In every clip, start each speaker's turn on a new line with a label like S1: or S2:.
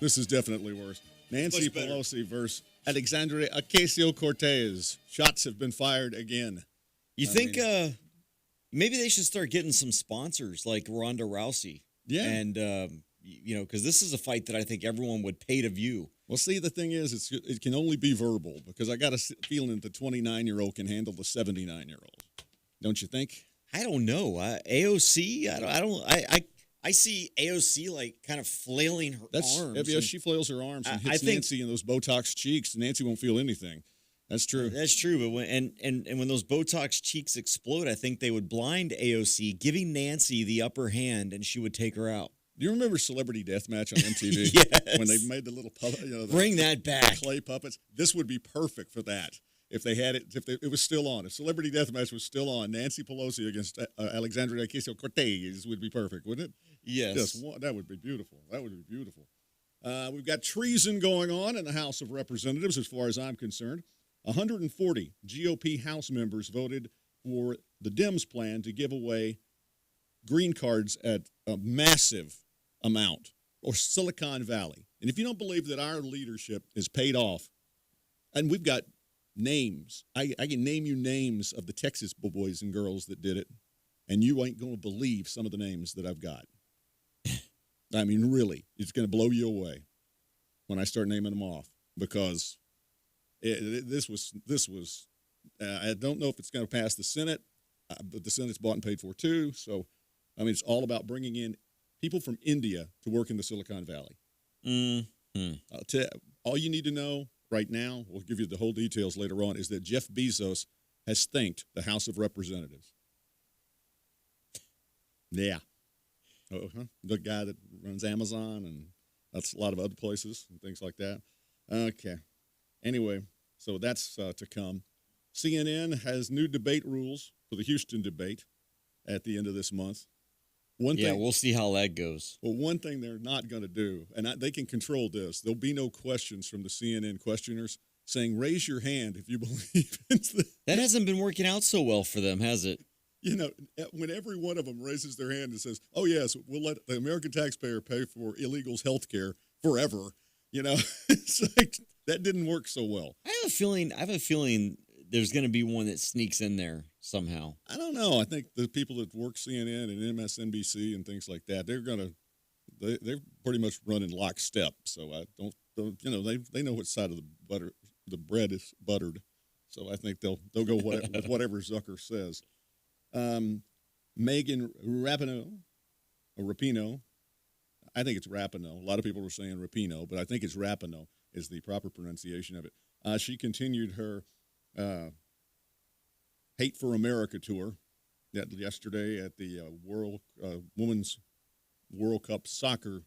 S1: This is definitely worse. Nancy
S2: Much better.
S1: Pelosi versus Alexandria Ocasio-Cortez. Shots have been fired again.
S3: You think maybe they should start getting some sponsors like Ronda Rousey?
S1: Yeah.
S3: And, because this is a fight that I think everyone would pay to view.
S1: Well, see, the thing is, it can only be verbal because I got a feeling that the 29-year-old can handle the 79-year-old. Don't you think?
S3: I don't know. AOC, I see AOC like kind of flailing her arms.
S1: Yeah, she flails her arms and hits Nancy in those Botox cheeks. Nancy won't feel anything. That's true.
S3: That's true. But when when those Botox cheeks explode, I think they would blind AOC, giving Nancy the upper hand, and she would take her out.
S1: Do you remember Celebrity Deathmatch on MTV?
S3: Yes.
S1: When they made the little
S3: bring that back,
S1: clay puppets. This would be perfect for that. If they had it, it was still on. If Celebrity Deathmatch was still on, Nancy Pelosi against Alexandria Ocasio-Cortez would be perfect, wouldn't it?
S3: Yes.
S1: That would be beautiful. That would be beautiful. We've got treason going on in the House of Representatives, as far as I'm concerned. 140 GOP House members voted for the Dems plan to give away green cards at a massive amount, or Silicon Valley. And if you don't believe that our leadership is paid off, and we've got names. I can name you names of the Texas boys and girls that did it, and you ain't going to believe some of the names that I've got. I mean, really, it's going to blow you away when I start naming them off because this was. I don't know if it's going to pass the Senate, but the Senate's bought and paid for too. So, I mean, it's all about bringing in people from India to work in the Silicon Valley. All you need to know right now, we'll give you the whole details later on, is that Jeff Bezos has thanked the House of Representatives. Yeah. The guy that runs Amazon and that's a lot of other places and things like that. Okay. Anyway, so that's to come. CNN has new debate rules for the Houston debate at the end of this month.
S3: We'll see how that goes.
S1: Well, one thing they're not going to do, and they can control this, there'll be no questions from the CNN questioners saying, raise your hand if you believe in
S3: That hasn't been working out so well for them, has it?
S1: You know, when every one of them raises their hand and says, oh, yes, we'll let the American taxpayer pay for illegals' health care forever, it's like that didn't work so well.
S3: I have a feeling there's going to be one that sneaks in there somehow.
S1: I don't know. I think the people that work CNN and MSNBC and things like that, they're pretty much running lockstep. So I don't they know which side of the bread is buttered. So I think they'll go with whatever Zucker says. Megan Rapinoe, I think it's Rapinoe. A lot of people were saying Rapinoe, but I think it's Rapinoe is the proper pronunciation of it. She continued her Hate for America tour yesterday at the Women's World Cup Soccer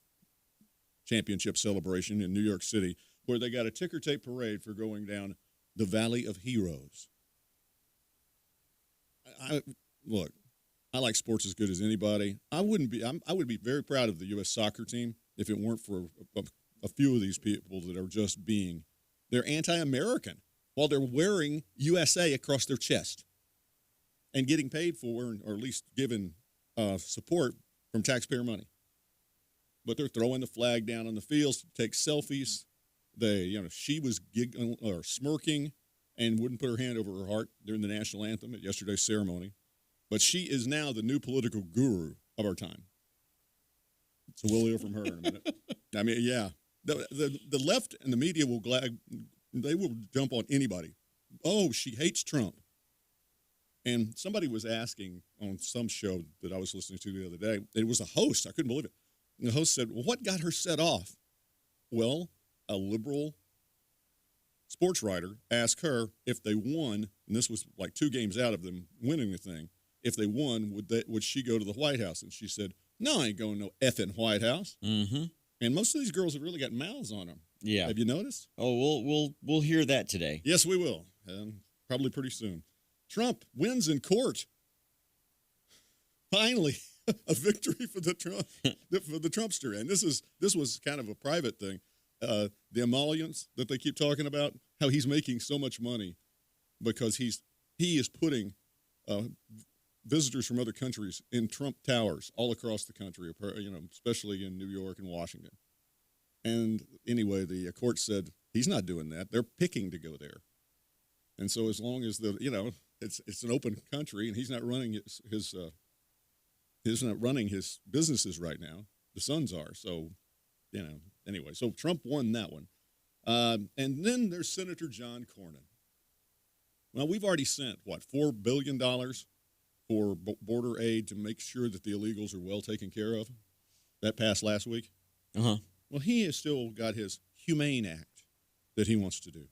S1: Championship celebration in New York City, where they got a ticker tape parade for going down the Valley of Heroes. Look, I like sports as good as anybody. I would be very proud of the U.S. soccer team if it weren't for a few of these people that are just they're anti-American while they're wearing USA across their chest and getting paid for, or at least given support from taxpayer money. But they're throwing the flag down on the fields to take selfies. She was giggling or smirking and wouldn't put her hand over her heart during the national anthem at yesterday's ceremony. But she is now the new political guru of our time. So we'll hear from her in a minute. I mean, yeah. The left and the media will jump on anybody. Oh, she hates Trump. And somebody was asking on some show that I was listening to the other day, it was a host, I couldn't believe it. And the host said, well, what got her set off? Well, a liberal sports writer asked her if they won, and this was like 2 games out of them winning the thing, if they won, would she go to the White House? And she said, no, I ain't going to no effing White House.
S3: Mm-hmm.
S1: And most of these girls have really got mouths on them.
S3: Yeah.
S1: Have you noticed?
S3: Oh, we'll hear that today.
S1: Yes, we will. Probably pretty soon. Trump wins in court. Finally, a victory for the Trumpster. And this was kind of a private thing. The emollients that they keep talking about, how he's making so much money because he is putting visitors from other countries in Trump towers all across the country, especially in New York and Washington. And anyway, the court said he's not doing that. They're picking to go there. And so as long as it's an open country and he's not running his businesses right now, the Suns are. So, anyway, so Trump won that one. And then there's Senator John Cornyn. Well, we've already sent, $4 billion for border aid to make sure that the illegals are well taken care of. That passed last week.
S3: Uh-huh.
S1: Well, he has still got his Humane Act that he wants to do.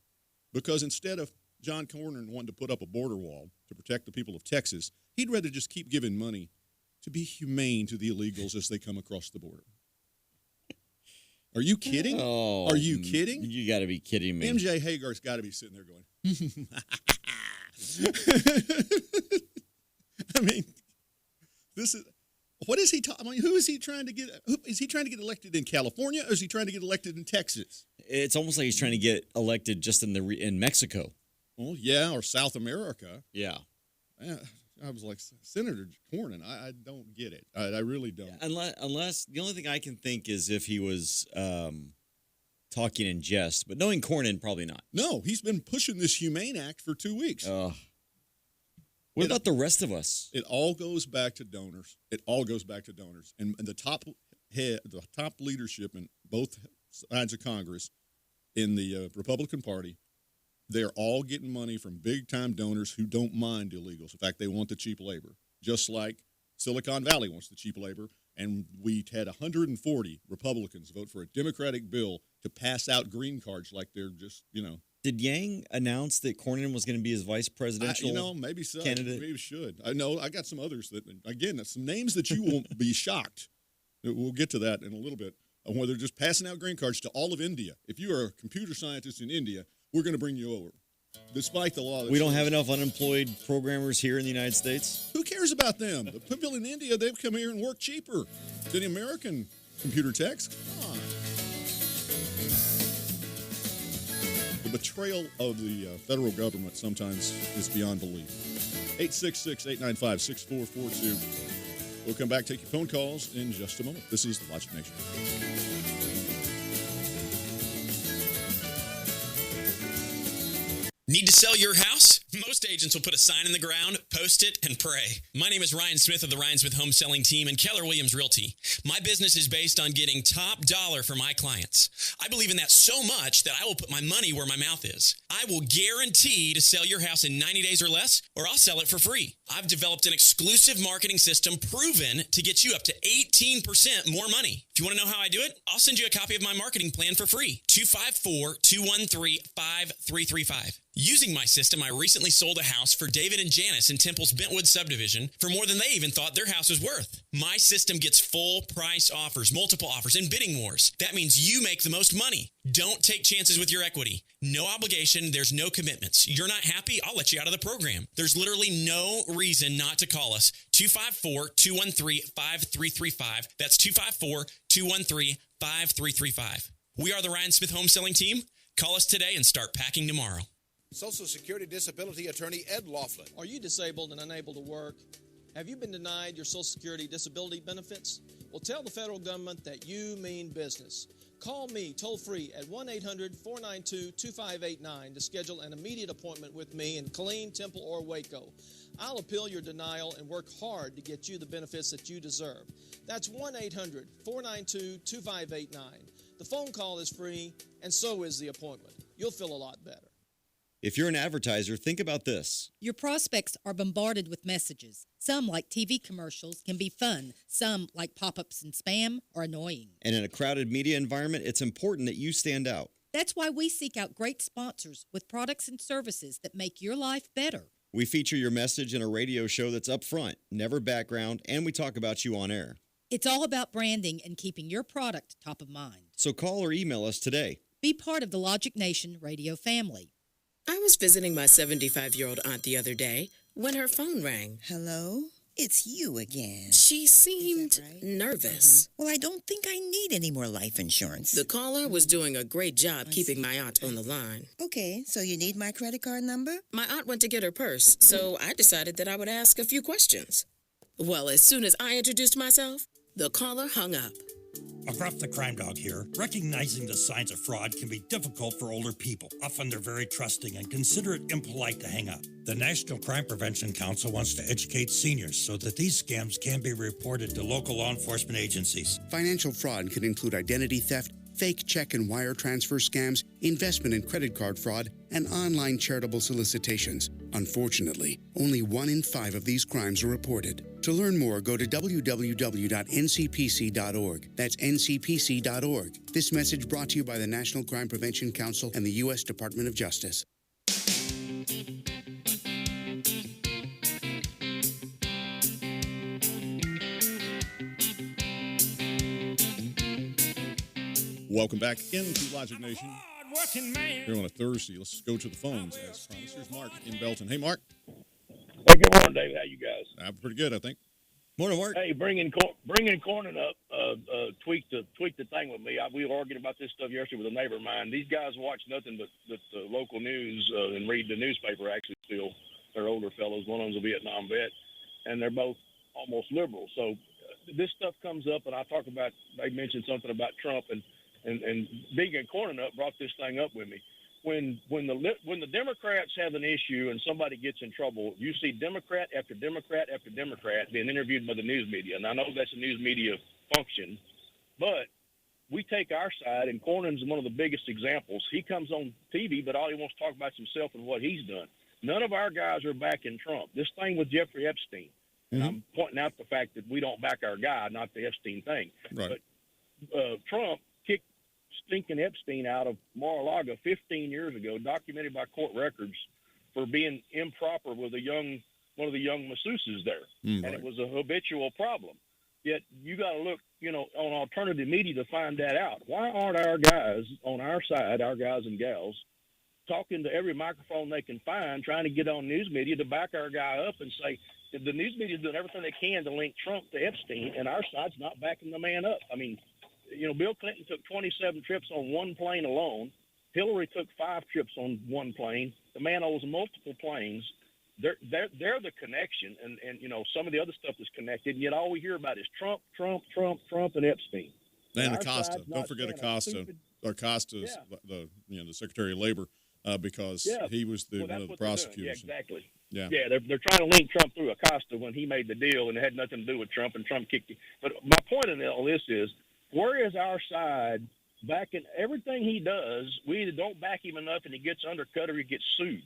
S1: Because instead of John Cornyn wanting to put up a border wall to protect the people of Texas, he'd rather just keep giving money to be humane to the illegals as they come across the border. Are you kidding?
S3: Oh,
S1: Are you kidding?
S3: You got to be kidding me.
S1: MJ Hagar's got to be sitting there going, I mean, what is he talking? I mean, who is he trying to get? Is he trying to get elected in California, or is he trying to get elected in Texas?
S3: It's almost like he's trying to get elected just in Mexico.
S1: Well, yeah, or South America.
S3: Yeah.
S1: I was like, Senator Cornyn, I don't get it. I really don't.
S3: Yeah, unless the only thing I can think is if he was talking in jest, but knowing Cornyn, probably not.
S1: No, he's been pushing this Humane Act for 2 weeks.
S3: What about the rest of us?
S1: It all goes back to donors. And the top leadership in both sides of Congress in the Republican Party, they're all getting money from big-time donors who don't mind illegals. In fact, they want the cheap labor, just like Silicon Valley wants the cheap labor. And we had 140 Republicans vote for a Democratic bill to pass out green cards like they're just,
S3: Did Yang announce that Cornyn was going to be his vice presidential
S1: maybe so.
S3: candidate?
S1: Maybe should. I know I got some others that, again, some names that you won't be shocked. We'll get to that in a little bit, where they're just passing out green cards to all of India. If you are a computer scientist in India, we're going to bring you over, despite the law.
S3: We don't have enough unemployed programmers here in the United States?
S1: Who cares about them? The people in India, they've come here and work cheaper than American computer techs. Come on. The betrayal of the federal government sometimes is beyond belief. 866-895-6442. We'll come back, take your phone calls in just a moment. This is the Logic Nation.
S2: Need to sell your house? Most agents will put a sign in the ground, post it, and pray. My name is Ryan Smith of the Ryan Smith Home Selling Team and Keller Williams Realty. My business is based on getting top dollar for my clients. I believe in that so much that I will put my money where my mouth is. I will guarantee to sell your house in 90 days or less, or I'll sell it for free. I've developed an exclusive marketing system proven to get you up to 18% more money. If you want to know how I do it, I'll send you a copy of my marketing plan for free. 254-213-5335. Using my system, I recently sold a house for David and Janice in Temple's Bentwood subdivision for more than they even thought their house was worth. My system gets full price offers, multiple offers, and bidding wars. That means you make the most money. Don't take chances with your equity. No obligation. There's no commitments. You're not happy? I'll let you out of the program. There's literally no reason not to call us. 254-213-5335. That's 254-213-5335. We are the Ryan Smith Home Selling Team. Call us today and start packing tomorrow.
S4: Social Security Disability Attorney Ed Laughlin.
S5: Are you disabled and unable to work? Have you been denied your Social Security disability benefits? Well, tell the federal government that you mean business. Call me toll-free at 1-800-492-2589 to schedule an immediate appointment with me in Killeen, Temple, or Waco. I'll appeal your denial and work hard to get you the benefits that you deserve. That's 1-800-492-2589. The phone call is free, and so is the appointment. You'll feel a lot better.
S3: If you're an advertiser, think about this.
S6: Your prospects are bombarded with messages. Some, like TV commercials, can be fun. Some, like pop-ups and spam, are annoying.
S3: And in a crowded media environment, it's important that you stand out.
S6: That's why we seek out great sponsors with products and services that make your life better.
S3: We feature your message in a radio show that's upfront, never background, and we talk about you on air.
S6: It's all about branding and keeping your product top of mind.
S3: So call or email us today.
S6: Be part of the Logic Nation radio family.
S7: I was visiting my 75-year-old aunt the other day when her phone rang.
S8: Hello? It's you again.
S7: She seemed
S8: right?
S7: nervous.
S8: Well, I don't think I need any more life insurance.
S7: The caller was doing a great job keeping my aunt on the line.
S8: Okay, so you need my credit card number?
S7: My aunt went to get her purse, so I decided that I would ask a few questions. Well, as soon as I introduced myself, the caller hung up.
S9: A Gruff the Crime Dog here. Recognizing the signs of fraud can be difficult for older people. Often they're very trusting and consider it impolite to hang up. The National Crime Prevention Council wants to educate seniors so that these scams can be reported to local law enforcement agencies.
S10: Financial fraud can include identity theft, fake check and wire transfer scams, investment and credit card fraud, and online charitable solicitations. Unfortunately, only 1 in 5 of these crimes are reported. To learn more, go to www.ncpc.org. That's ncpc.org. This message brought to you by the National Crime Prevention Council and the U.S. Department of Justice.
S1: Welcome back into Logic Nation. Here on a Thursday, let's go to the phones. As promised, here's Mark in Belton. Hey, Mark.
S11: Hey, good morning, David. How you guys?
S1: I'm pretty good, I think.
S3: Morning, Mark.
S11: Hey, bringing Cornyn up, tweaked the thing with me. We were arguing about this stuff yesterday with a neighbor of mine. These guys watch nothing but the local news and read the newspaper, actually, still. They're older fellows. One of them's a Vietnam vet, and they're both almost liberal. So this stuff comes up, and I talk about, they mentioned something about Trump, and Vegan Cornyn up brought this thing up with me. When the Democrats have an issue and somebody gets in trouble, you see Democrat after Democrat after Democrat being interviewed by the news media. And I know that's a news media function, but we take our side, and Cornyn's one of the biggest examples. He comes on TV, but all he wants to talk about is himself and what he's done. None of our guys are backing Trump. This thing with Jeffrey Epstein, and I'm pointing out the fact that we don't back our guy, not the Epstein thing.
S1: Right.
S11: But Trump kicked stinking Epstein out of Mar-a-Lago 15 years ago, documented by court records for being improper with one of the young masseuses there. And it was a habitual problem. Yet you got to look, on alternative media to find that out. Why aren't our guys on our side, our guys and gals, talking to every microphone they can find, trying to get on news media to back our guy up and say, the news media is doing everything they can to link Trump to Epstein, and our side's not backing the man up. I mean, Bill Clinton took 27 trips on one plane alone. Hillary took 5 trips on one plane. The man owns multiple planes. They're the connection, and some of the other stuff is connected. And yet all we hear about is Trump, and Epstein.
S1: And Acosta. Don't forget Acosta. Acosta, the Secretary of Labor, because he was one of the prosecutors.
S11: Yeah, exactly.
S1: Yeah,
S11: they're trying to link Trump through Acosta when he made the deal, and it had nothing to do with Trump, and Trump kicked him. But my point in all this is, where is our side backing everything he does? We either don't back him enough and he gets undercut or he gets sued.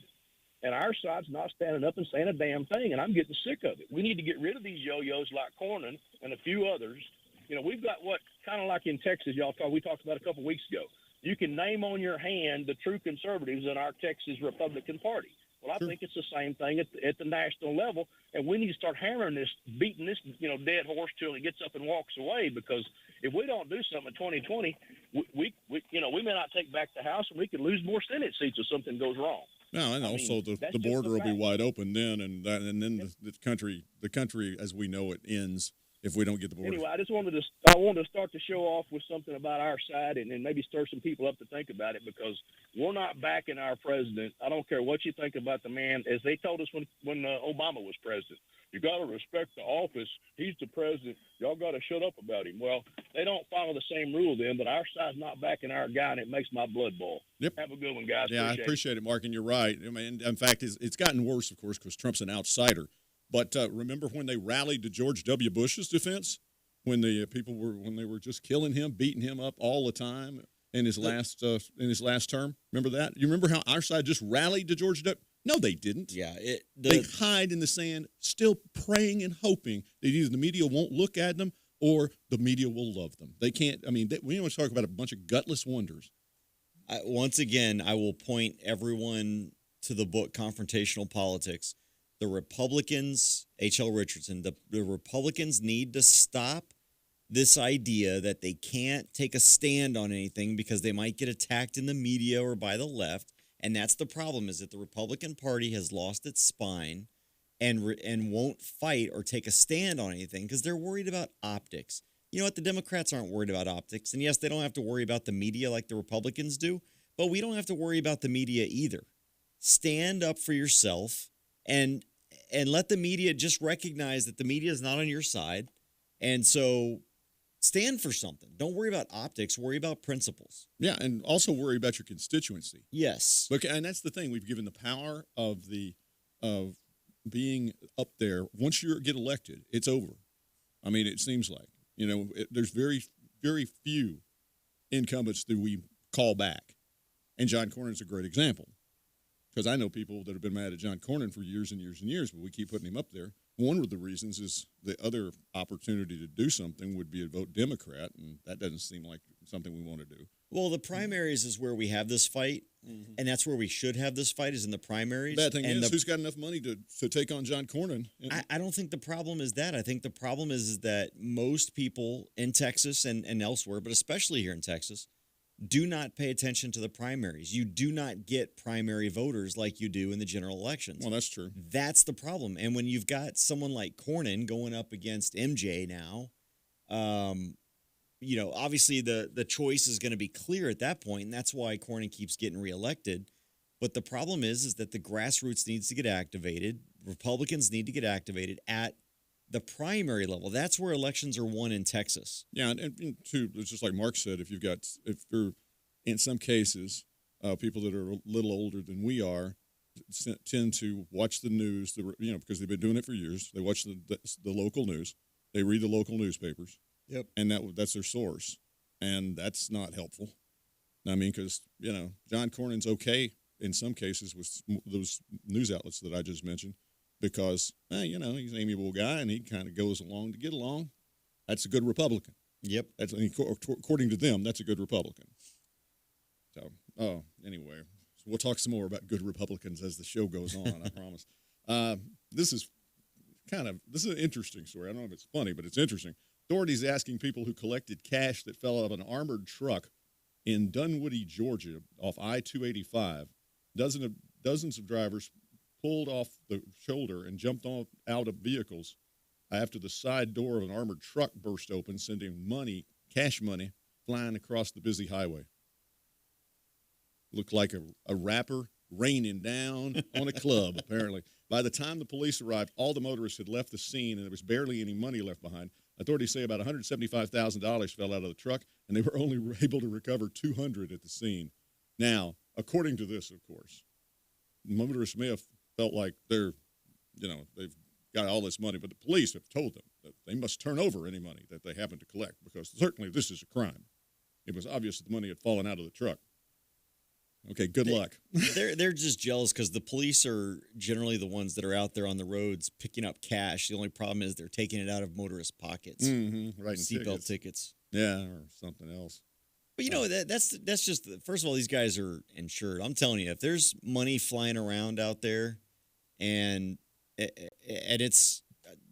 S11: And our side's not standing up and saying a damn thing, and I'm getting sick of it. We need to get rid of these yo-yos like Cornyn and a few others. We've got kind of like in Texas, we talked about a couple weeks ago. You can name on your hand the true conservatives in our Texas Republican Party. Well, I think it's the same thing at the national level, and we need to start hammering this, beating this, dead horse till he gets up and walks away. Because if we don't do something in 2020, we may not take back the House, and we could lose more Senate seats if something goes wrong.
S1: No, and also the border will be wide open then, and then the country as we know it ends if we don't get the border.
S11: Anyway, I wanted to start the show off with something about our side and maybe stir some people up to think about it, because we're not backing our president. I don't care what you think about the man. As they told us when Obama was president, you got to respect the office. He's the president. Y'all got to shut up about him. Well, they don't follow the same rule then, but our side's not backing our guy, and it makes my blood boil.
S1: Yep.
S11: Have a good one, guys.
S1: Yeah, I appreciate it, Mark, and you're right. I mean, in fact, it's gotten worse, of course, because Trump's an outsider. But remember when they rallied to George W. Bush's defense, when they were just killing him, beating him up all the time in his last term? Remember that? You remember how our side just rallied to George W. No, they didn't. Yeah, they hide in the sand, still praying and hoping that either the media won't look at them or the media will love them. They can't. I mean, we want to talk about a bunch of gutless wonders.
S3: Once again, I will point everyone to the book Confrontational Politics. The Republicans, H.L. Richardson, the Republicans need to stop this idea that they can't take a stand on anything because they might get attacked in the media or by the left. And that's the problem, is that the Republican Party has lost its spine and won't fight or take a stand on anything because they're worried about optics. You know what? The Democrats aren't worried about optics. And yes, they don't have to worry about the media like the Republicans do, but we don't have to worry about the media either. Stand up for yourself and let the media just recognize that the media is not on your side. And so stand for something. Don't worry about optics. Worry about principles.
S1: Yeah, and also worry about your constituency.
S3: Yes.
S1: Look, and that's the thing. We've given the power of being up there. Once you get elected, it's over. I mean, it seems like, there's very, very few incumbents that we call back. And John Cornyn's a great example. Because I know people that have been mad at John Cornyn for years and years and years, but we keep putting him up there. One of the reasons is the other opportunity to do something would be to vote Democrat, and that doesn't seem like something we want to do.
S3: Well, the primaries is where we have this fight, and that's where we should have this fight is in the primaries.
S1: Bad thing is, who's got enough money to take on John Cornyn?
S3: I don't think the problem is that. I think the problem is that most people in Texas and elsewhere, but especially here in Texas, do not pay attention to the primaries. You do not get primary voters like you do in the general elections.
S1: Well, that's true.
S3: That's the problem. And when you've got someone like Cornyn going up against MJ now, obviously the choice is going to be clear at that point, and that's why Cornyn keeps getting reelected. But the problem is that the grassroots needs to get activated. Republicans need to get activated at the primary level. That's where elections are won in Texas.
S1: Yeah, and too, it's just like Mark said, if you're in some cases, people that are a little older than we are tend to watch the news, because they've been doing it for years. They watch the local news. They read the local newspapers.
S3: Yep.
S1: And that's their source. And that's not helpful. I mean, because, John Cornyn's okay in some cases with those news outlets that I just mentioned. Because, he's an amiable guy, and he kind of goes along to get along. That's a good Republican.
S3: Yep.
S1: According to them, that's a good Republican. So, anyway, so we'll talk some more about good Republicans as the show goes on, I promise. This is an interesting story. I don't know if it's funny, but it's interesting. Authorities asking people who collected cash that fell out of an armored truck in Dunwoody, Georgia, off I-285. Dozens of drivers pulled off the shoulder and jumped out of vehicles after the side door of an armored truck burst open, sending cash money, flying across the busy highway. Looked like a rapper raining down on a club, apparently. By the time the police arrived, all the motorists had left the scene, and there was barely any money left behind. Authorities say about $175,000 fell out of the truck, and they were only able to recover $200 at the scene. Now, according to this, of course, motorists may have felt like they've got all this money, but the police have told them that they must turn over any money that they happen to collect, because certainly this is a crime. It was obvious that the money had fallen out of the truck. Okay, good luck.
S3: They're just jealous because the police are generally the ones that are out there on the roads picking up cash. The only problem is they're taking it out of motorists' pockets.
S1: Mm-hmm, writing
S3: seatbelt tickets.
S1: Yeah, or something else.
S3: But that's just first of all, these guys are insured. I'm telling you, if there's money flying around out there, and this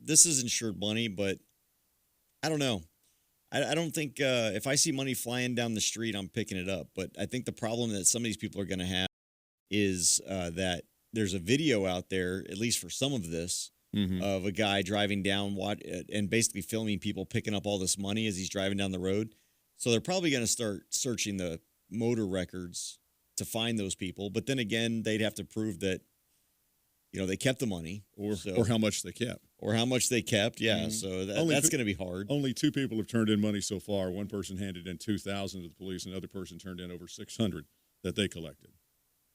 S3: is insured money, but I don't know. I don't think if I see money flying down the street, I'm picking it up. But I think the problem that some of these people are going to have is that there's a video out there, at least for some of this, of a guy driving down and basically filming people picking up all this money as he's driving down the road. So they're probably going to start searching the motor records to find those people. But then again, they'd have to prove that, they kept the money.
S1: Or how much they kept.
S3: Or how much they kept, yeah. Mm-hmm. So that's going to be hard.
S1: Only 2 people have turned in money so far. One person handed in $2,000 to the police. Another person turned in over $600 that they collected.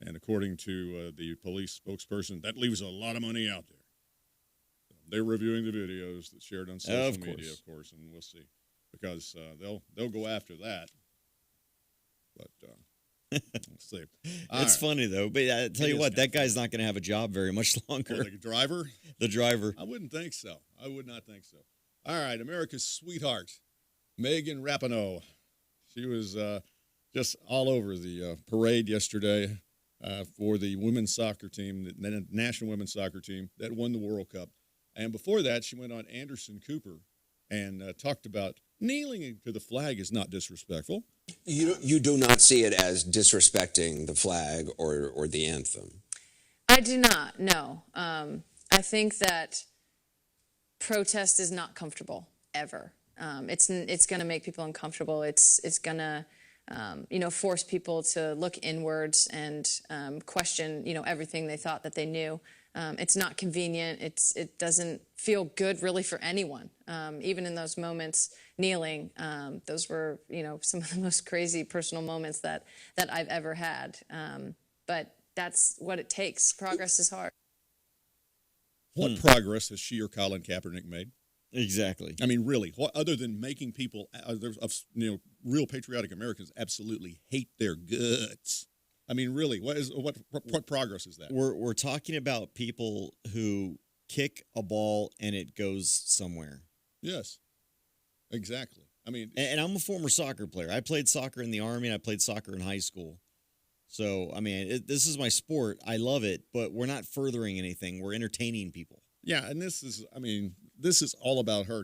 S1: And according to the police spokesperson, that leaves a lot of money out there. So they're reviewing the videos that's shared on social media, of course, and we'll see. Because they'll go after that. But let's see.
S3: It's funny, though. But I tell you what, that guy's not going to have a job very much longer.
S1: Oh, the driver?
S3: The driver.
S1: I wouldn't think so. I would not think so. All right, America's sweetheart, Megan Rapinoe. She was just all over the parade yesterday for the women's soccer team, the national women's soccer team that won the World Cup. And before that, she went on Anderson Cooper and talked about kneeling to the flag is not disrespectful.
S12: You do not see it as disrespecting the flag or the anthem?
S13: I do not, no. I think that protest is not comfortable, ever. It's going to make people uncomfortable. It's going to, force people to look inwards and question, everything they thought that they knew. It's not convenient. It doesn't feel good really for anyone. Even in those moments, kneeling, those were, some of the most crazy personal moments that I've ever had. But that's what it takes. Progress is hard.
S1: What progress has she or Colin Kaepernick made?
S3: Exactly.
S1: I mean, really, what other than making people, real patriotic Americans absolutely hate their guts? I mean, really, what progress is that?
S3: We're talking about people who kick a ball and it goes somewhere.
S1: Yes, exactly. I mean,
S3: and I'm a former soccer player. I played soccer in the Army and I played soccer in high school. So, I mean, this is my sport. I love it, but we're not furthering anything. We're entertaining people.
S1: Yeah, and this is all about her.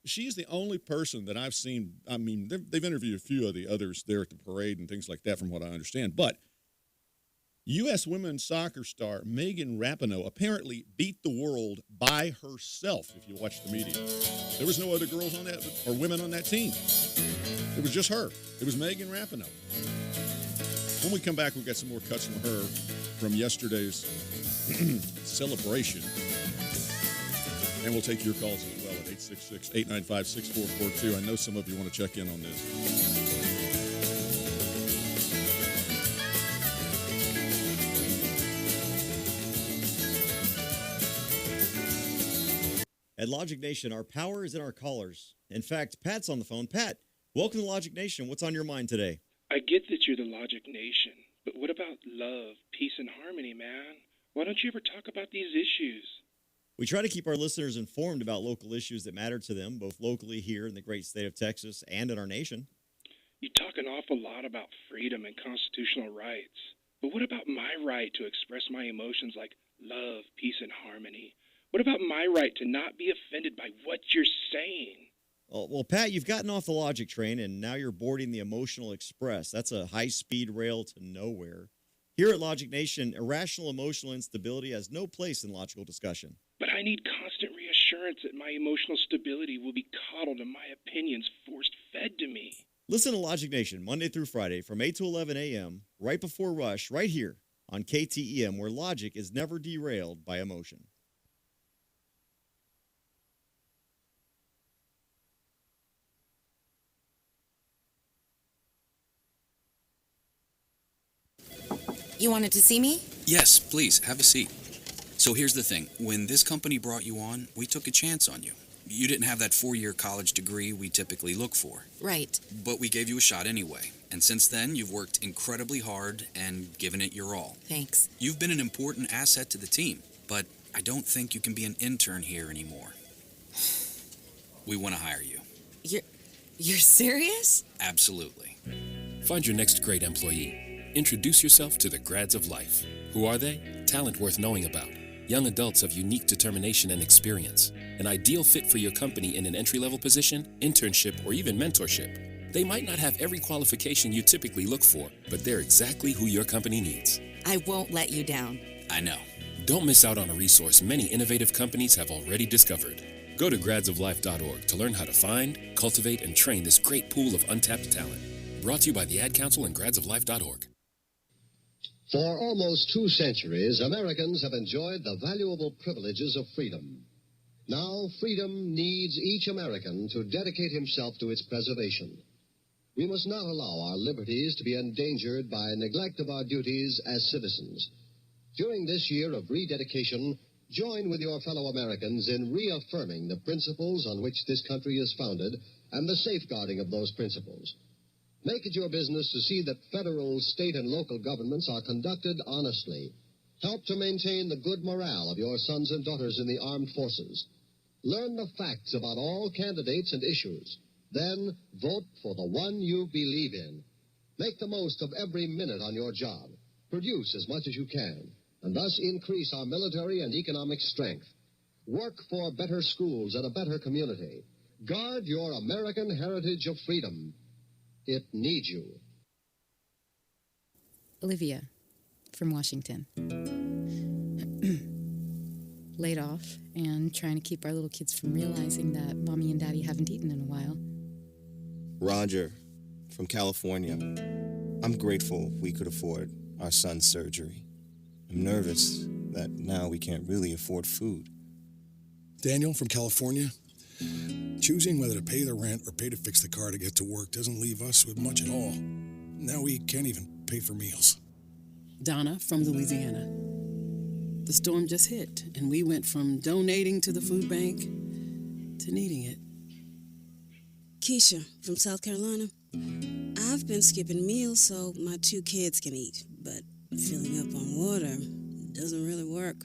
S1: She's the only person that I've seen. I mean, they've interviewed a few of the others there at the parade and things like that, from what I understand. But U.S. women's soccer star Megan Rapinoe apparently beat the world by herself, if you watch the media. There was no other girls on that, or women on that team. It was just her. It was Megan Rapinoe. When we come back, we've got some more cuts from her from yesterday's celebration. And we'll take your calls as well at 866-895-6442. I know some of you want to check in on this.
S3: At Logic Nation, our power is in our callers. In fact, Pat's on the phone. Pat, welcome to Logic Nation. What's on your mind today?
S14: I get that you're the Logic Nation, but what about love, peace, and harmony, man? Why don't you ever talk about these issues?
S3: We try to keep our listeners informed about local issues that matter to them, both locally here in the great state of Texas and in our nation.
S14: You talk an awful lot about freedom and constitutional rights, but what about my right to express my emotions like love, peace, and harmony? What about my right to not be offended by what you're saying?
S3: Well, Pat, you've gotten off the logic train, and now you're boarding the emotional express. That's a high-speed rail to nowhere. Here at Logic Nation, irrational emotional instability has no place in logical discussion.
S14: But I need constant reassurance that my emotional stability will be coddled and my opinions force-fed to me.
S3: Listen to Logic Nation Monday through Friday from 8 to 11 a.m., right before Rush, right here on KTEM, where logic is never derailed by emotion.
S15: You wanted to see me?
S16: Yes, please, have a seat. So here's the thing. When this company brought you on, we took a chance on you. You didn't have that 4-year college degree we typically look for.
S15: Right.
S16: But we gave you a shot anyway. And since then, you've worked incredibly hard and given it your all.
S15: Thanks.
S16: You've been an important asset to the team, but I don't think you can be an intern here anymore. We want to hire you.
S15: You're serious?
S16: Absolutely.
S17: Find your next great employee. Introduce yourself to the Grads of Life. Who are they? Talent worth knowing about. Young adults of unique determination and experience. An ideal fit for your company in an entry-level position, internship, or even mentorship. They might not have every qualification you typically look for, but they're exactly who your company needs.
S15: I won't let you down.
S16: I know.
S17: Don't miss out on a resource many innovative companies have already discovered. Go to gradsoflife.org to learn how to find, cultivate, and train this great pool of untapped talent. Brought to you by the Ad Council and gradsoflife.org.
S18: For almost 2 centuries, Americans have enjoyed the valuable privileges of freedom. Now, freedom needs each American to dedicate himself to its preservation. We must not allow our liberties to be endangered by neglect of our duties as citizens. During this year of rededication, join with your fellow Americans in reaffirming the principles on which this country is founded and the safeguarding of those principles. Make it your business to see that federal, state, and local governments are conducted honestly. Help to maintain the good morale of your sons and daughters in the armed forces. Learn the facts about all candidates and issues. Then vote for the one you believe in. Make the most of every minute on your job. Produce as much as you can, and thus increase our military and economic strength. Work for better schools and a better community. Guard your American heritage of freedom. It needs you.
S19: Olivia from Washington. Laid off and trying to keep our little kids from realizing that Mommy and Daddy haven't eaten in a while.
S20: Roger from California. I'm grateful we could afford our son's surgery. I'm nervous that now we can't really afford food.
S21: Daniel from California. Choosing whether to pay the rent or pay to fix the car to get to work doesn't leave us with much at all. Now we can't even pay for meals.
S22: Donna from Louisiana. The storm just hit, and we went from donating to the food bank to needing it.
S23: Keisha from South Carolina. I've been skipping meals so my 2 kids can eat, but filling up on water doesn't really work.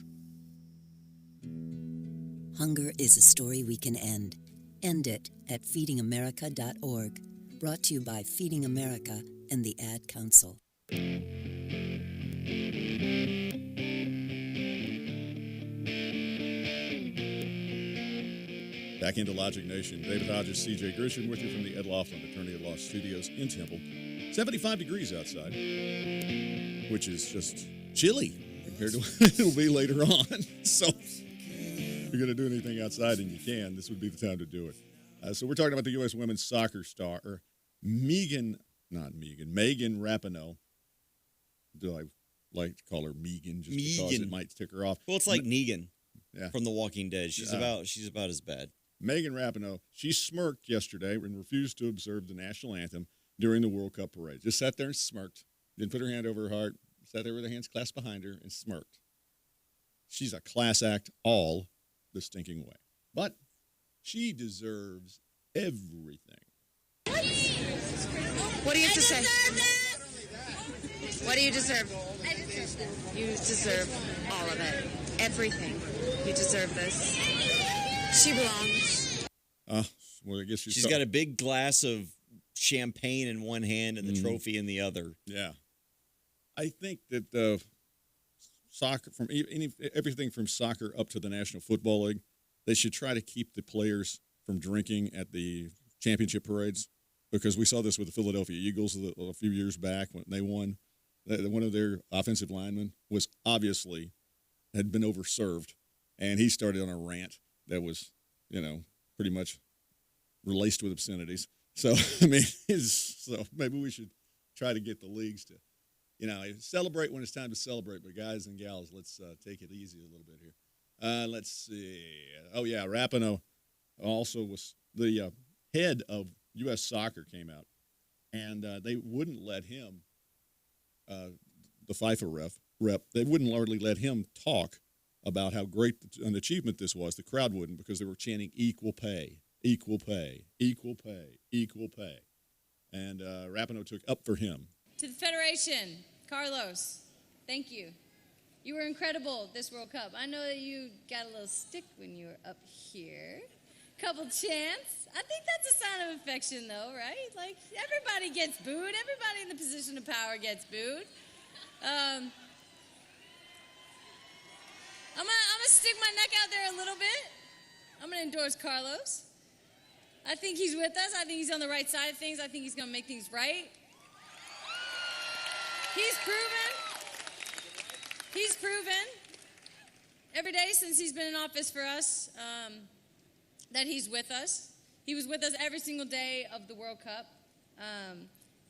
S24: Hunger is a story we can end. End it at feedingamerica.org. Brought to you by Feeding America and the Ad Council.
S1: Back into Logic Nation. David Hodges, C.J. Grisham with you from the Ed Laughlin Attorney at Law Studios in Temple. 75 degrees outside, which is just chilly compared to what it'll be later on. So if you're going to do anything outside and you can, this would be the time to do it. So we're talking about the U.S. women's soccer star, Megan Rapinoe. Do I like to call her Megan just because it might tick her off?
S3: Well, it's like Negan
S1: yeah.
S3: from The Walking Dead. She's about as bad.
S1: Megan Rapinoe, she smirked yesterday and refused to observe the national anthem during the World Cup parade. Just sat there and smirked. Didn't put her hand over her heart. Sat there with her hands clasped behind her and smirked. She's a class act all the stinking way. But she deserves everything.
S15: What do you have to say? What do you deserve?
S25: I deserve that.
S15: You deserve all of it. Everything. You deserve this. She belongs.
S1: Well, I guess
S3: she's got a big glass of champagne in one hand and the trophy in the other.
S1: Yeah. I think that soccer, from everything from soccer up to the National Football League, they should try to keep the players from drinking at the championship parades, because we saw this with the Philadelphia Eagles a few years back when they won. One of their offensive linemen had been overserved, and he started on a rant that was, pretty much laced with obscenities. So, so maybe we should try to get the leagues to, celebrate when it's time to celebrate. But guys and gals, let's take it easy a little bit here. Let's see. Oh, yeah, Rapinoe also was the head of U.S. Soccer came out, and they wouldn't let him, the FIFA rep, they wouldn't hardly let him talk about how great an achievement this was. The crowd wouldn't, because they were chanting equal pay, equal pay, equal pay, equal pay. And Rapinoe took up for him.
S26: To the Federation, Carlos, thank you. You were incredible this World Cup. I know that you got a little stick when you were up here. Couple chants. I think that's a sign of affection, though, right? Like, everybody gets booed. Everybody in the position of power gets booed. I'm gonna stick my neck out there a little bit. I'm gonna endorse Carlos. I think he's with us. I think he's on the right side of things. I think he's gonna make things right. He's proven every day since he's been in office for us that he's with us. He was with us every single day of the World Cup,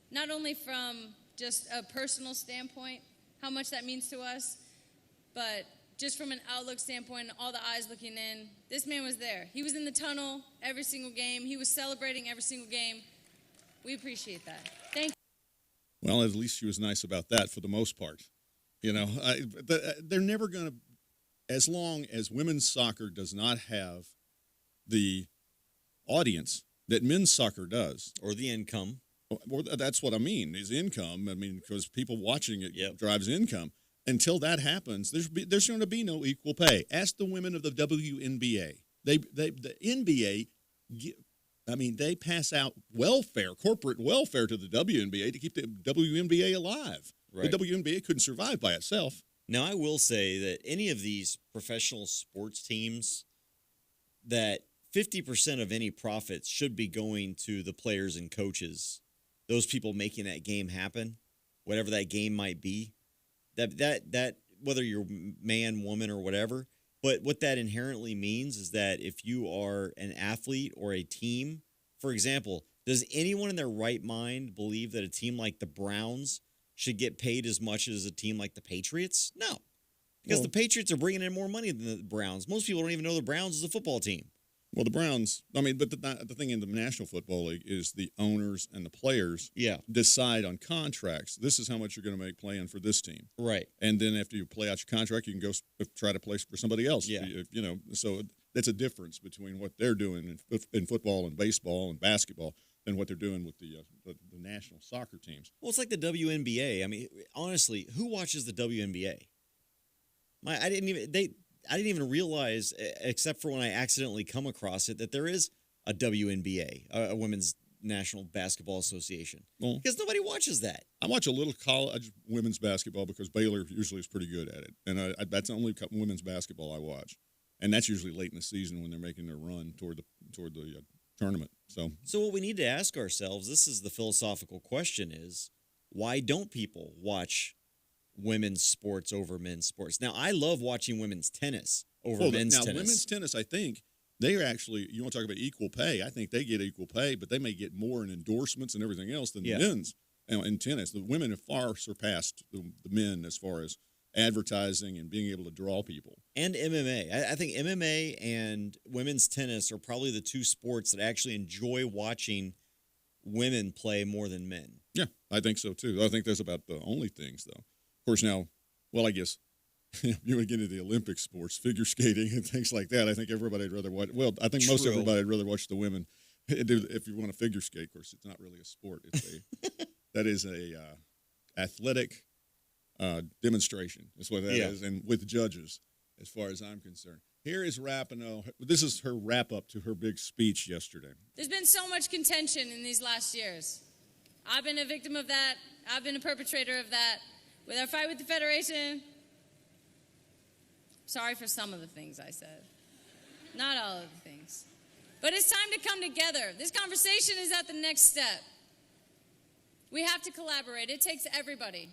S26: not only from just a personal standpoint, how much that means to us, but just from an outlook standpoint, all the eyes looking in. This man was there. He was in the tunnel every single game. He was celebrating every single game. We appreciate that. Thank you.
S1: Well, at least she was nice about that for the most part. They're never going to, as long as women's soccer does not have the audience that men's soccer does.
S3: Or the income.
S1: Or that's what I mean, is income. Because people watching it drives income. Until that happens, there's going to be no equal pay. Ask the women of the WNBA. The NBA, they pass out corporate welfare to the WNBA to keep the WNBA alive. Right. The WNBA couldn't survive by itself.
S3: Now, I will say that any of these professional sports teams, that 50% of any profits should be going to the players and coaches, those people making that game happen, whatever that game might be. That whether you're man, woman, or whatever, but what that inherently means is that if you are an athlete or a team, for example, does anyone in their right mind believe that a team like the Browns should get paid as much as a team like the Patriots? No. Because the Patriots are bringing in more money than the Browns. Most people don't even know the Browns is a football team.
S1: Well, the Browns, but the thing in the National Football League is the owners and the players decide on contracts. This is how much you're going to make playing for this team.
S3: Right.
S1: And then after you play out your contract, you can go try to play for somebody else.
S3: Yeah.
S1: So that's a difference between what they're doing in football and baseball and basketball than what they're doing with the national soccer teams.
S3: Well, it's like the WNBA. I mean, honestly, who watches the WNBA? I didn't even realize, except for when I accidentally come across it, that there is a WNBA, a Women's National Basketball Association.
S1: Well,
S3: because nobody watches that.
S1: I watch a little college women's basketball because Baylor usually is pretty good at it, and that's the only women's basketball I watch, and that's usually late in the season when they're making their run toward the tournament. So
S3: what we need to ask ourselves, this is the philosophical question: is why don't people watch women's sports over men's sports? Now, I love watching women's tennis over men's tennis. Now,
S1: women's tennis, I think they are actually, you want to talk about equal pay, I think they get equal pay, but they may get more in endorsements and everything else than the men's in tennis. The women have far surpassed the men as far as advertising and being able to draw people.
S3: And MMA. I think MMA and women's tennis are probably the two sports that I actually enjoy watching women play more than men.
S1: Yeah, I think so, too. I think that's about the only things, though. Of course, now, I guess if you would get into the Olympic sports, figure skating and things like that, I think everybody'd rather watch. Well, I think most everybody'd rather watch the women. If you want to figure skate, of course, it's not really a sport. That is a athletic demonstration. Is what that is, and with judges, as far as I'm concerned. Here is Rapinoe. This is her wrap up to her big speech yesterday.
S26: There's been so much contention in these last years. I've been a victim of that. I've been a perpetrator of that. With our fight with the Federation, sorry for some of the things I said. Not all of the things. But it's time to come together. This conversation is at the next step. We have to collaborate. It takes everybody.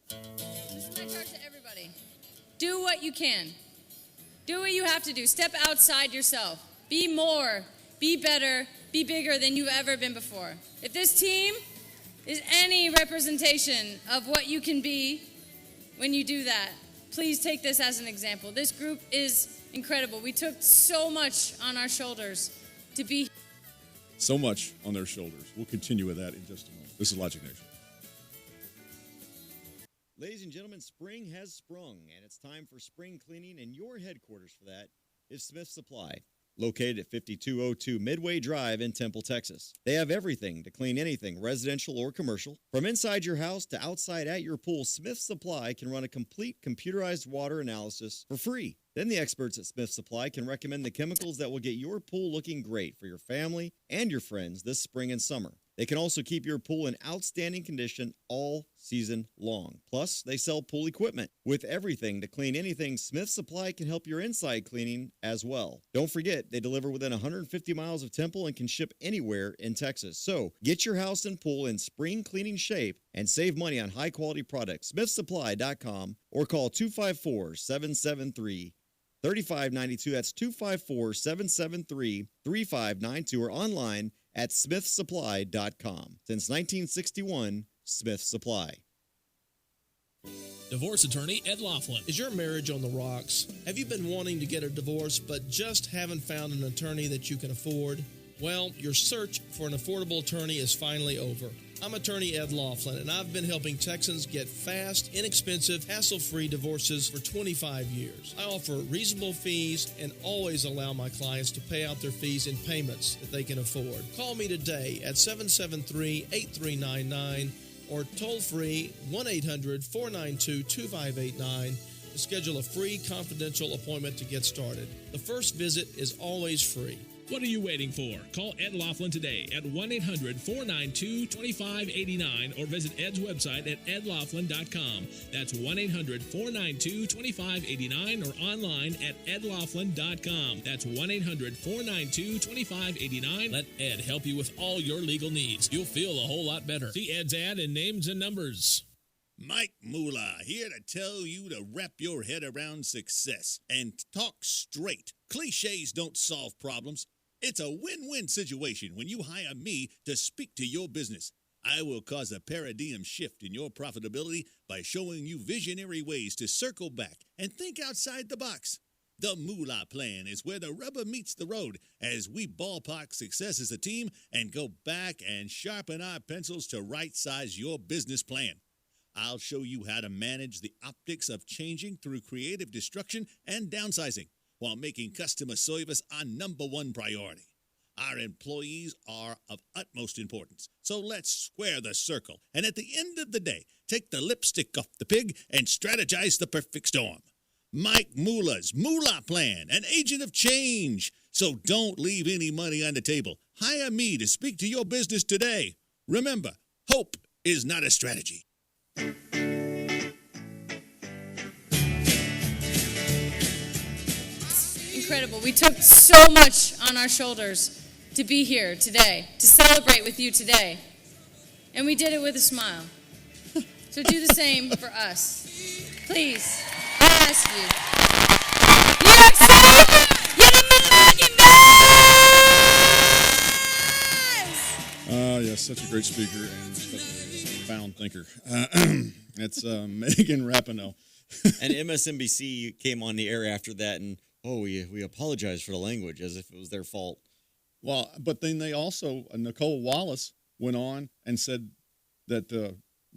S26: This is my charge to everybody. Do what you can. Do what you have to do. Step outside yourself. Be more, be better, be bigger than you've ever been before. If this team is any representation of what you can be when you do that, please take this as an example. This group is incredible. We took so much on our shoulders to be.
S1: So much on their shoulders. We'll continue with that in just a moment. This is Logic Nation.
S3: Ladies and gentlemen, spring has sprung, and it's time for spring cleaning, and your headquarters for that is Smith Supply, located at 5202 Midway Drive in Temple, Texas. They have everything to clean anything, residential or commercial. From inside your house to outside at your pool, Smith Supply can run a complete computerized water analysis for free. Then the experts at Smith Supply can recommend the chemicals that will get your pool looking great for your family and your friends this spring and summer. They can also keep your pool in outstanding condition all season long. Plus, they sell pool equipment. With everything to clean anything, Smith Supply can help your inside cleaning as well. Don't forget, they deliver within 150 miles of Temple and can ship anywhere in Texas. So, get your house and pool in spring cleaning shape and save money on high-quality products. SmithSupply.com or call 254-773-3592. That's 254-773-3592 or online at smithsupply.com. Since 1961, Smith Supply.
S2: Divorce attorney Ed Laughlin. Is your marriage on the rocks? Have you been wanting to get a divorce but just haven't found an attorney that you can afford? Well, your search for an affordable attorney is finally over. I'm attorney Ed Laughlin, and I've been helping Texans get fast, inexpensive, hassle-free divorces for 25 years. I offer reasonable fees and always allow my clients to pay out their fees in payments that they can afford. Call me today at 773-8399 or toll-free 1-800-492-2589 to schedule a free confidential appointment to get started. The first visit is always free.
S4: What are you waiting for? Call Ed Laughlin today at 1-800-492-2589 or visit Ed's website at edlaughlin.com. That's 1-800-492-2589 or online at edlaughlin.com. That's 1-800-492-2589. Let Ed help you with all your legal needs. You'll feel a whole lot better. See Ed's ad in Names and Numbers.
S5: Mike Moolah here to tell you to wrap your head around success and talk straight. Cliches don't solve problems. It's a win-win situation when you hire me to speak to your business. I will cause a paradigm shift in your profitability by showing you visionary ways to circle back and think outside the box. The Moolah Plan is where the rubber meets the road as we ballpark success as a team and go back and sharpen our pencils to right-size your business plan. I'll show you how to manage the optics of changing through creative destruction and downsizing while making customer service our number one priority. Our employees are of utmost importance, so let's square the circle and at the end of the day, take the lipstick off the pig and strategize the perfect storm. Mike Moolah's Moolah Plan, an agent of change. So don't leave any money on the table. Hire me to speak to your business today. Remember, hope is not a strategy.
S26: Incredible. We took so much on our shoulders to be here today, to celebrate with you today. And we did it with a smile. So do the same for us. Please, I ask you. New York City, you're the motherfucking best!
S1: Yes, such a great speaker and such a profound thinker. It's Megan Rapinoe.
S3: And MSNBC came on the air after that and, we apologize for the language as if it was their fault.
S1: Well, but then they also, Nicole Wallace went on and said that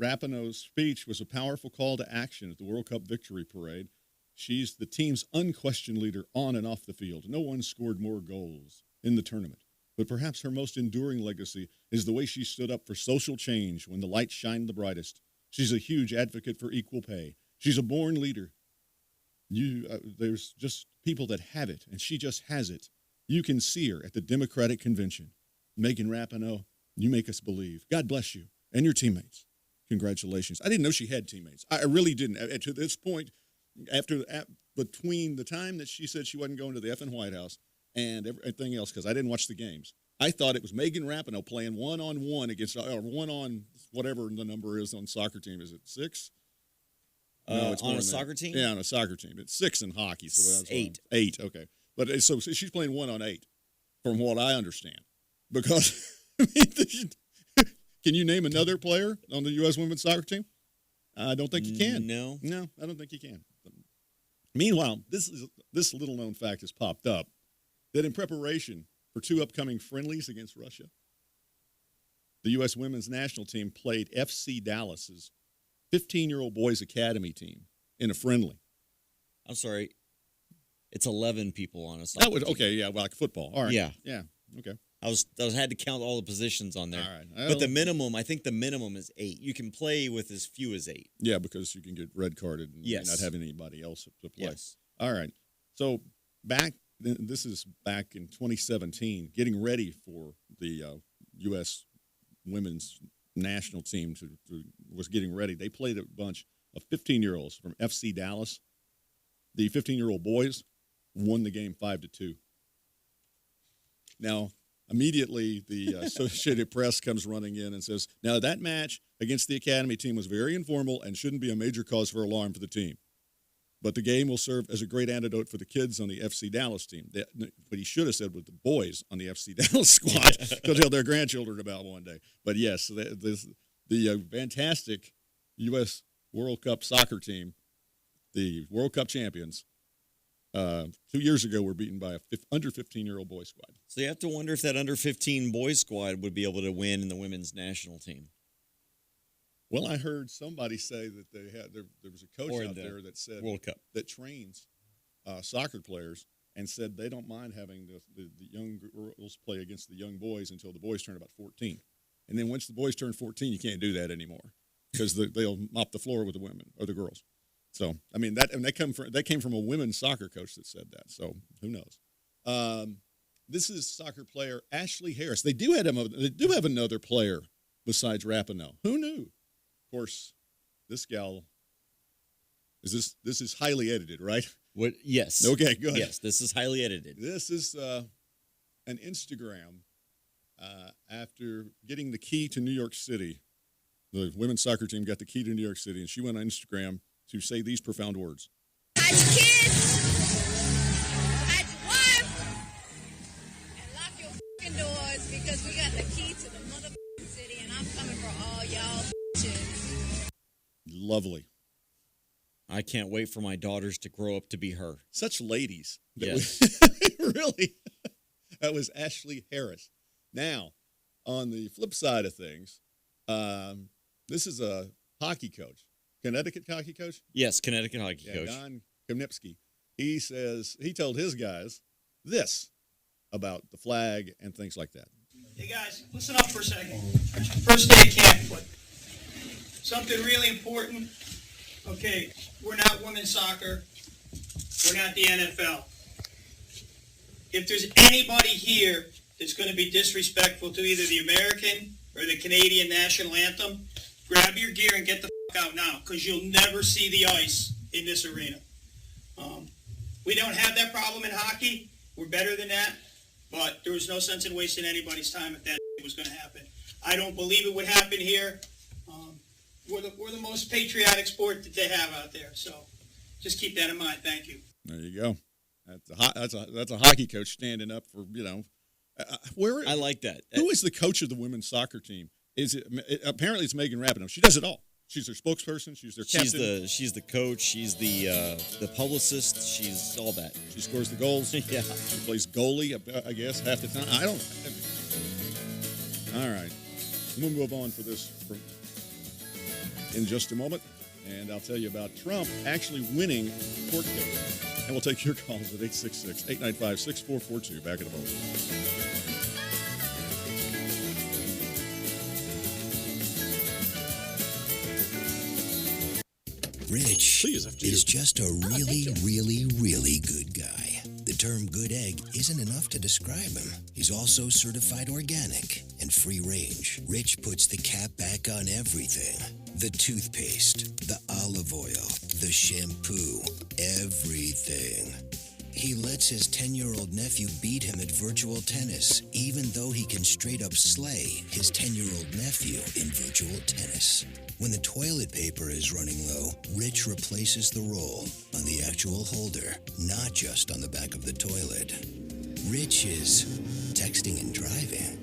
S1: Rapinoe's speech was a powerful call to action at the World Cup victory parade. She's the team's unquestioned leader on and off the field. No one scored more goals in the tournament. But perhaps her most enduring legacy is the way she stood up for social change when the light shined the brightest. She's a huge advocate for equal pay. She's a born leader. There's just people that have it, and she just has it. You can see her at the Democratic Convention. Megan Rapinoe, you make us believe. God bless you and your teammates. Congratulations. I didn't know she had teammates. I really didn't. To this point, between the time that she said she wasn't going to the effing White House and everything else, because I didn't watch the games, I thought it was Megan Rapinoe playing one-on-one against, or one-on whatever the number is on soccer team. Is it 6?
S3: No, it's on a soccer team?
S1: Yeah, on a soccer team. It's 6 in hockey. So that's
S3: 8.
S1: 8, okay. But so she's playing 1-on-8, from what I understand. Because, can you name another player on the U.S. women's soccer team? I don't think you can.
S3: No,
S1: I don't think you can. Meanwhile, this little-known fact has popped up, that in preparation for 2 upcoming friendlies against Russia, the U.S. women's national team played FC Dallas's 15-year-old boys academy team in a friendly.
S3: I'm sorry. It's 11 people on a soccer team.
S1: Okay, yeah, well, like football. All right.
S3: Yeah.
S1: Okay.
S3: I had to count all the positions on there.
S1: All right.
S3: But the minimum, I think the minimum is 8. You can play with as few as 8.
S1: Yeah, because you can get red carded and not have anybody else to play.
S3: Yes.
S1: All right. So this is back in 2017, getting ready for the U.S. women's national team was getting ready. They played a bunch of 15-year-olds from FC Dallas. The 15-year-old boys won the game 5-2. Now, immediately the Associated Press comes running in and says, now that match against the academy team was very informal and shouldn't be a major cause for alarm for the team. But the game will serve as a great antidote for the kids on the FC Dallas team. But he should have said with the boys on the FC Dallas squad. They'll tell their grandchildren about one day. But yes, the fantastic U.S. World Cup soccer team, the World Cup champions, 2 years ago were beaten by a under 15-year-old boy squad.
S3: So you have to wonder if that under 15 boys squad would be able to win in the women's national team.
S1: Well, I heard somebody say that there was a coach out there that said
S3: World Cup
S1: that trains soccer players and said they don't mind having the young girls play against the young boys until the boys turn about 14. And then once the boys turn 14, you can't do that anymore because they'll mop the floor with the women or the girls. So, I mean, that came from a women's soccer coach that said that. So, who knows? This is soccer player Ashley Harris. They do have another player besides Rapinoe. Who knew? Of course, this gal this is highly edited, right?
S3: What? Yes.
S1: Okay, good.
S3: Yes, this is highly edited.
S1: This is an Instagram after getting the key to New York City. The women's soccer team got the key to New York City, and she went on Instagram to say these profound words.
S15: Hide your kids, hide your wife, and lock your fucking doors because we got the key to the motherfucking city, and I'm coming for
S1: Lovely.
S3: I can't wait for my daughters to grow up to be her.
S1: Such ladies.
S3: Yes.
S1: Really. That was Ashley Harris. Now, on the flip side of things, this is a hockey coach. Connecticut hockey coach?
S3: Yes, Connecticut hockey coach.
S1: Don Kamnipski. He says he told his guys this about the flag and things like that.
S6: Hey guys, listen up for a second. First day of camp, but something really important. Okay, we're not women's soccer. We're not the NFL. If there's anybody here that's going to be disrespectful to either the American or the Canadian national anthem, grab your gear and get the fuck out now, because you'll never see the ice in this arena. We don't have that problem in hockey. We're better than that, but there was no sense in wasting anybody's time if that was going to happen. I don't believe it would happen here. We're the most patriotic sport that they have out there, so just keep that in mind. Thank you.
S1: There you go. That's a hockey coach standing up for, where.
S3: I like that.
S1: Who is the coach of the women's soccer team? Apparently it's Megan Rapinoe. She does it all. She's their spokesperson. She's their captain.
S3: She's the coach. She's the publicist. She's all that.
S1: She scores the goals.
S3: Yeah.
S1: She plays goalie, I guess, half the time. I don't know. All right. We'll move on for this in just a moment. And I'll tell you about Trump actually winning the court case. And we'll take your calls at 866-895-6442. Back in a moment.
S7: Rich is just a really, really, really good guy. The term good egg isn't enough to describe him. He's also certified organic and free range. Rich puts the cap back on everything. The toothpaste, the olive oil, the shampoo, everything. He lets his 10-year-old nephew beat him at virtual tennis, even though he can straight up slay his 10-year-old nephew in virtual tennis. When the toilet paper is running low, Rich replaces the roll on the actual holder, not just on the back of the toilet. Rich is texting and driving.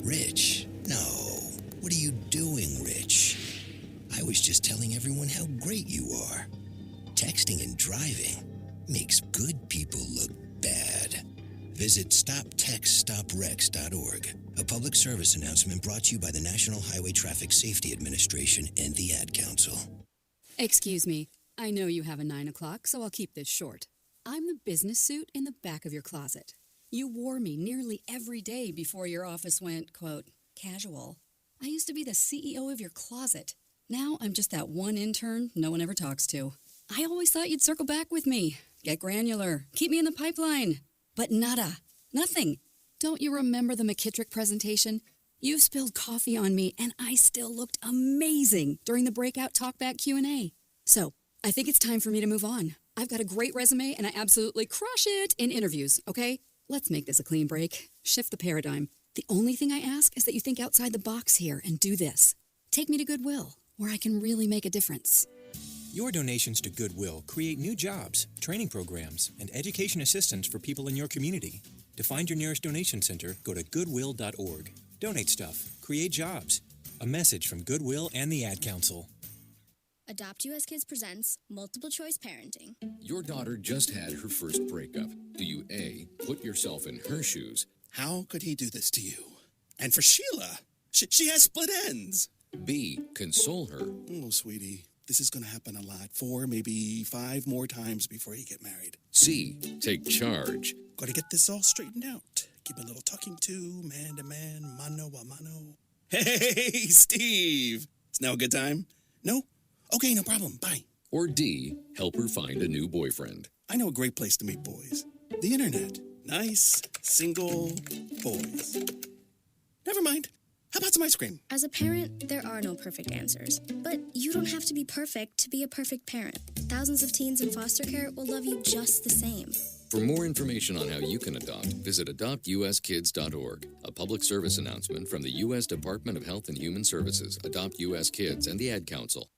S7: Rich, no. What are you doing, Rich? I was just telling everyone how great you are. Texting and driving makes good people look bad. Visit StopTextStopWrecks.org. A public service announcement brought to you by the National Highway Traffic Safety Administration and the Ad Council.
S8: Excuse me. I know you have a 9 o'clock, so I'll keep this short. I'm the business suit in the back of your closet. You wore me nearly every day before your office went, quote, casual. I used to be the CEO of your closet. Now I'm just that one intern no one ever talks to. I always thought you'd circle back with me, get granular, keep me in the pipeline. But nada, nothing. Don't you remember the McKittrick presentation? You spilled coffee on me, and I still looked amazing during the breakout talkback Q&A. So, I think it's time for me to move on. I've got a great resume, and I absolutely crush it in interviews, okay? Let's make this a clean break. Shift the paradigm. The only thing I ask is that you think outside the box here and do this. Take me to Goodwill, where I can really make a difference.
S9: Your donations to Goodwill create new jobs, training programs, and education assistance for people in your community. To find your nearest donation center, go to goodwill.org. Donate stuff. Create jobs. A message from Goodwill and the Ad Council.
S10: Adopt US Kids presents Multiple Choice Parenting.
S25: Your daughter just had her first breakup. Do you A, put yourself in her shoes?
S27: How could he do this to you? And for Sheila, she has split ends.
S25: B, console her.
S27: Oh, sweetie, this is going to happen a lot. 4, maybe 5 more times before you get married.
S25: C, take charge.
S27: Got to get this all straightened out. Give a little talking to, man to man, mano a mano. Hey, Steve! Is now a good time? No? Okay, no problem. Bye.
S25: Or D, help her find a new boyfriend.
S27: I know a great place to meet boys. The internet. Nice, single boys. Never mind. How about some ice cream?
S10: As a parent, there are no perfect answers. But you don't have to be perfect to be a perfect parent. Thousands of teens in foster care will love you just the same.
S25: For more information on how you can adopt, visit adoptuskids.org. A public service announcement from the U.S. Department of Health and Human Services, Adopt U.S. Kids, and the Ad Council.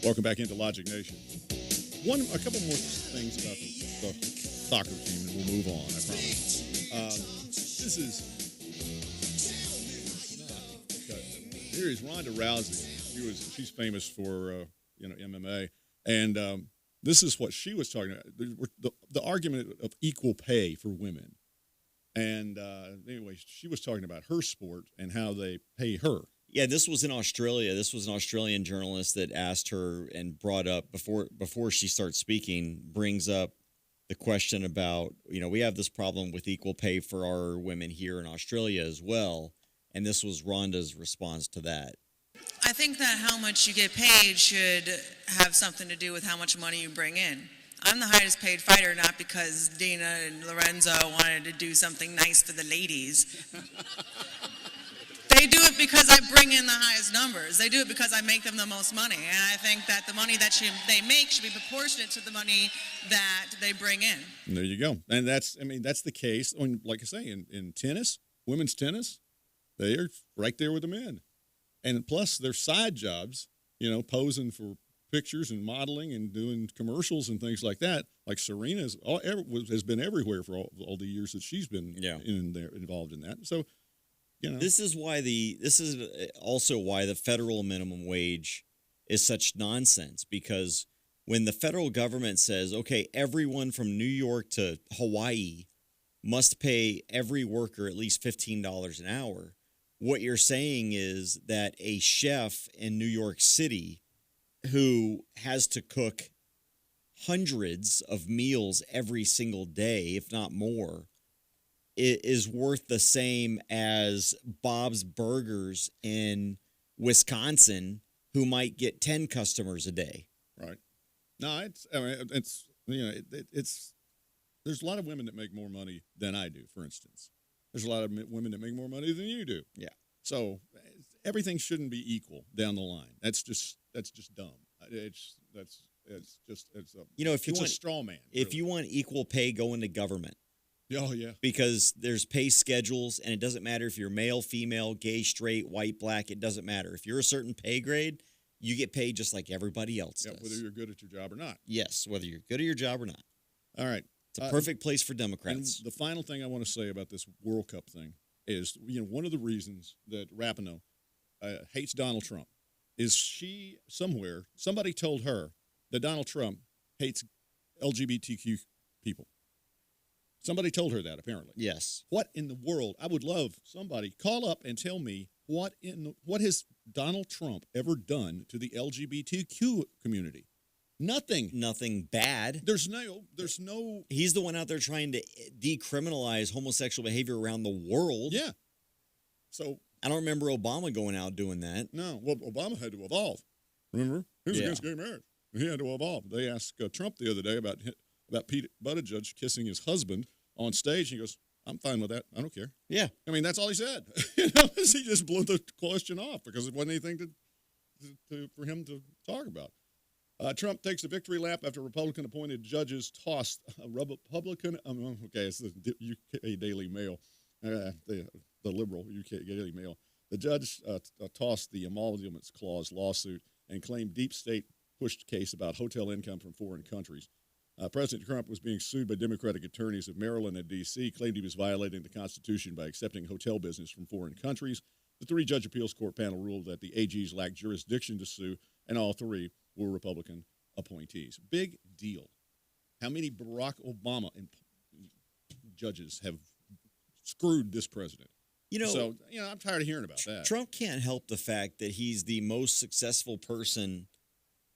S1: Welcome back into Logic Nation. A couple more things about the soccer team, and we'll move on. I promise. Here is Ronda Rousey. She's famous for MMA, and this is what she was talking about: the argument of equal pay for women. And anyway, she was talking about her sport and how they pay her.
S3: Yeah, this was in Australia. This was an Australian journalist that asked her and brought up before she starts speaking, brings up the question about, we have this problem with equal pay for our women here in Australia as well. And this was Rhonda's response to that.
S11: I think that how much you get paid should have something to do with how much money you bring in. I'm the highest paid fighter, not because Dina and Lorenzo wanted to do something nice for the ladies. They do it because I bring in the highest numbers. They do it because I make them the most money. And I think that the money that they make should be proportionate to the money that they bring in.
S1: And there you go. And that's the case. Like I say, in tennis, women's tennis, they are right there with the men. And plus their side jobs, posing for pictures and modeling and doing commercials and things like that. Like Serena has been everywhere for all the years that she's been involved in that. So,
S3: This is also why the federal minimum wage is such nonsense, because when the federal government says, okay, everyone from New York to Hawaii must pay every worker at least $15 an hour, what you're saying is that a chef in New York City who has to cook hundreds of meals every single day, if not more, is worth the same as Bob's Burgers in Wisconsin, who might get 10 customers a day.
S1: Right. No, there's a lot of women that make more money than I do, for instance. There's a lot of women that make more money than you do.
S3: Yeah.
S1: So everything shouldn't be equal down the line. That's just dumb. It's a straw man.
S3: If you want equal pay, go into government.
S1: Oh, yeah.
S3: Because there's pay schedules, and it doesn't matter if you're male, female, gay, straight, white, black. It doesn't matter. If you're a certain pay grade, you get paid just like everybody else does.
S1: Whether you're good at your job or not.
S3: Yes, whether you're good at your job or not.
S1: All right.
S3: It's a perfect place for Democrats.
S1: And the final thing I want to say about this World Cup thing is, one of the reasons that Rapinoe hates Donald Trump is somebody told her that Donald Trump hates LGBTQ people. Somebody told her that, apparently.
S3: Yes.
S1: What in the world? I would love somebody call up and tell me what has Donald Trump ever done to the LGBTQ community? Nothing.
S3: Nothing bad.
S1: There's no.
S3: He's the one out there trying to decriminalize homosexual behavior around the world.
S1: Yeah. So
S3: I don't remember Obama going out doing that.
S1: No. Well, Obama had to evolve. Remember? He was against gay marriage. He had to evolve. They asked Trump the other day about Pete Buttigieg kissing his husband on stage. He goes, I'm fine with that. I don't care.
S3: Yeah.
S1: That's all he said. He just blew the question off because it wasn't anything for him to talk about. Trump takes a victory lap after Republican-appointed judges tossed it's the UK Daily Mail, the liberal UK Daily Mail. The judge tossed the emoluments clause lawsuit and claimed deep state pushed case about hotel income from foreign countries. President Trump was being sued by Democratic attorneys of Maryland and D.C., claimed he was violating the Constitution by accepting hotel business from foreign countries. The three-judge appeals court panel ruled that the AGs lacked jurisdiction to sue, and all three were Republican appointees. Big deal. How many Barack Obama judges have screwed this president? I'm tired of hearing about that.
S3: Trump can't help the fact that he's the most successful person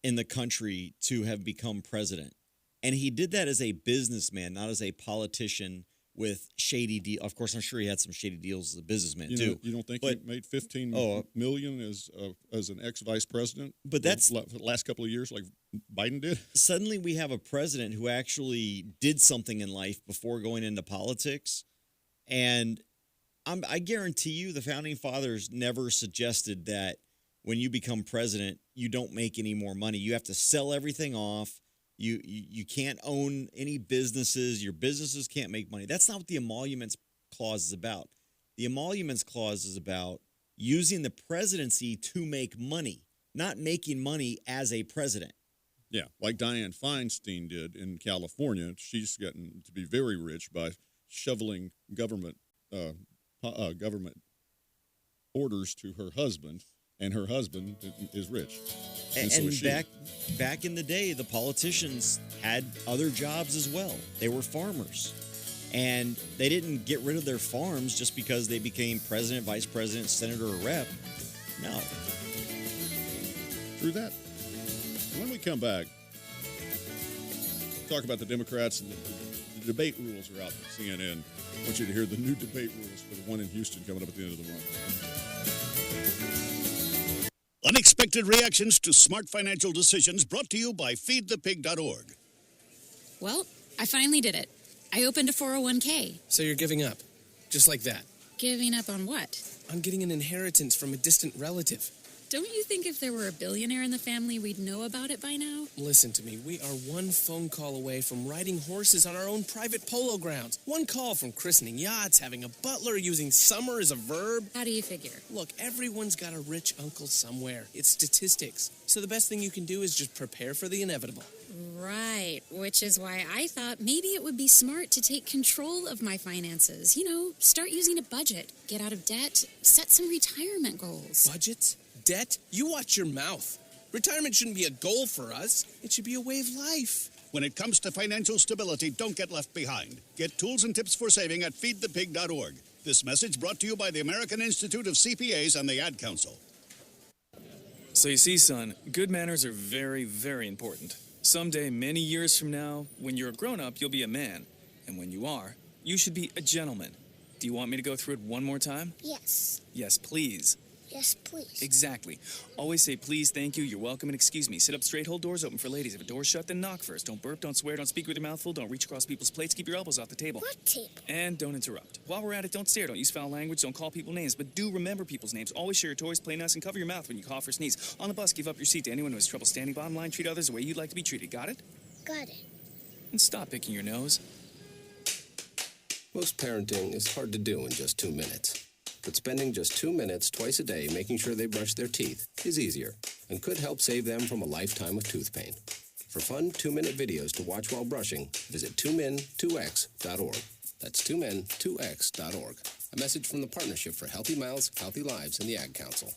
S3: in the country to have become president. And he did that as a businessman, not as a politician with shady deals. Of course, I'm sure he had some shady deals as a businessman, too.
S1: You don't think he made $15 million as an ex-vice president?
S3: But that's
S1: the last couple of years like Biden did?
S3: Suddenly we have a president who actually did something in life before going into politics. And I guarantee you the Founding Fathers never suggested that when you become president, you don't make any more money. You have to sell everything off. You can't own any businesses. Your businesses can't make money. That's not what the emoluments clause is about. The emoluments clause is about using the presidency to make money, not making money as a president.
S1: Yeah, like Dianne Feinstein did in California. She's gotten to be very rich by shoveling government orders to her husband, and her husband is rich.
S3: And
S1: so is she.
S3: back in the day, the politicians had other jobs as well. They were farmers. And they didn't get rid of their farms just because they became president, vice president, senator, or rep. No.
S1: True that. When we come back, talk about the Democrats and the debate rules are out at CNN. I want you to hear the new debate rules for the one in Houston coming up at the end of the month.
S12: Unexpected reactions to smart financial decisions brought to you by feedthepig.org.
S13: Well, I finally did it. I opened a 401k.
S27: So you're giving up? Just like that?
S13: Giving up on what?
S27: On getting an inheritance from a distant relative.
S13: Don't you think if there were a billionaire in the family, we'd know about it by now?
S27: Listen to me. We are one phone call away from riding horses on our own private polo grounds. One call from christening yachts, having a butler, using summer as a verb.
S13: How do you figure?
S27: Look, everyone's got a rich uncle somewhere. It's statistics. So the best thing you can do is just prepare for the inevitable.
S13: Right, which is why I thought maybe it would be smart to take control of my finances. You know, start using a budget, get out of debt, set some retirement goals.
S27: Budgets? Debt? You watch your mouth. Retirement shouldn't be a goal for us. It should be a way of life.
S12: When it comes to financial stability, don't get left behind. Get tools and tips for saving at feedthepig.org. This message brought to you by the American Institute of CPAs and the Ad Council.
S14: So you see, son, good manners are very, very important. Someday, many years from now, when you're a grown-up, you'll be a man. And when you are, you should be a gentleman. Do you want me to go through it one more time?
S16: Yes.
S14: Yes, please.
S16: Yes, please.
S14: Exactly. Always say please, thank you, you're welcome, and excuse me. Sit up straight, hold doors open for ladies. If a door's shut, then knock first. Don't burp, don't swear, don't speak with your mouth full, don't reach across people's plates, keep your elbows off the table.
S16: What table?
S14: And don't interrupt. While we're at it, don't stare, don't use foul language, don't call people names, but do remember people's names. Always share your toys, play nice, and cover your mouth when you cough or sneeze. On the bus, give up your seat to anyone who has trouble standing. Bottom line, treat others the way you'd like to be treated. Got it?
S16: Got it.
S14: And stop picking your nose.
S17: Most parenting is hard to do in just 2 minutes. But spending just 2 minutes twice a day making sure they brush their teeth is easier and could help save them from a lifetime of tooth pain. For fun 2-minute videos to watch while brushing, visit 2min2x.org. That's 2min2x.org. A message from the Partnership for Healthy Mouths, Healthy Lives, and the Ad Council.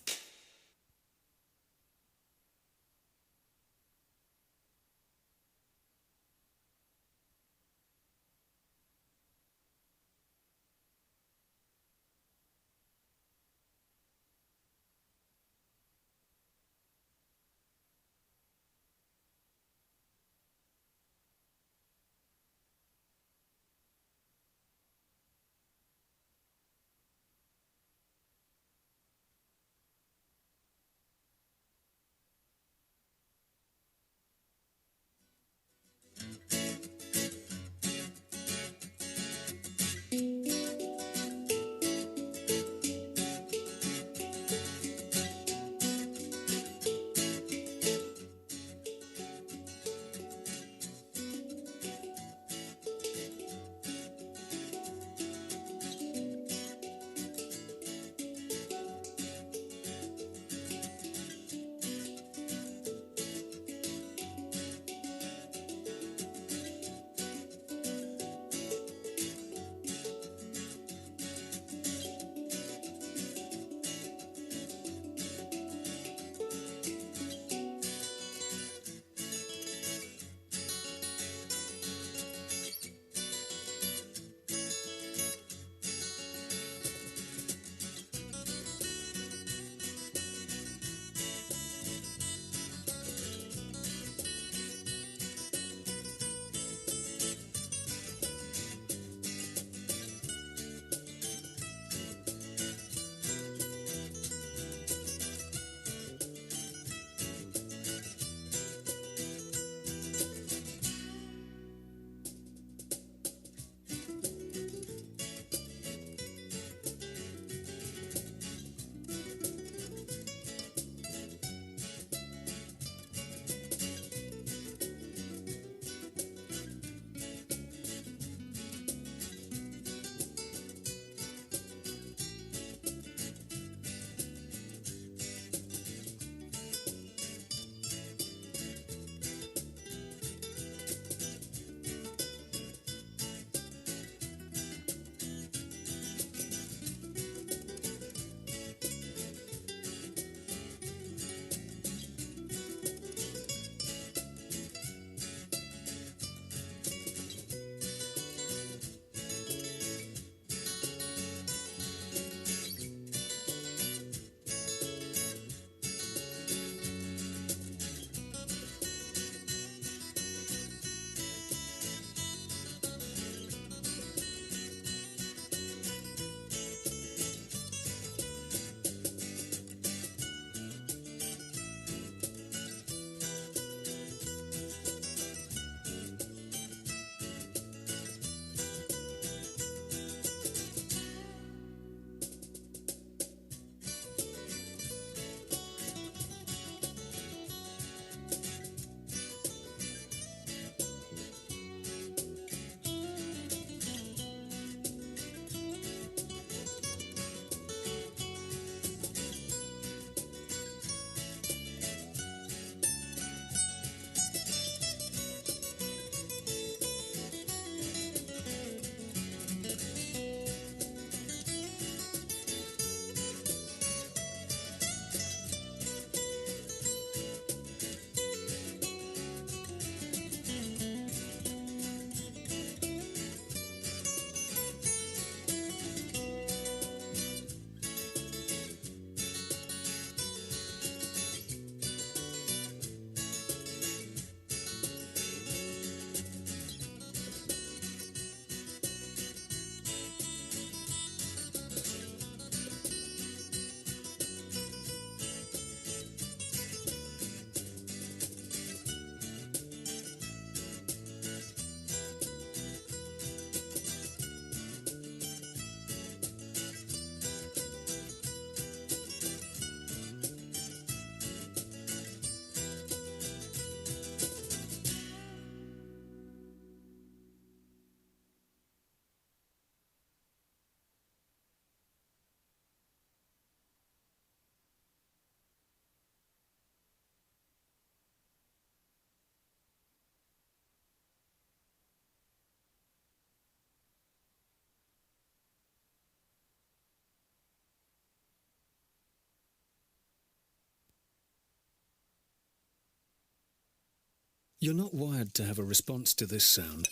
S16: You're not wired to have a response to this sound.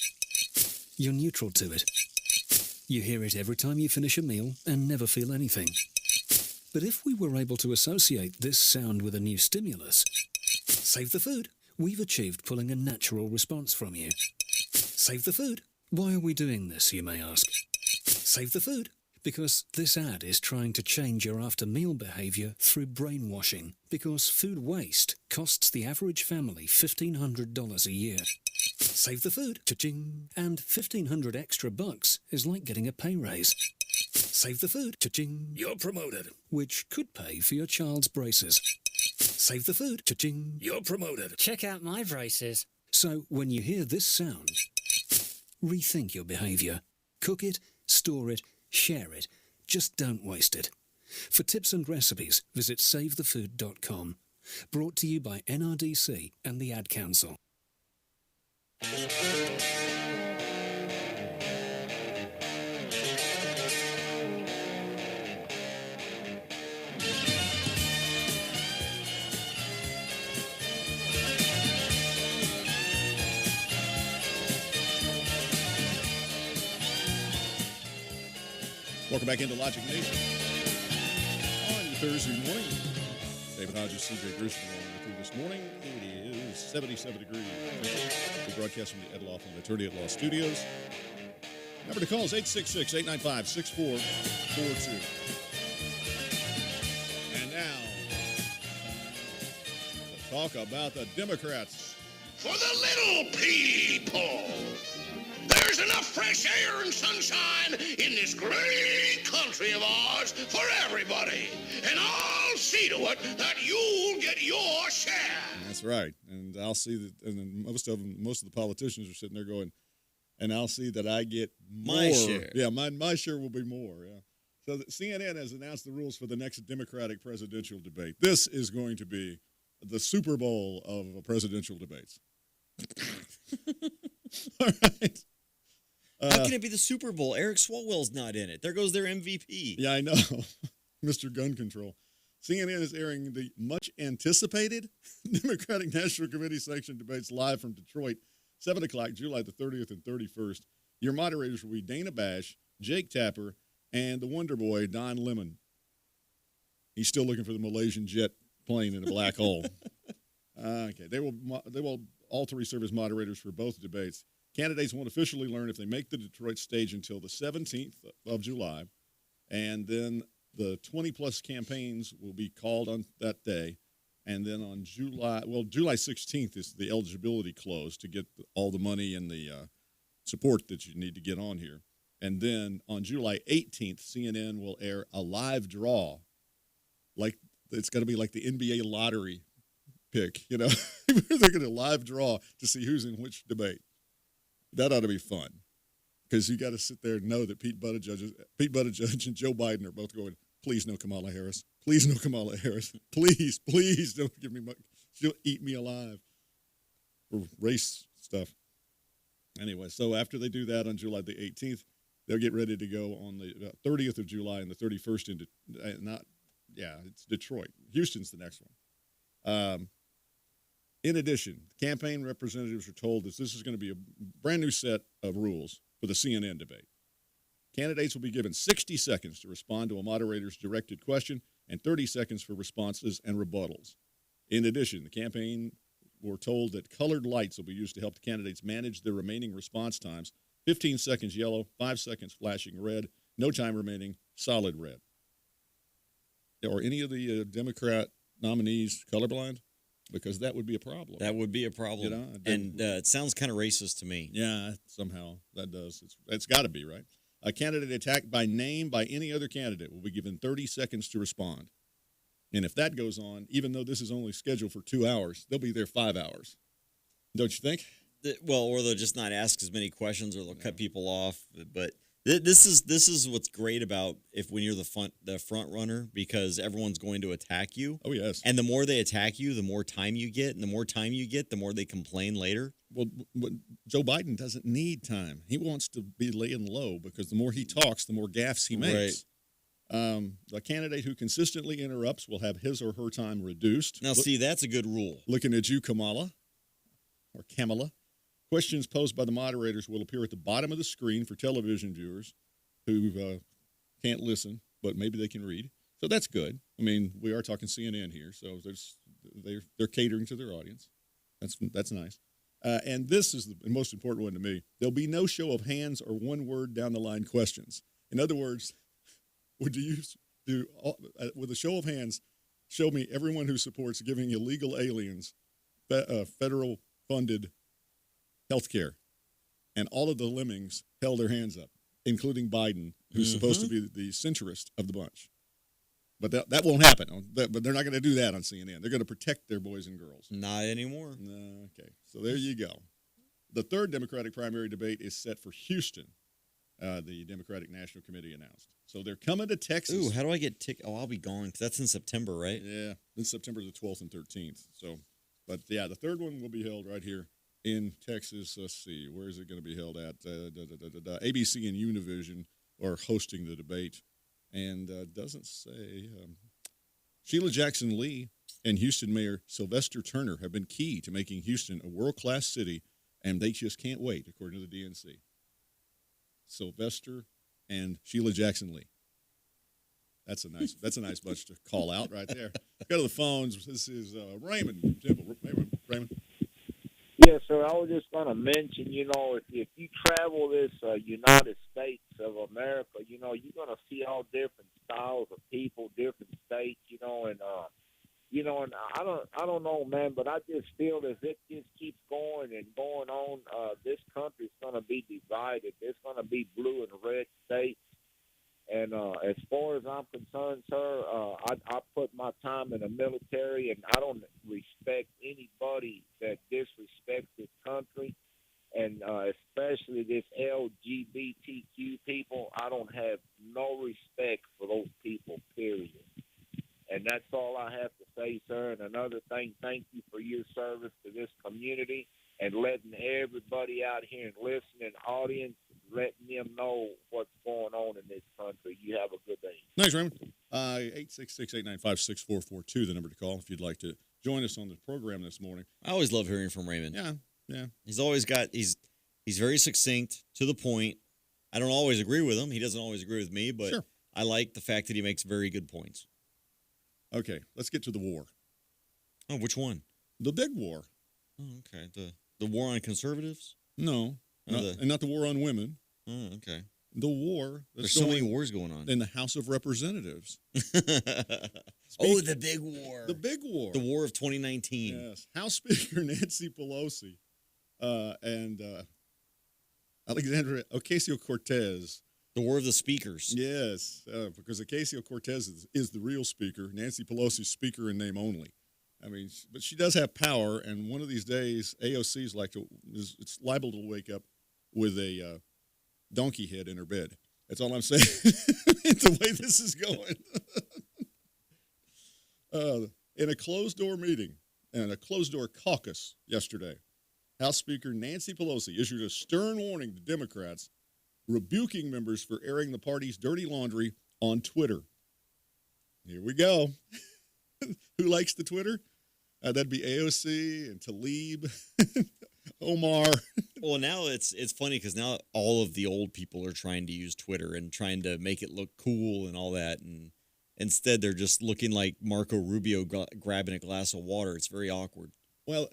S16: You're neutral to it. You hear it every time you finish a meal and never feel anything. But if we were able to associate this sound with a new stimulus, save the food, we've achieved pulling a natural response from you. Save the food. Why are we doing this, you may ask? Save the food. Because this ad is trying to change your after-meal behavior through brainwashing. Because food waste costs the average family $1,500 a year. Save the food, cha-ching, and $1,500 extra bucks is like getting a pay raise. Save the food, cha-ching, you're promoted, which could pay for your child's braces. Save the food, cha-ching, you're promoted.
S18: Check out my braces.
S16: So when you hear this sound, rethink your behavior. Cook it, store it, share it. Just don't waste it. For tips and recipes, visit savethefood.com. Brought to you by NRDC and the Ad Council.
S1: Welcome back into Logic Nation on Thursday morning. David Hodges, CJ Grisham along with you this morning. It is 77 degrees. We broadcast from the Ed Laughlin Attorney at Law Studios. Number to call is 866-895-6442. And now, let's talk about the Democrats.
S19: For the little people. There's enough fresh air and sunshine in this great country of ours for everybody. And I'll see to it that you'll get your share.
S1: That's right. And I'll see that, and then most of the politicians are sitting there going, and I'll see that I get more.
S3: My share.
S1: Yeah, my share will be more, yeah. So CNN has announced the rules for the next Democratic presidential debate. This is going to be the Super Bowl of presidential debates. All right.
S3: How can it be the Super Bowl? Eric Swalwell's not in it. There goes their MVP.
S1: Yeah, I know. Mr. Gun Control. CNN is airing the much-anticipated Democratic National Committee sanctioned debates live from Detroit, 7 o'clock, July the 30th and 31st. Your moderators will be Dana Bash, Jake Tapper, and the Wonder Boy, Don Lemon. He's still looking for the Malaysian jet plane in a black hole. Okay, they will all three serve as moderators for both debates. Candidates won't officially learn if they make the Detroit stage until the 17th of July, and then the 20-plus campaigns will be called on that day, and then on July 16th is the eligibility close to get all the money and the support that you need to get on here. And then on July 18th, CNN will air a live draw, like it's going to be like the NBA lottery pick, you know. They're going to live draw to see who's in which debate. That ought to be fun, because you got to sit there and know that Pete Buttigieg and Joe Biden are both going, please no Kamala Harris. Please no Kamala Harris. Please don't give me much. She'll eat me alive. For race stuff. Anyway, so after they do that on July the 18th, they'll get ready to go on the 30th of July and the 31st it's Detroit. Houston's the next one. In addition, campaign representatives are told that this is going to be a brand new set of rules for the CNN debate. Candidates will be given 60 seconds to respond to a moderator's directed question and 30 seconds for responses and rebuttals. In addition, the campaign were told that colored lights will be used to help the candidates manage their remaining response times. 15 seconds yellow, 5 seconds flashing red, no time remaining, solid red. Are any of the Democrat nominees colorblind? Because that would be a problem.
S3: That would be a problem.
S1: You know,
S3: and it sounds kind of racist to me.
S1: Yeah, somehow that does. It's got to be, right? A candidate attacked by name by any other candidate will be given 30 seconds to respond. And if that goes on, even though this is only scheduled for 2 hours, they'll be there 5 hours. Don't you think?
S3: Well, or they'll just not ask as many questions, or they'll cut people off. But this is what's great about when you're the front runner, because everyone's going to attack you.
S1: Oh yes.
S3: And the more they attack you, the more time you get, and the more time you get, the more they complain later.
S1: Well, Joe Biden doesn't need time. He wants to be laying low, because the more he talks, the more gaffes he makes. Right. The candidate who consistently interrupts will have his or her time reduced.
S3: Now, see, that's a good rule.
S1: Looking at you, Kamala. or Kamala. Questions posed by the moderators will appear at the bottom of the screen for television viewers who can't listen, but maybe they can read. So that's good. I mean, we are talking CNN here, so they're catering to their audience. That's nice. And this is the most important one to me. There'll be no show of hands or one-word down-the-line questions. In other words, with a show of hands, show me everyone who supports giving illegal aliens federal-funded health care. And all of the lemmings held their hands up, including Biden, who's supposed to be the centrist of the bunch. But that won't happen. But they're not going to do that on CNN. They're going to protect their boys and girls.
S3: Not anymore.
S1: Okay, so there you go. The third Democratic primary debate is set for Houston, the Democratic National Committee announced. So they're coming to Texas.
S3: Ooh, how do I get tickets? Oh, I'll be gone because that's in September, right?
S1: Yeah, it's September the 12th and 13th. But yeah, the third one will be held right here in Texas. Let's see, where is it going to be held at? ABC and Univision are hosting the debate. And doesn't say. Sheila Jackson Lee and Houston Mayor Sylvester Turner have been key to making Houston a world-class city, and they just can't wait, according to the DNC. Sylvester and Sheila Jackson Lee. That's a nice bunch to call out right there. Go to the phones. This is Raymond. Raymond.
S2: Yes, sir. I was just going to mention, if you travel this United States of America, you're going to see all different styles of people, different states, and I don't know, man, but I just feel as if this keeps going and going on, this country's going to be divided. There's going to be blue and red states. And as far as I'm concerned, sir, I put my time in the military, and I don't respect anybody that disrespects this country, and especially this LGBTQ people. I don't have no respect for those people, period. And that's all I have to say, sir. And another thing, thank you for your service to this community and letting everybody out here and listening audience, letting them know what's going on in this country. You have a good day.
S1: Thanks, Raymond. 866-895-6442, the number to call if you'd like to join us on the program this morning.
S3: I always love hearing from Raymond.
S1: Yeah.
S3: He's always he's very succinct, to the point. I don't always agree with him. He doesn't always agree with me, but sure. I like the fact that he makes very good points.
S1: Okay, let's get to the war.
S3: Oh, which one?
S1: The big war.
S3: Oh, okay. The war on conservatives?
S1: No. Not the war on women.
S3: Oh, okay.
S1: The war.
S3: There's so many wars going on.
S1: In the House of Representatives.
S3: The big war.
S1: The big war.
S3: The war of 2019.
S1: Yes. House Speaker Nancy Pelosi and Alexandria Ocasio-Cortez.
S3: The war of the speakers.
S1: Yes, because Ocasio-Cortez is the real speaker. Nancy Pelosi's speaker in name only. I mean, but she does have power, and one of these days, AOC's it's liable to wake up with a donkey head in her bed. That's all I'm saying. The way this is going. In a closed-door meeting and a closed-door caucus yesterday, House Speaker Nancy Pelosi issued a stern warning to Democrats, rebuking members for airing the party's dirty laundry on Twitter. Here we go. Who likes the Twitter? That'd be AOC and Tlaib, Omar.
S3: Well, now it's funny because now all of the old people are trying to use Twitter and trying to make it look cool and all that, and instead they're just looking like Marco Rubio grabbing a glass of water. It's very awkward.
S1: Well,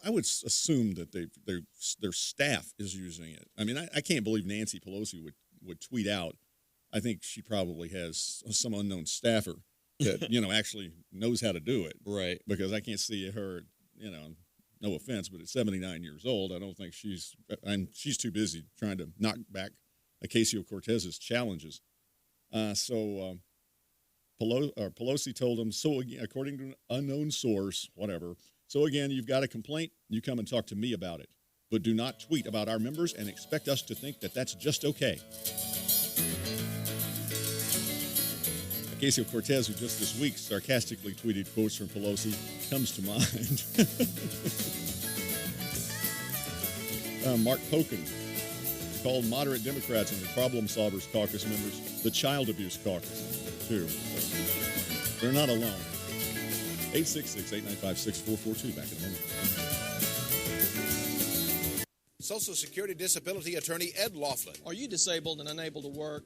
S1: I would assume that their staff is using it. I mean, I can't believe Nancy Pelosi would tweet out. I think she probably has some unknown staffer that actually knows how to do it.
S3: Right.
S1: Because I can't see her, no offense, but at 79 years old, I don't think she's too busy trying to knock back Ocasio-Cortez's challenges. So Pelosi told him, so again, according to an unknown source, whatever, so again, you've got a complaint, you come and talk to me about it. But do not tweet about our members and expect us to think that that's just okay. Ocasio-Cortez, who just this week sarcastically tweeted quotes from Pelosi, comes to mind. Mark Pocan called moderate Democrats and the Problem Solvers Caucus members the Child Abuse Caucus, too. So they're not alone. 866-895-6442. Back in a moment.
S4: Social Security Disability Attorney Ed Laughlin.
S18: Are you disabled and unable to work?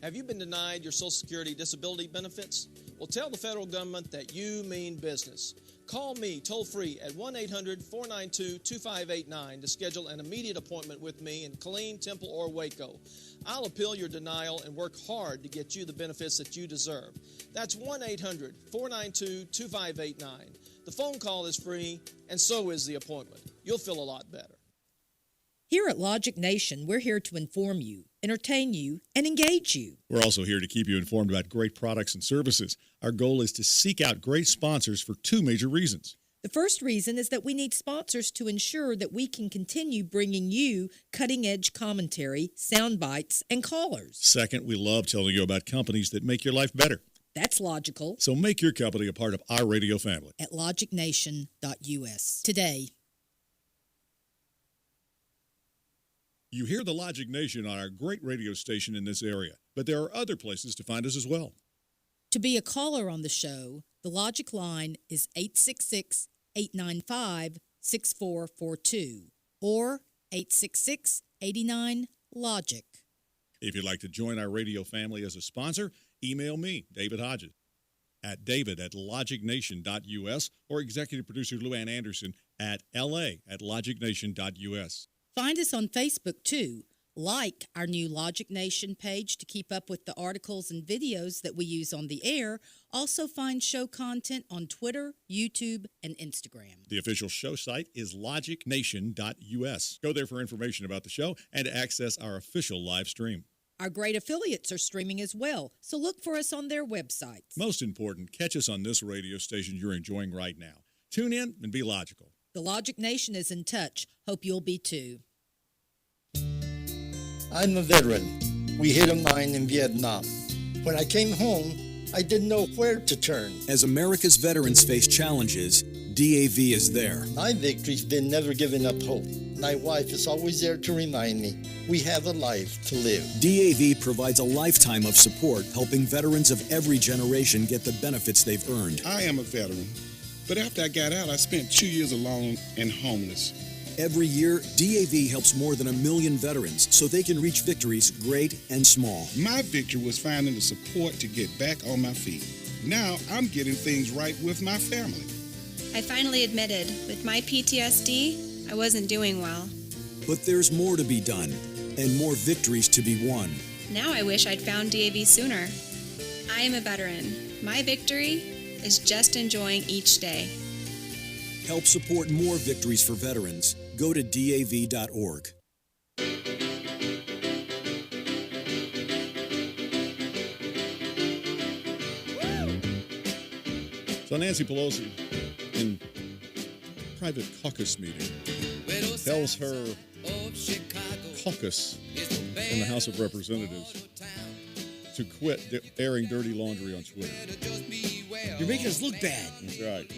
S18: Have you been denied your Social Security disability benefits? Well, tell the federal government that you mean business. Call me toll-free at 1-800-492-2589 to schedule an immediate appointment with me in Killeen, Temple, or Waco. I'll appeal your denial and work hard to get you the benefits that you deserve. That's 1-800-492-2589. The phone call is free, and so is the appointment. You'll feel a lot better.
S20: Here at Logic Nation, we're here to inform you, entertain you, and engage you.
S1: We're also here to keep you informed about great products and services. Our goal is to seek out great sponsors for two major reasons.
S20: The first reason is that we need sponsors to ensure that we can continue bringing you cutting-edge commentary, sound bites, and callers.
S1: Second, we love telling you about companies that make your life better.
S20: That's logical.
S1: So make your company a part of our radio family.
S20: At logicnation.us. Today.
S1: You hear the Logic Nation on our great radio station in this area, but there are other places to find us as well.
S20: To be a caller on the show, the Logic line is 866-895-6442 or 866-89-LOGIC.
S1: If you'd like to join our radio family as a sponsor, email me, David Hodges, at david@logicnation.us or executive producer Luann Anderson at la@logicnation.us.
S20: Find us on Facebook, too. Like our new Logic Nation page to keep up with the articles and videos that we use on the air. Also find show content on Twitter, YouTube, and Instagram.
S1: The official show site is logicnation.us. Go there for information about the show and to access our official live stream.
S20: Our great affiliates are streaming as well, so look for us on their websites.
S1: Most important, catch us on this radio station you're enjoying right now. Tune in and be logical.
S20: The Logic Nation is in touch. Hope you'll be too.
S21: I'm a veteran. We hit a mine in Vietnam. When I came home, I didn't know where to turn.
S22: As America's veterans face challenges, DAV is there.
S21: My victory's been never giving up hope. My wife is always there to remind me we have a life to live.
S22: DAV provides a lifetime of support, helping veterans of every generation get the benefits they've earned.
S23: I am a veteran, but after I got out, I spent 2 years alone and homeless.
S22: Every year, DAV helps more than 1 million veterans so they can reach victories great and small.
S23: My victory was finding the support to get back on my feet. Now I'm getting things right with my family.
S24: I finally admitted, with my PTSD, I wasn't doing well.
S22: But there's more to be done and more victories to be won.
S24: Now I wish I'd found DAV sooner. I am a veteran. My victory is just enjoying each day.
S22: Help support more victories for veterans. Go to DAV.org.
S1: So Nancy Pelosi, in private caucus meeting, tells her caucus in the House of Representatives to quit airing dirty laundry on Twitter.
S3: You're making us look bad.
S1: That's right.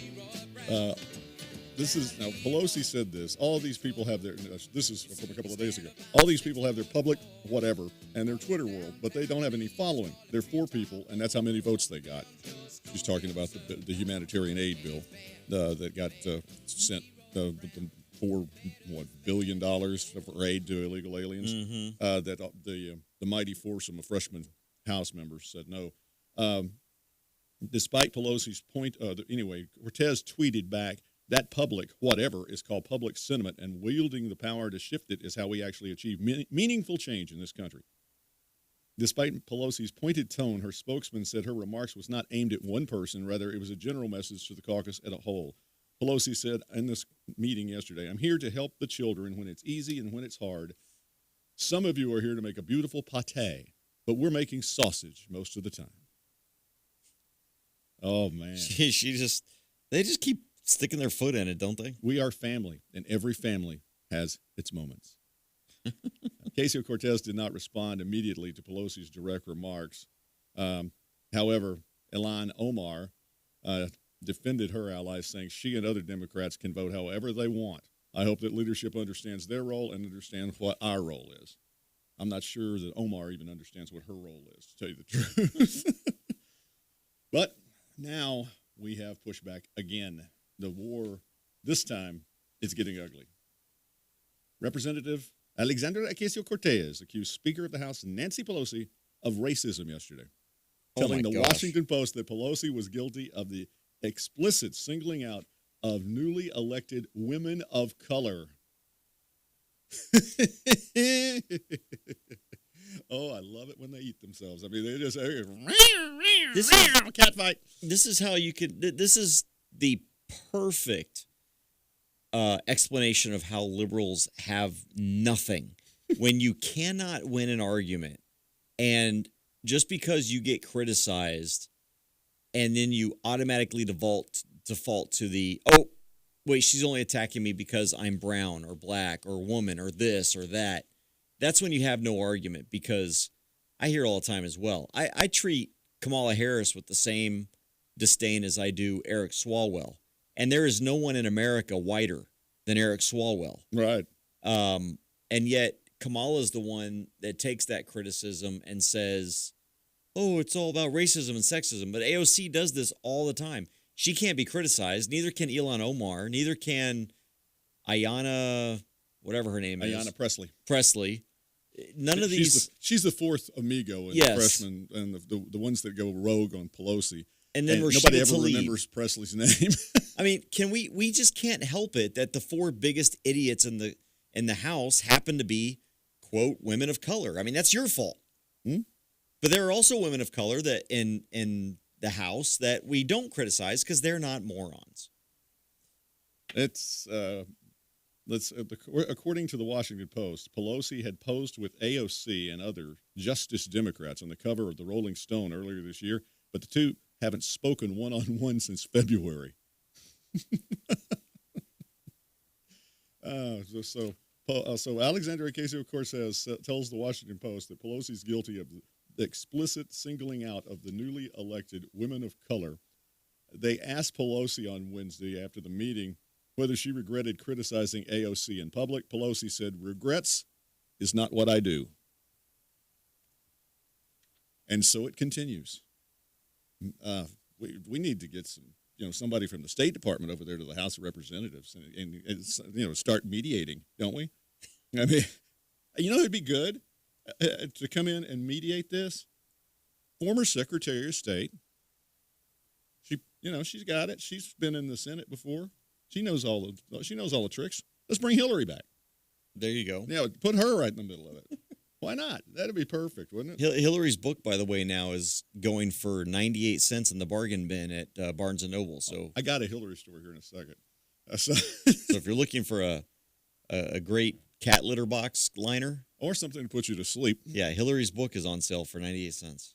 S1: Now Pelosi said this. All these people have their, this is from a couple of days ago. All these people have their public whatever and their Twitter world, but they don't have any following. They're 4 people, and that's how many votes they got. She's talking about the humanitarian aid bill that got sent $4 billion for aid to illegal aliens.
S3: Mm-hmm.
S1: That the mighty foursome of freshman House members said no. Despite Pelosi's point, anyway, Cortez tweeted back, that public whatever is called public sentiment, and wielding the power to shift it is how we actually achieve meaningful change in this country. Despite Pelosi's pointed tone, her spokesman said her remarks was not aimed at one person, rather it was a general message to the caucus as a whole. Pelosi said in this meeting yesterday, I'm here to help the children when it's easy and when it's hard. Some of you are here to make a beautiful pate, but we're making sausage most of the time. Oh, man.
S3: They just keep sticking their foot in it, don't they?
S1: We are family, and every family has its moments. Ocasio-Cortez did not respond immediately to Pelosi's direct remarks. However, Ilhan Omar defended her allies, saying she and other Democrats can vote however they want. I hope that leadership understands their role and understands what our role is. I'm not sure that Omar even understands what her role is, to tell you the truth. But now we have pushback again. The war, this time, it's getting ugly. Representative Alexandra Ocasio-Cortez accused Speaker of the House Nancy Pelosi of racism yesterday, telling the Washington Post that Pelosi was guilty of the explicit singling out of newly elected women of color. Oh, I love it when they eat themselves. I mean, they just
S3: This is
S1: cat fight.
S3: This is how you could. This is the perfect explanation of how liberals have nothing. When you cannot win an argument, and just because you get criticized, and then you automatically default to the, oh, wait, she's only attacking me because I'm brown or black or woman or this or that. That's when you have no argument, because I hear all the time as well. I treat Kamala Harris with the same disdain as I do Eric Swalwell. And there is no one in America whiter than Eric Swalwell.
S1: Right.
S3: And yet Kamala is the one that takes that criticism and says, oh, it's all about racism and sexism. But AOC does this all the time. She can't be criticized. Neither can Ilhan Omar. Neither can Ayanna, whatever her name is.
S1: Ayanna
S3: Presley. None of these.
S1: She's the fourth amigo in the freshmen and the ones that go rogue on Pelosi.
S3: And then
S1: nobody ever remembers Presley's name.
S3: I mean, we just can't help it that the four biggest idiots in the House happen to be, quote, women of color. I mean, that's your fault. But there are also women of color that in the House that we don't criticize because they're not morons.
S1: It's according to the Washington Post, Pelosi had posed with AOC and other Justice Democrats on the cover of the Rolling Stone earlier this year, but the two haven't spoken one-on-one since February. So Alexandra Ocasio-Cortez tells the Washington Post that Pelosi's guilty of the explicit singling out of the newly elected women of color. They asked Pelosi on Wednesday after the meeting whether she regretted criticizing AOC in public. Pelosi said, "Regrets is not what I do." And so it continues. We need to get somebody from the State Department over there to the House of Representatives and start mediating, don't we? I mean, it'd be good to come in and mediate this. Former Secretary of State. She's got it. She's been in the Senate before. She knows all the tricks. Let's bring Hillary back.
S3: There you go.
S1: Yeah, put her right in the middle of it. Why not? That'd be perfect, wouldn't it?
S3: Hillary's book, by the way, now is going for 98 cents in the bargain bin at Barnes & Noble. So
S1: I got a Hillary story here in a second.
S3: So if you're looking for a great cat litter box liner
S1: or something to put you to sleep,
S3: yeah, Hillary's book is on sale for 98 cents.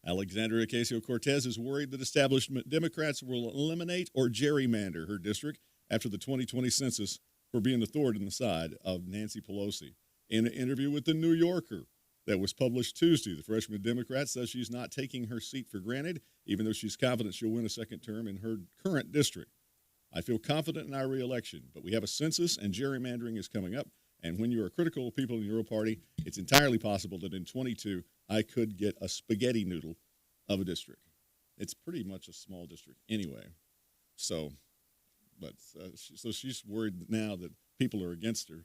S1: Alexandra Ocasio-Cortez is worried that establishment Democrats will eliminate or gerrymander her district after the 2020 census for being the thorn in the side of Nancy Pelosi. In an interview with The New Yorker that was published Tuesday, the freshman Democrat says she's not taking her seat for granted, even though she's confident she'll win a second term in her current district. I feel confident in our reelection, but we have a census and gerrymandering is coming up. And when you are critical of people in your party, it's entirely possible that in 22, I could get a spaghetti noodle of a district. It's pretty much a small district anyway. So she's worried now that people are against her.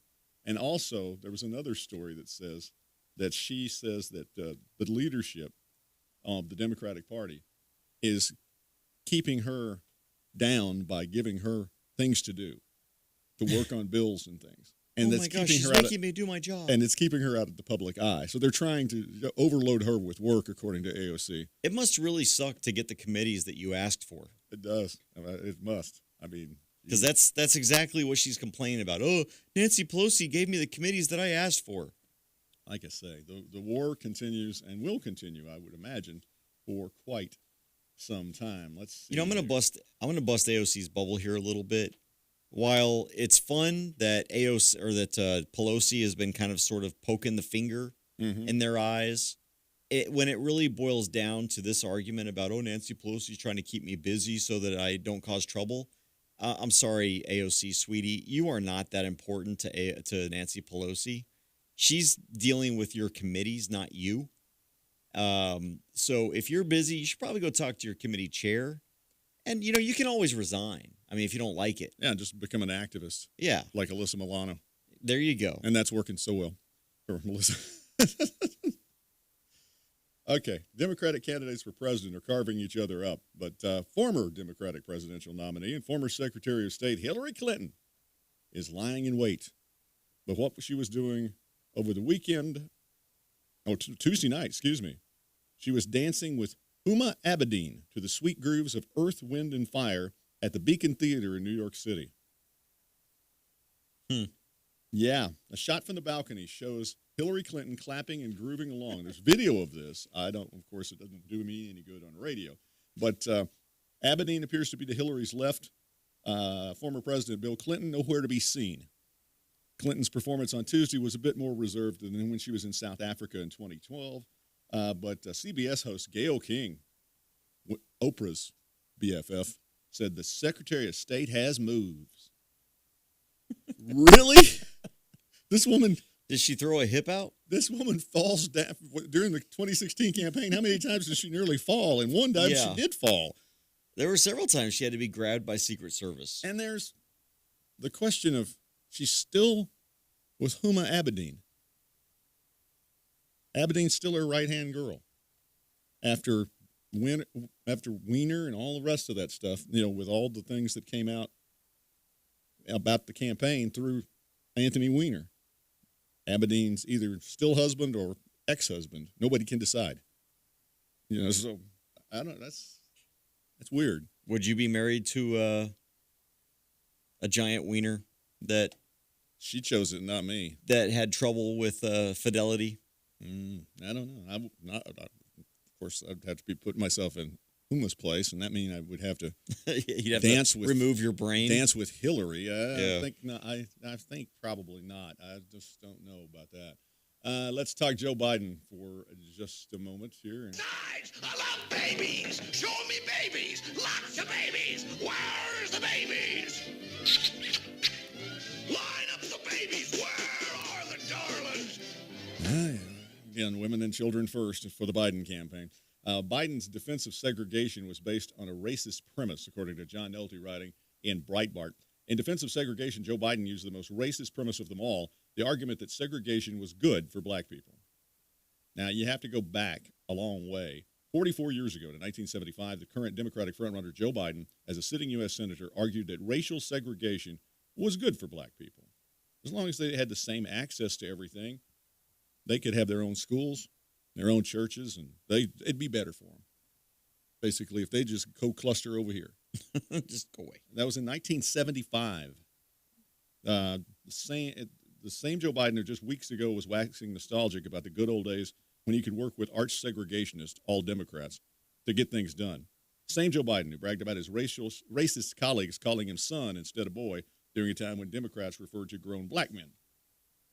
S1: And also, there was another story that says that she says that the leadership of the Democratic Party is keeping her down by giving her things to do, to work on bills and things. And
S3: oh my gosh, she's making me do my job.
S1: And it's keeping her out of the public eye. So they're trying to overload her with work, according to AOC.
S3: It must really suck to get the committees that you asked for.
S1: It does. It must. I mean,
S3: because that's exactly what she's complaining about. Oh, Nancy Pelosi gave me the committees that I asked for.
S1: Like I say, the war continues and will continue, I would imagine, for quite some time. Let's see.
S3: I'm gonna bust AOC's bubble here a little bit. While it's fun that Pelosi has been kind of sort of poking the finger in their eyes, when it really boils down to this argument about, oh, Nancy Pelosi's trying to keep me busy so that I don't cause trouble. I'm sorry, AOC, sweetie. You are not that important to Nancy Pelosi. She's dealing with your committees, not you. So if you're busy, you should probably go talk to your committee chair. And, you can always resign. I mean, if you don't like it.
S1: Yeah, just become an activist.
S3: Yeah.
S1: Like Alyssa Milano.
S3: There you go.
S1: And that's working so well for Melissa. Okay, Democratic candidates for president are carving each other up, but former Democratic presidential nominee and former Secretary of State Hillary Clinton is lying in wait. But what she was doing over the weekend, Tuesday night, she was dancing with Huma Abedin to the sweet grooves of Earth, Wind, and Fire at the Beacon Theater in New York City. Yeah, a shot from the balcony shows Hillary Clinton clapping and grooving along. There's video of this. Of course, it doesn't do me any good on radio. But Abedin appears to be to Hillary's left. Former President Bill Clinton nowhere to be seen. Clinton's performance on Tuesday was a bit more reserved than when she was in South Africa in 2012. But CBS host Gayle King, Oprah's BFF, said the Secretary of State has moves. Really? This woman...
S3: Did she throw a hip out?
S1: This woman falls down during the 2016 campaign. How many times did she nearly fall? And one time she did fall.
S3: There were several times she had to be grabbed by Secret Service.
S1: And there's the question of she's still with Huma Abedin. Abedin's still her right-hand girl. After Weiner and all the rest of that stuff, with all the things that came out about the campaign through Anthony Weiner. Abedin's either still husband or ex-husband. Nobody can decide. So I don't know. That's weird.
S3: Would you be married to a giant wiener that
S1: she chose it, not me?
S3: That had trouble with fidelity?
S1: I don't know. Of course, I'd have to be putting myself in Huma's place, and that means I would have to
S3: You'd have to remove your brain.
S1: Dance with Hillary. I think no, I think probably not. I just don't know about that. Let's talk Joe Biden for just a moment here.
S19: I love babies. Show me babies. Lots of babies. Where's the babies? Line up the babies. Where are the darlings?
S1: Again, women and children first for the Biden campaign. Biden's defense of segregation was based on a racist premise, according to John Nolte writing in Breitbart. In defense of segregation, Joe Biden used the most racist premise of them all, the argument that segregation was good for black people. Now, you have to go back a long way. 44 years ago, in 1975, the current Democratic frontrunner Joe Biden, as a sitting U.S. Senator, argued that racial segregation was good for black people. As long as they had the same access to everything, they could have their own schools, their own churches, and it'd be better for them. Basically, if they just go cluster over here.
S3: Just go away.
S1: That was in 1975. The same Joe Biden who just weeks ago was waxing nostalgic about the good old days when he could work with arch segregationists, all Democrats, to get things done. Same Joe Biden who bragged about his racist colleagues calling him son instead of boy during a time when Democrats referred to grown black men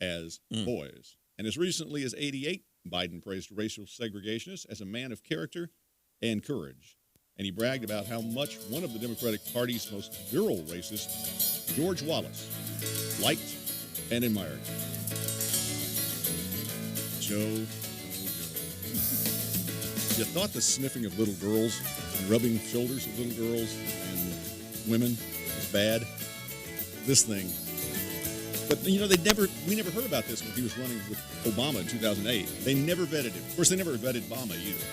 S1: as boys. And as recently as 88, Biden praised racial segregationists as a man of character and courage. And he bragged about how much one of the Democratic Party's most virile racists, George Wallace, liked and admired. Joe. You thought the sniffing of little girls and rubbing shoulders of little girls and women was bad? This thing. But, we never heard about this when he was running with Obama in 2008. They never vetted him. Of course, they never vetted Obama either.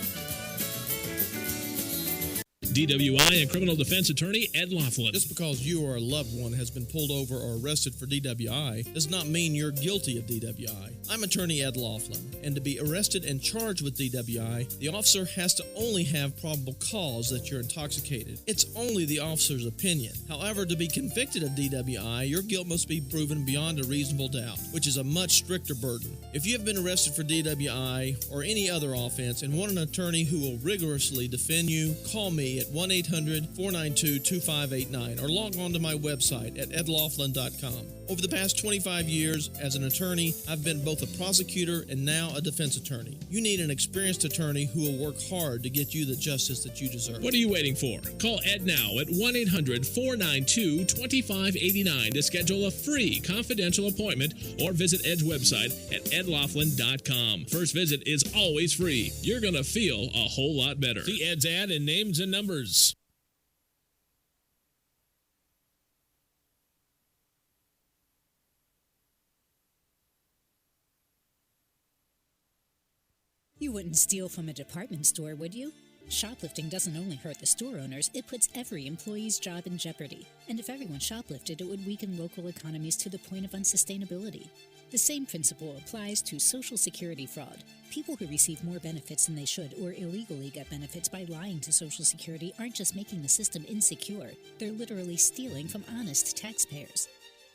S5: DWI and criminal defense attorney Ed Laughlin.
S18: Just because you or a loved one has been pulled over or arrested for DWI does not mean you're guilty of DWI. I'm attorney Ed Laughlin, and to be arrested and charged with DWI, the officer has to only have probable cause that you're intoxicated. It's only the officer's opinion. However, to be convicted of DWI, your guilt must be proven beyond a reasonable doubt, which is a much stricter burden. If you have been arrested for DWI or any other offense and want an attorney who will rigorously defend you, call me at 1-800-492-2589 or log on to my website at edlaughlin.com. Over the past 25 years as an attorney, I've been both a prosecutor and now a defense attorney. You need an experienced attorney who will work hard to get you the justice that you deserve.
S5: What are you waiting for? Call Ed now at 1-800-492-2589 to schedule a free confidential appointment or visit Ed's website at edlaughlin.com. First visit is always free. You're going to feel a whole lot better. See Ed's ad in Names and Numbers.
S6: You wouldn't steal from a department store, would you? Shoplifting doesn't only hurt the store owners, it puts every employee's job in jeopardy. And if everyone shoplifted, it would weaken local economies to the point of unsustainability. The same principle applies to Social Security fraud. People who receive more benefits than they should or illegally get benefits by lying to Social Security aren't just making the system insecure, they're literally stealing from honest taxpayers.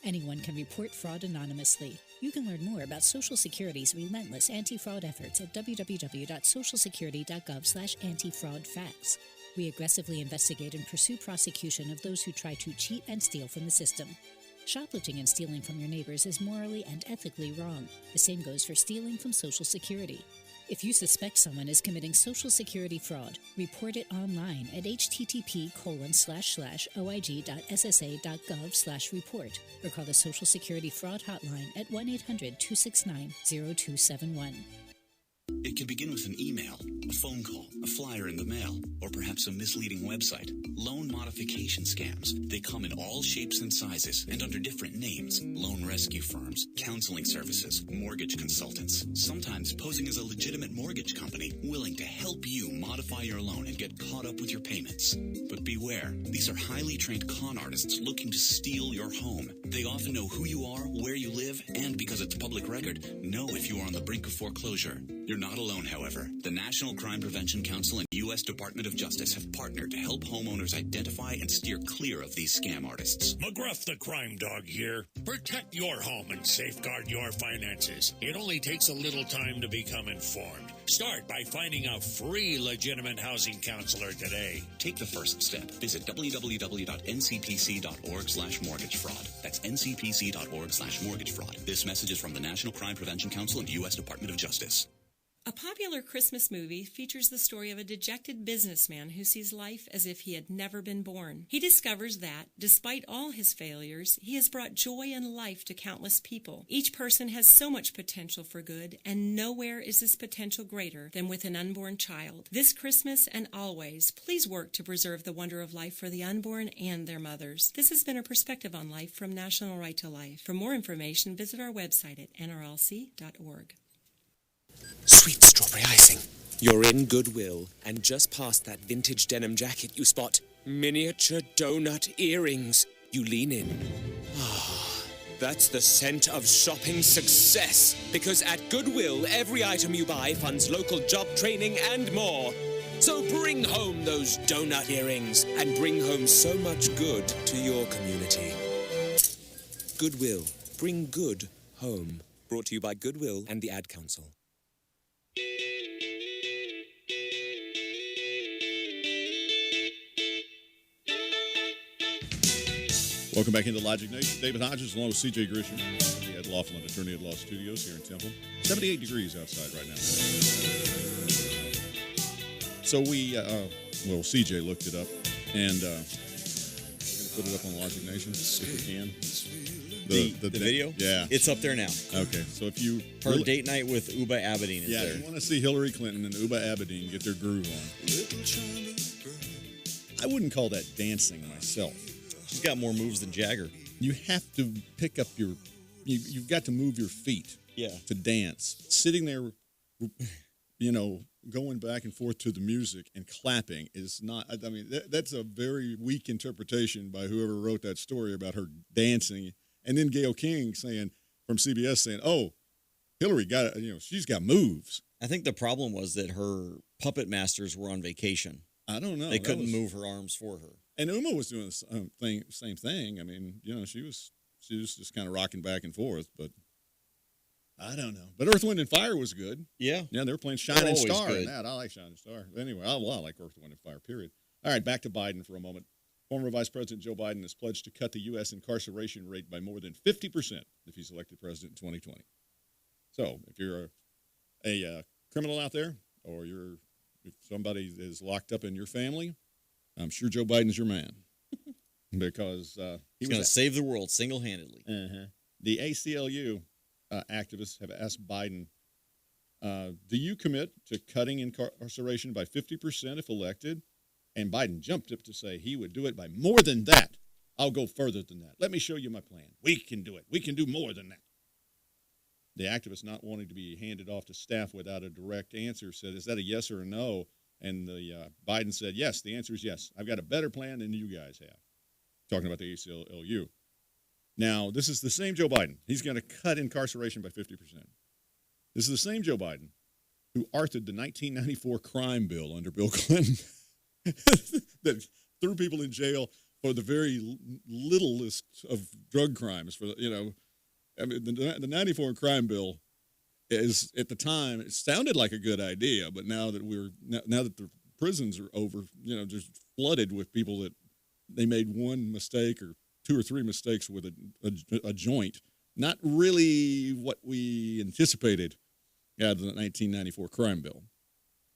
S6: Anyone can report fraud anonymously. You can learn more about Social Security's relentless anti-fraud efforts at www.socialsecurity.gov/anti-fraud-facts. We aggressively investigate and pursue prosecution of those who try to cheat and steal from the system. Shoplifting and stealing from your neighbors is morally and ethically wrong. The same goes for stealing from Social Security. If you suspect someone is committing Social Security fraud, report it online at http://oig.ssa.gov/report or call the Social Security Fraud Hotline at 1-800-269-0271.
S7: It can begin with an email, a phone call, a flyer in the mail, or perhaps a misleading website. Loan modification scams. They come in all shapes and sizes and under different names. Loan rescue firms, counseling services, mortgage consultants, sometimes posing as a legitimate mortgage company willing to help you modify your loan and get caught up with your payments. But beware, these are highly trained con artists looking to steal your home. They often know who you are, where you live, and because it's public record, know if you are on the brink of foreclosure. You're not alone, however. The National Crime Prevention Council and U.S. Department of Justice have partnered to help homeowners identify and steer clear of these scam artists.
S8: McGruff the Crime Dog here. Protect your home and safeguard your finances. It only takes a little time to become informed. Start by finding a free legitimate housing counselor today.
S7: Take the first step. Visit www.ncpc.org/mortgage-fraud. That's ncpc.org/mortgage-fraud. This message is from the National Crime Prevention Council and U.S. Department of Justice.
S9: A popular Christmas movie features the story of a dejected businessman who sees life as if he had never been born. He discovers that, despite all his failures, he has brought joy and life to countless people. Each person has so much potential for good, and nowhere is this potential greater than with an unborn child. This Christmas and always, please work to preserve the wonder of life for the unborn and their mothers. This has been a perspective on life from National Right to Life. For more information, visit our website at nrlc.org.
S10: Sweet strawberry icing. You're in Goodwill, and just past that vintage denim jacket you spot miniature donut earrings. You lean in. Ah, that's the scent of shopping success. Because at Goodwill, every item you buy funds local job training and more. So bring home those donut earrings and bring home so much good to your community. Goodwill. Bring good home. Brought to you by Goodwill and the Ad Council.
S1: Welcome back into Logic Nation. David Hodges along with C.J. Grisham from the Ed Laughlin Attorney at Law Studios here in Temple. 78 degrees outside right now. So C.J. looked it up, and we're going to put it up on Logic Nation if we can.
S3: The video?
S1: Yeah.
S3: It's up there now.
S1: Okay, so if you...
S3: Her date night with Uba Abedin is there.
S1: Yeah, you want to see Hillary Clinton and Uba Abedin get their groove on. I wouldn't call that dancing myself.
S3: She's got more moves than Jagger.
S1: You have to pick up your... You've got to move your feet to dance. Sitting there, going back and forth to the music and clapping is not... I mean, that's a very weak interpretation by whoever wrote that story about her dancing. And then Gayle King from CBS saying, "Oh, Hillary got she's got moves."
S3: I think the problem was that her puppet masters were on vacation.
S1: I don't know.
S3: They couldn't move her arms for her.
S1: And Uma was doing the same thing. I mean, she was just kind of rocking back and forth, but I don't know. But Earth, Wind, and Fire was good.
S3: Yeah.
S1: Yeah, they were playing Shining Star in that. I like Shining Star. Anyway, I like Earth, Wind, and Fire, period. All right, back to Biden for a moment. Former Vice President Joe Biden has pledged to cut the U.S. incarceration rate by more than 50% if he's elected president in 2020. So if you're a criminal out there, or if somebody is locked up in your family, I'm sure Joe Biden's your man. Because
S3: he's going to save the world single-handedly.
S1: The ACLU activists have asked Biden, do you commit to cutting incarceration by 50% if elected? And Biden jumped up to say he would do it by more than that. I'll go further than that. Let me show you my plan. We can do it. We can do more than that. The activist not wanting to be handed off to staff without a direct answer said, is that a yes or a no? And the Biden said, yes, the answer is yes. I've got a better plan than you guys have. Talking about the ACLU. Now, this is the same Joe Biden. He's going to cut incarceration by 50%. This is the same Joe Biden who authored the 1994 crime bill under Bill Clinton that threw people in jail for the very littlest of drug crimes. For I mean, the 94 crime bill is, at the time, it sounded like a good idea, but now that the prisons are over, just flooded with people that they made one mistake or two or three mistakes with a joint. Not really what we anticipated out of the 1994 crime bill.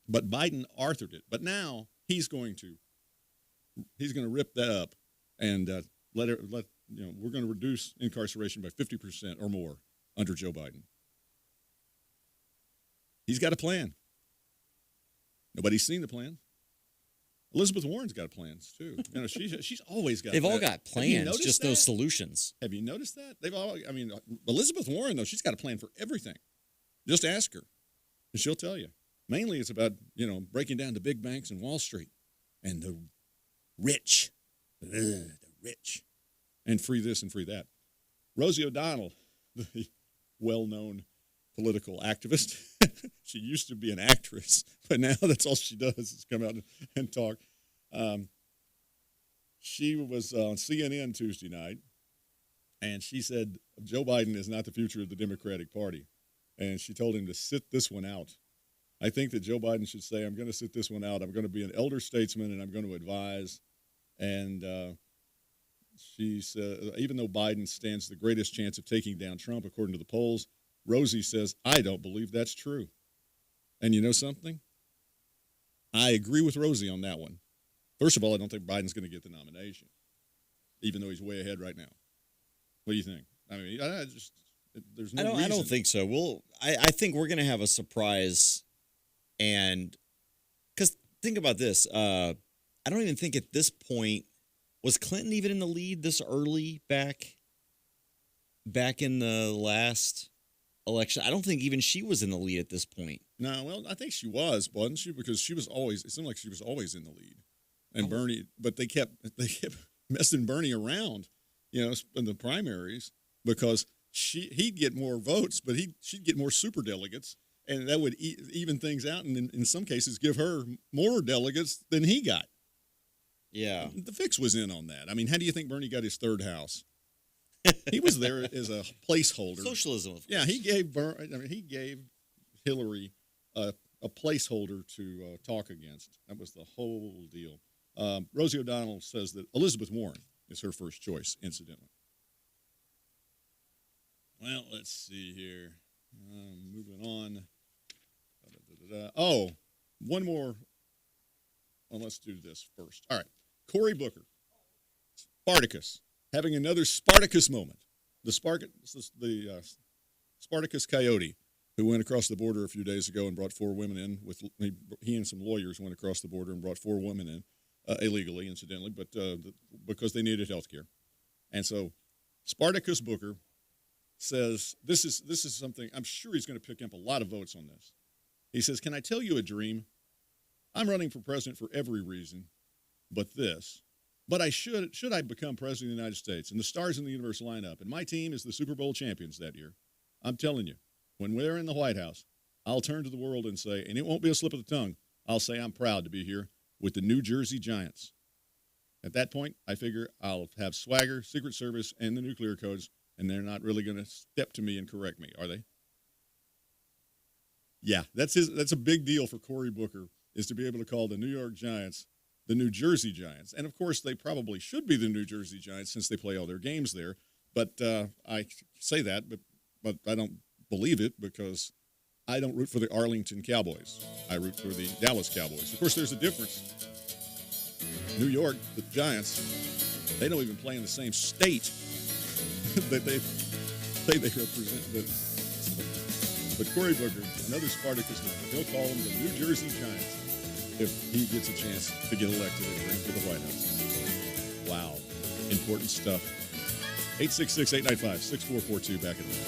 S1: But Biden authored it. But now he's going to rip that up and we're going to reduce incarceration by 50% or more under Joe Biden. He's got a plan. Nobody's seen the plan. Elizabeth Warren's got plans too. She's always got.
S3: They've all got plans, just no solutions.
S1: Have you noticed that? Elizabeth Warren though, she's got a plan for everything. Just ask her, and she'll tell you. Mainly, it's about breaking down the big banks and Wall Street, and the rich, and free this and free that. Rosie O'Donnell, the well-known political activist. She used to be an actress, but now that's all she does is come out and talk. She was on CNN Tuesday night, and she said Joe Biden is not the future of the Democratic Party. And she told him to sit this one out. I think that Joe Biden should say, I'm going to sit this one out. I'm going to be an elder statesman, and I'm going to advise. And she said, even though Biden stands the greatest chance of taking down Trump, according to the polls, Rosie says, I don't believe that's true. And you know something? I agree with Rosie on that one. First of all, I don't think Biden's going to get the nomination, even though he's way ahead right now. What do you think? I mean, there's no reason.
S3: I don't think so. I think we're going to have a surprise, and because think about this. I don't even think at this point was Clinton even in the lead this early back in the last election. I don't think even she was in the lead at this point.
S1: No, well, I think she wasn't she? Because it seemed like she was always in the lead. And Bernie, but they kept messing Bernie around, in the primaries because he'd get more votes, but she'd get more super delegates, and that would even things out, and in some cases give her more delegates than he got.
S3: Yeah,
S1: the fix was in on that. I mean, how do you think Bernie got his third house? He was there as a placeholder.
S3: Socialism, of course.
S1: Yeah, he gave Hillary a placeholder to talk against. That was the whole deal. Rosie O'Donnell says that Elizabeth Warren is her first choice, incidentally. Well, let's see here. Moving on. Oh, one more. Well, let's do this first. All right. Cory Booker. Spartacus. Having another Spartacus moment. The Spartacus Coyote, who went across the border a few days ago and brought 4 women in. He and some lawyers went across the border and brought 4 women in, illegally, incidentally, but because they needed health care. And so Spartacus Booker says, this is something, I'm sure he's going to pick up a lot of votes on this. He says, can I tell you a dream? I'm running for president for every reason but this. But should I become president of the United States and the stars in the universe line up and my team is the Super Bowl champions that year, I'm telling you, when we're in the White House, I'll turn to the world and say, and it won't be a slip of the tongue, I'll say I'm proud to be here with the New Jersey Giants. At that point, I figure I'll have swagger, Secret Service, and the nuclear codes, and they're not really going to step to me and correct me, are they? Yeah, that's a big deal for Cory Booker, is to be able to call the New York Giants the New Jersey Giants. And, of course, they probably should be the New Jersey Giants since they play all their games there. But I say that, but I don't believe it because I don't root for the Arlington Cowboys. I root for the Dallas Cowboys. Of course, there's a difference. New York, the Giants, they don't even play in the same state that they represent. But Cory Booker, another Spartacus, he'll call them the New Jersey Giants if he gets a chance to get elected and bring to the White House. Wow. Important stuff. 866-895-6442, back in a minute.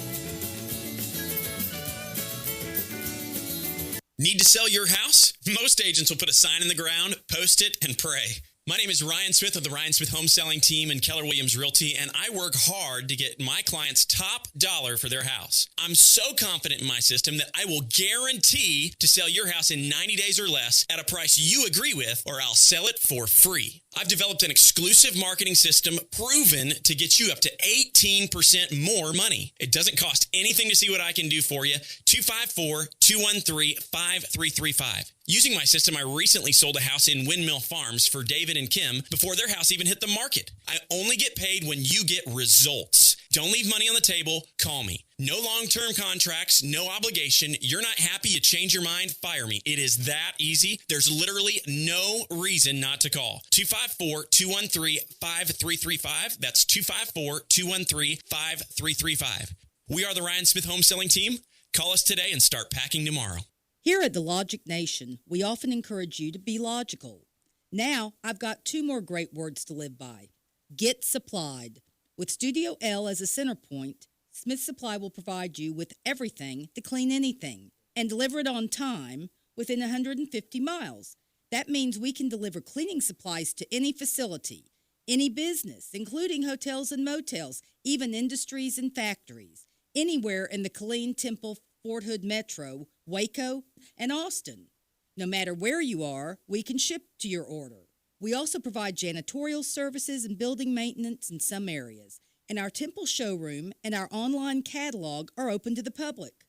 S11: Need to sell your house? Most agents will put a sign in the ground, post it, and pray. My name is Ryan Smith of the Ryan Smith Home Selling Team and Keller Williams Realty, and I work hard to get my clients top dollar for their house. I'm so confident in my system that I will guarantee to sell your house in 90 days or less at a price you agree with, or I'll sell it for free. I've developed an exclusive marketing system proven to get you up to 18% more money. It doesn't cost anything to see what I can do for you. 254-213-5335. Using my system, I recently sold a house in Windmill Farms for David and Kim before their house even hit the market. I only get paid when you get results. Don't leave money on the table. Call me. No long-term contracts, no obligation. You're not happy, you change your mind, fire me. It is that easy. There's literally no reason not to call. 254-213-5335. That's 254-213-5335. We are the Ryan Smith Home Selling Team. Call us today and start packing tomorrow.
S20: Here at the Logic Nation, we often encourage you to be logical. Now, I've got two more great words to live by. Get supplied. With Studio L as a center point, Smith Supply will provide you with everything to clean anything and deliver it on time within 150 miles. That means we can deliver cleaning supplies to any facility, any business, including hotels and motels, even industries and factories, anywhere in the Killeen, Temple, Fort Hood Metro, Waco, and Austin. No matter where you are, we can ship to your order. We also provide janitorial services and building maintenance in some areas. And our Temple showroom and our online catalog are open to the public.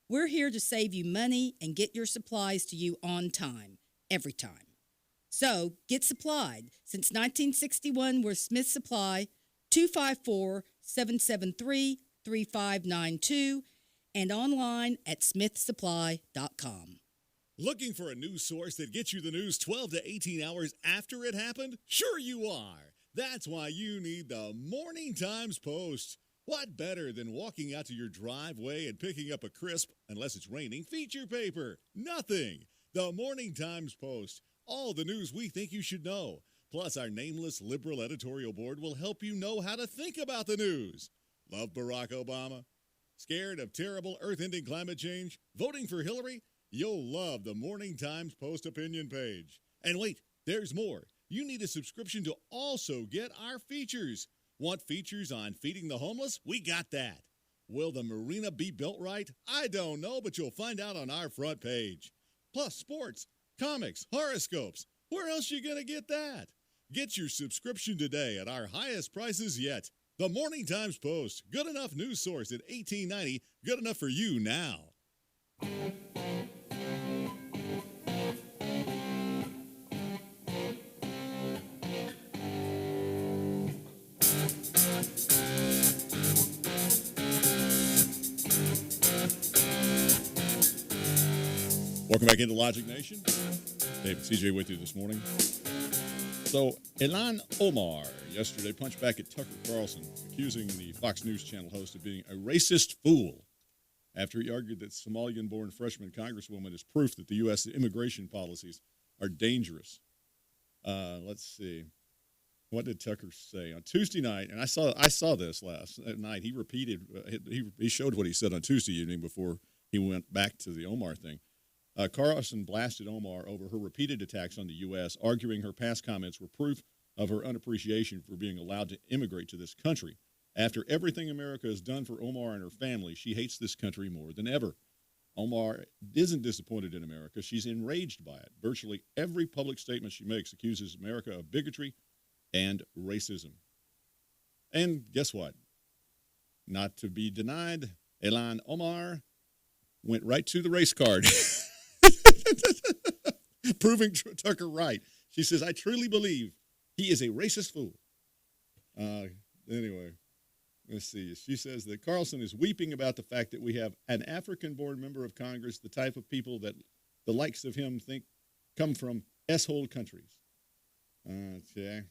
S20: We're here to save you money and get your supplies to you on time, every time. So, get supplied. Since 1961, we're Smith Supply, 254-773-3592, and online at smithsupply.com.
S1: Looking for a news source that gets you the news 12 to 18 hours after it happened? Sure you are. That's why you need the Morning Times Post. What better than walking out to your driveway and picking up a crisp, unless it's raining, feature paper? Nothing. The Morning Times Post. All the news we think you should know. Plus, our nameless liberal editorial board will help you know how to think about the news. Love Barack Obama? Scared of terrible earth-ending climate change? Voting for Hillary? You'll love the Morning Times Post opinion page. And wait, there's more. You need a subscription to also get our features. Want features on feeding the homeless? We got that. Will the marina be built right? I don't know, but you'll find out on our front page. Plus sports, comics, horoscopes. Where else you going to get that? Get your subscription today at our highest prices yet. The Morning Times Post. Good enough news source at $18.90. Good enough for you now. Welcome back into Logic Nation. David CJ with you this morning. So, Ilhan Omar yesterday punched back at Tucker Carlson, accusing the Fox News Channel host of being a racist fool after he argued that Somalian-born freshman congresswoman is proof that the U.S. immigration policies are dangerous. Let's see. What did Tucker say on Tuesday night? And I saw this last night. He repeated. He showed what he said on Tuesday evening before he went back to the Omar thing. Carlson blasted Omar over her repeated attacks on the U.S., arguing her past comments were proof of her unappreciation for being allowed to immigrate to this country. After everything America has done for Omar and her family, she hates this country more than ever. Omar isn't disappointed in America. She's enraged by it. Virtually every public statement she makes accuses America of bigotry and racism. And guess what? Not to be denied, Ilhan Omar went right to the race card. Proving Tucker right. She says, I truly believe he is a racist fool. Anyway, let's see. She says that Carlson is weeping about the fact that we have an African-born member of Congress, the type of people that the likes of him think come from S-hole countries. Okay.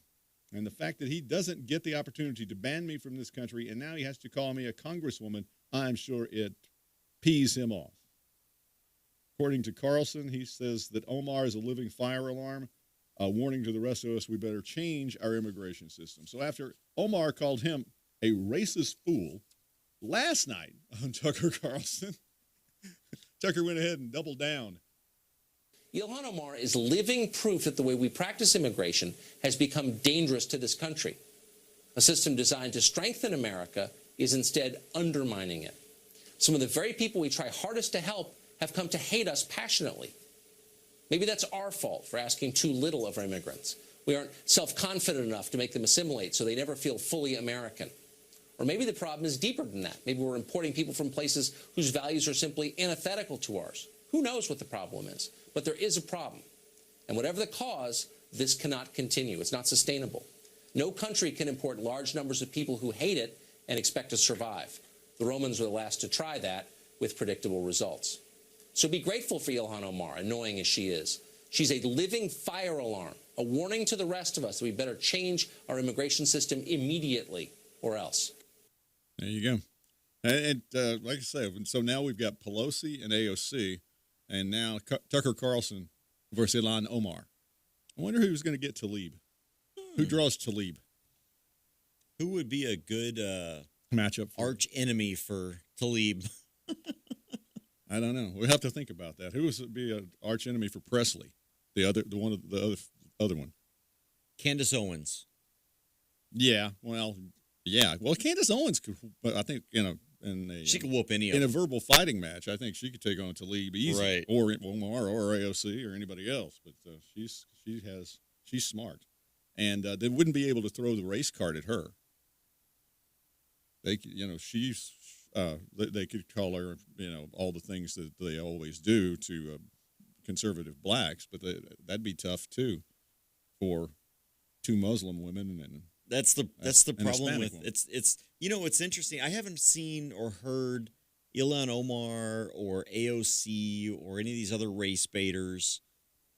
S1: And the fact that he doesn't get the opportunity to ban me from this country, and now he has to call me a congresswoman, I'm sure it pees him off. According to Carlson, he says that Omar is a living fire alarm, a warning to the rest of us we better change our immigration system. So after Omar called him a racist fool last night on Tucker Carlson, Tucker went ahead and doubled down
S12: Ilhan Omar is living proof that the way we practice immigration has become dangerous to this country. A system designed to strengthen America is instead undermining it. Some of the very people we try hardest to help have come to hate us passionately. Maybe that's our fault for asking too little of our immigrants. We aren't self-confident enough to make them assimilate so they never feel fully American. Or maybe the problem is deeper than that. Maybe we're importing people from places whose values are simply antithetical to ours. Who knows what the problem is? But there is a problem. And whatever the cause, this cannot continue. It's not sustainable. No country can import large numbers of people who hate it and expect to survive. The Romans were the last to try that with predictable results. So be grateful for Ilhan Omar, annoying as she is. She's a living fire alarm, a warning to the rest of us that we better change our immigration system immediately or else.
S1: There you go. And like I say, so now we've got Pelosi and AOC, and now Tucker Carlson versus Ilhan Omar. I wonder who's going to get Tlaib. Who draws Tlaib?
S3: Who would be a good
S1: matchup?
S3: Arch enemy for Tlaib.
S1: I don't know. We'll have to think about that. Who would be an arch enemy for Presley? The other one.
S3: Candace Owens.
S1: Yeah. Well, Candace Owens could. I think
S3: she could whoop any of
S1: in
S3: them.
S1: a verbal fighting match. I think she could take on Tlaib easy,
S3: right?
S1: Or Omar, or AOC, or anybody else. But she's smart, and they wouldn't be able to throw the race card at her. They could call her, all the things that they always do to conservative blacks, but that'd be tough too for two Muslim women and
S3: that's the problem with
S1: woman.
S3: it's it's interesting. I haven't seen or heard Ilhan Omar or AOC or any of these other race baiters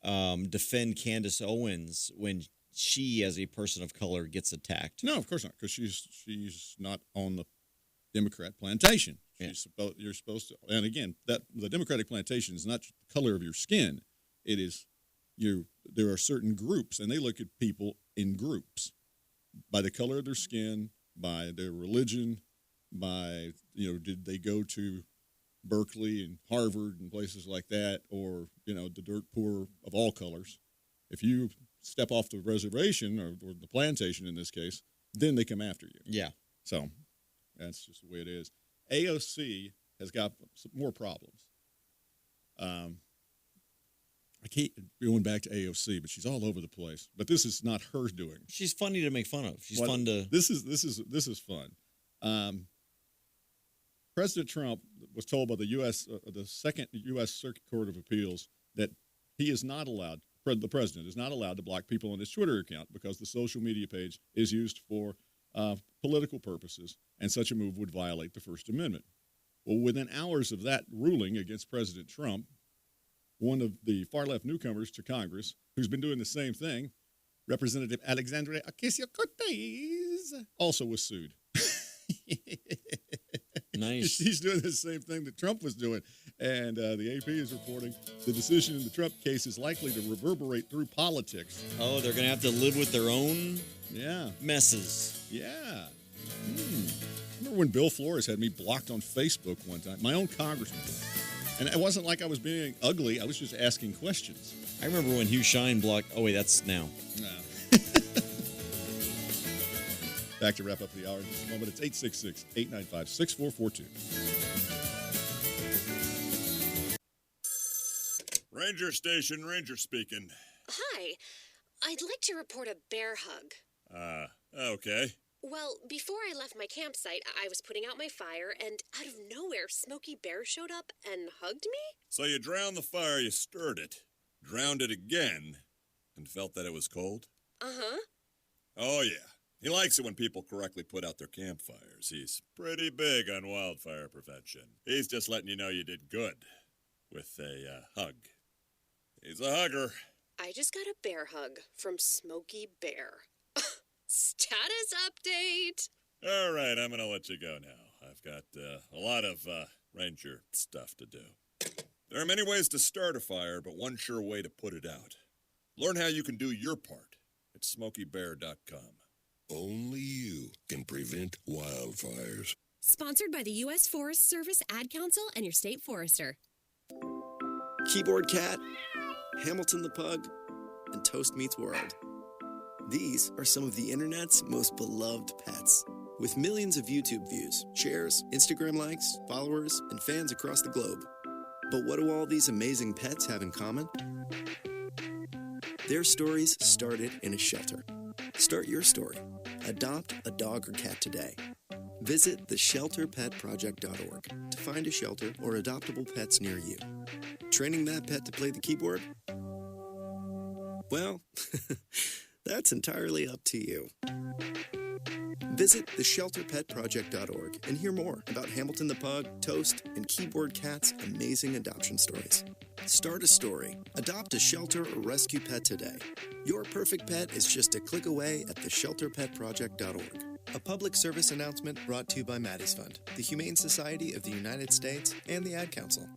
S3: defend Candace Owens when she, as a person of color, gets attacked.
S1: No, of course not, because she's not on the Democrat plantation.
S3: Yeah.
S1: You're supposed to, and again, that the Democratic plantation is not the color of your skin. It is there are certain groups, and they look at people in groups by the color of their skin, by their religion, by did they go to Berkeley and Harvard and places like that, or the dirt poor of all colors. If you step off the reservation or the plantation in this case, then they come after you.
S3: Yeah.
S1: So that's just the way it is. AOC has got some more problems. I keep going back to AOC, but she's all over the place. But this is not her doing.
S3: She's funny to make fun of. She's fun to.
S1: This is fun. President Trump was told by the Second U.S. Circuit Court of Appeals that he is not allowed. The president is not allowed to block people on his Twitter account because the social media page is used for political purposes, and such a move would violate the First Amendment. Well, within hours of that ruling against President Trump, one of the far-left newcomers to Congress, who's been doing the same thing, Representative Alexandria Ocasio-Cortez, also was sued.
S3: Nice.
S1: She's doing the same thing that Trump was doing. And the AP is reporting the decision in the Trump case is likely to reverberate through politics.
S3: Oh, they're going to have to live with their own messes.
S1: Yeah. Remember when Bill Flores had me blocked on Facebook one time? My own congressman. And it wasn't like I was being ugly. I was just asking questions.
S3: I remember when Hugh Shine blocked. Oh, wait, that's now.
S1: No. Back to wrap up the hour in just a moment. It's 866-895-6442.
S13: Ranger Station, Ranger speaking.
S14: Hi. I'd like to report a bear hug.
S13: Okay.
S14: Well, before I left my campsite, I was putting out my fire, and out of nowhere, Smokey Bear showed up and hugged me?
S13: So you drowned the fire, you stirred it, drowned it again, and felt that it was cold?
S14: Uh-huh.
S13: Oh, yeah. He likes it when people correctly put out their campfires. He's pretty big on wildfire prevention. He's just letting you know you did good with a hug. He's a hugger.
S14: I just got a bear hug from Smokey Bear. Status update.
S13: All right, I'm going to let you go now. I've got a lot of ranger stuff to do. There are many ways to start a fire, but one sure way to put it out. Learn how you can do your part at SmokeyBear.com.
S19: Only you can prevent wildfires.
S14: Sponsored by the U.S. Forest Service Ad Council and your state forester.
S10: Keyboard cat,
S2: Hamilton the Pug, and Toast Meets World. These are some of the internet's most beloved pets. With millions of YouTube views, shares, Instagram likes, followers, and fans across the globe. But what do all these amazing pets have in common? Their stories started in a shelter. Start your story. Adopt a dog or cat today. Visit theshelterpetproject.org to find a shelter or adoptable pets near you. Training that pet to play the keyboard? Well, that's entirely up to you. Visit theshelterpetproject.org and hear more about Hamilton the Pug, Toast, and Keyboard Cat's amazing adoption stories. Start a story. Adopt a shelter or rescue pet today. Your perfect pet is just a click away at theshelterpetproject.org. A public service announcement brought to you by Maddie's Fund, the Humane Society of the United States, and the Ad Council.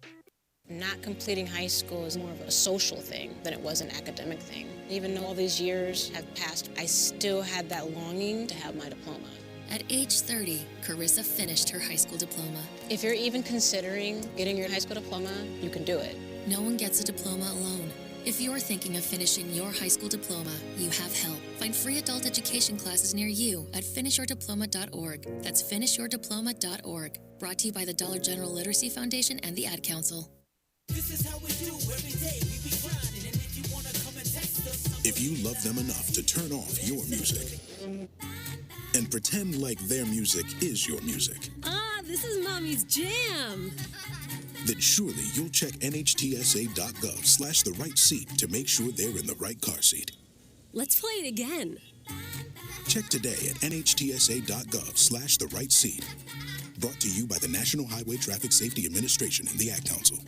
S15: Not completing high school is more of a social thing than it was an academic thing. Even though all these years have passed, I still had that longing to have my diploma.
S16: At age 30, Carissa finished her high school diploma.
S15: If you're even considering getting your high school diploma, you can do it.
S16: No one gets a diploma alone. If you're thinking of finishing your high school diploma, you have help. Find free adult education classes near you at finishyourdiploma.org. That's finishyourdiploma.org. Brought to you by the Dollar General Literacy Foundation and the Ad Council.
S17: This is how we do every day. We be grinding, and if you wanna come and text us.
S25: If you love them enough to turn off your music and pretend like their music is your music,
S26: this is Mommy's jam.
S25: then surely you'll check nhtsa.gov/the-right seat to make sure they're in the right car seat.
S26: Let's play it again.
S25: Check today at nhtsa.gov/the-right seat. Brought to you by the National Highway Traffic Safety Administration and the Ad Council.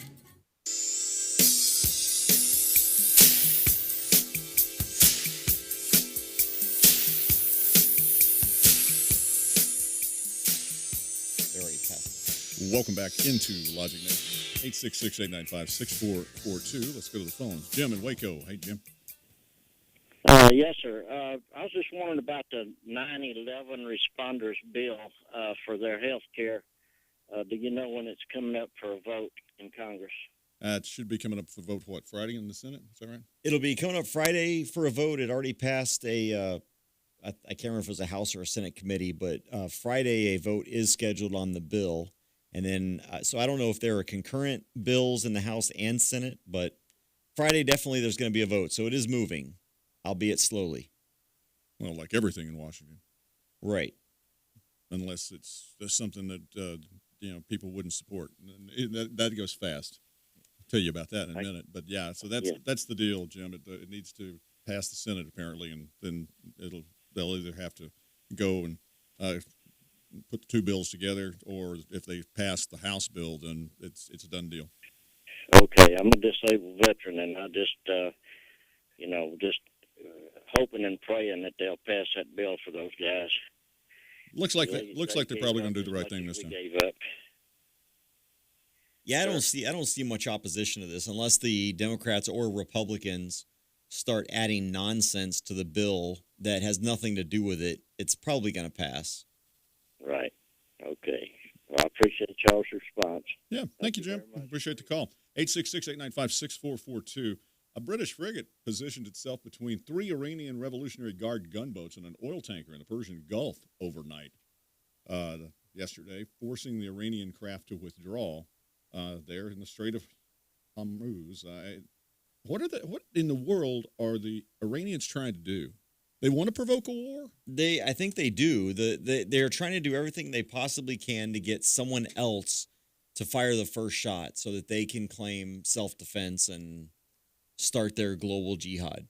S1: Welcome back into Logic Nation. 866-895-6442. Let's go to the phones. Jim in Waco. Hey, Jim.
S27: Yes, sir. I was just wondering about the 9/11 responders bill for their health care. Do you know when it's coming up for a vote in Congress?
S1: It should be coming up for vote, Friday in the Senate? Is that right?
S3: It'll be coming up Friday for a vote. It already passed I can't remember if it was a House or a Senate committee, but Friday a vote is scheduled on the bill. And then, so I don't know if there are concurrent bills in the House and Senate, but Friday definitely there's going to be a vote. So it is moving, albeit slowly.
S1: Well, like everything in Washington.
S3: Right.
S1: Unless it's something that, people wouldn't support. That goes fast. I'll tell you about that in a minute. But, yeah, so that's the deal, Jim. It needs to pass the Senate, apparently, and then they'll either have to go and put the two bills together, or if they pass the House bill, then it's a done deal.
S27: Okay, I'm a disabled veteran, and I just hoping and praying that they'll pass that bill for those guys.
S1: Looks like they're probably going to do the right thing this time.
S27: Gave up.
S3: Yeah, I don't see much opposition to this unless the Democrats or Republicans start adding nonsense to the bill that has nothing to do with it. It's probably going to pass.
S27: Right. Okay. Well, I appreciate y'all's response.
S1: Yeah. Thank you, Jim. Appreciate the call. 866-895-6442. A British frigate positioned itself between 3 Iranian Revolutionary Guard gunboats and an oil tanker in the Persian Gulf overnight yesterday, forcing the Iranian craft to withdraw there in the Strait of Hormuz. What in the world are the Iranians trying to do? They want to provoke a war?
S3: I think they do. They're trying to do everything they possibly can to get someone else to fire the first shot so that they can claim self-defense and start their global jihad.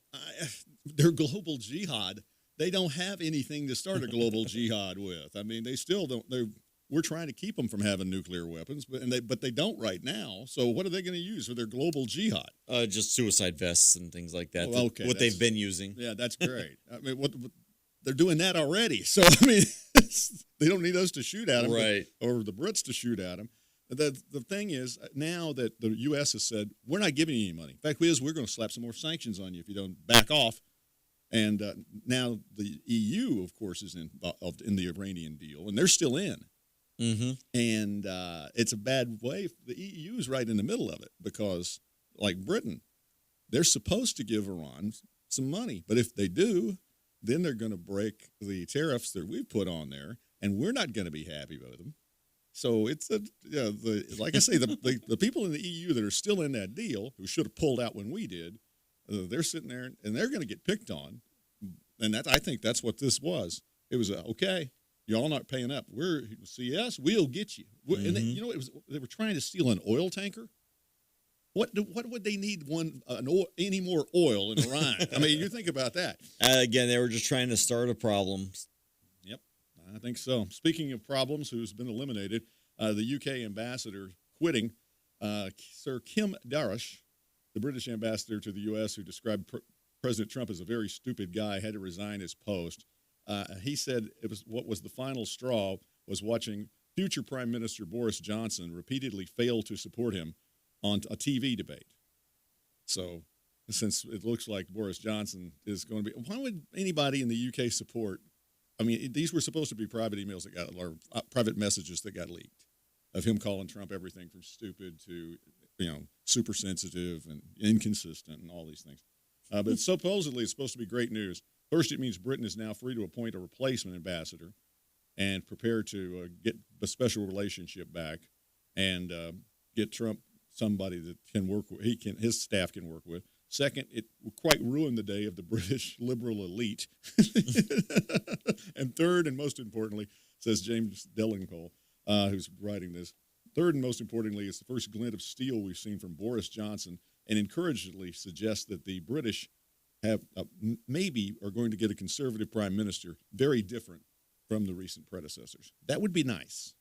S1: Their global jihad? They don't have anything to start a global jihad with. I mean, they still don't. We're trying to keep them from having nuclear weapons, but they don't right now. So what are they going to use for their global jihad?
S3: Just suicide vests and things like that.
S1: Oh, okay,
S3: what they've been using.
S1: Yeah, that's great. I mean, what they're doing that already. So I mean, they don't need us to shoot at them,
S3: right?
S1: Or the Brits to shoot at them. The thing is, now that the U.S. has said we're not giving you any money. In fact, we're going to slap some more sanctions on you if you don't back off. And now the EU, of course, is involved in the Iranian deal, and they're still in.
S3: Mm-hmm.
S1: And it's a bad way. The EU is right in the middle of it because, like Britain, they're supposed to give Iran some money. But if they do, then they're going to break the tariffs that we've put on there, and we're not going to be happy with them. So it's like I say, the people in the EU that are still in that deal, who should have pulled out when we did, they're sitting there and they're going to get picked on. And I think that's what this was. It was okay, y'all not paying up. We'll get you. And they were trying to steal an oil tanker. What would they need any more oil in Iran? I mean, you think about that.
S3: Again, they were just trying to start a problem.
S1: Yep, I think so. Speaking of problems, who's been eliminated, the UK ambassador quitting, Sir Kim Darwish, the British ambassador to the U.S., who described President Trump as a very stupid guy, had to resign his post. He said what was the final straw was watching future Prime Minister Boris Johnson repeatedly fail to support him on a TV debate. So since it looks like Boris Johnson is going to be, why would anybody in the UK support? I mean, these were supposed to be private emails or private messages that got leaked of him calling Trump everything from stupid to, super sensitive and inconsistent and all these things. But supposedly it's supposed to be great news. First, it means Britain is now free to appoint a replacement ambassador and prepare to get a special relationship back and get Trump somebody that can work with, his staff can work with. Second, it will quite ruin the day of the British liberal elite. And third, and most importantly, says James Delingpole, who's writing this, third and most importantly, it's the first glint of steel we've seen from Boris Johnson, and encouragingly suggests that the British have maybe are going to get a conservative prime minister very different from the recent predecessors. That would be nice.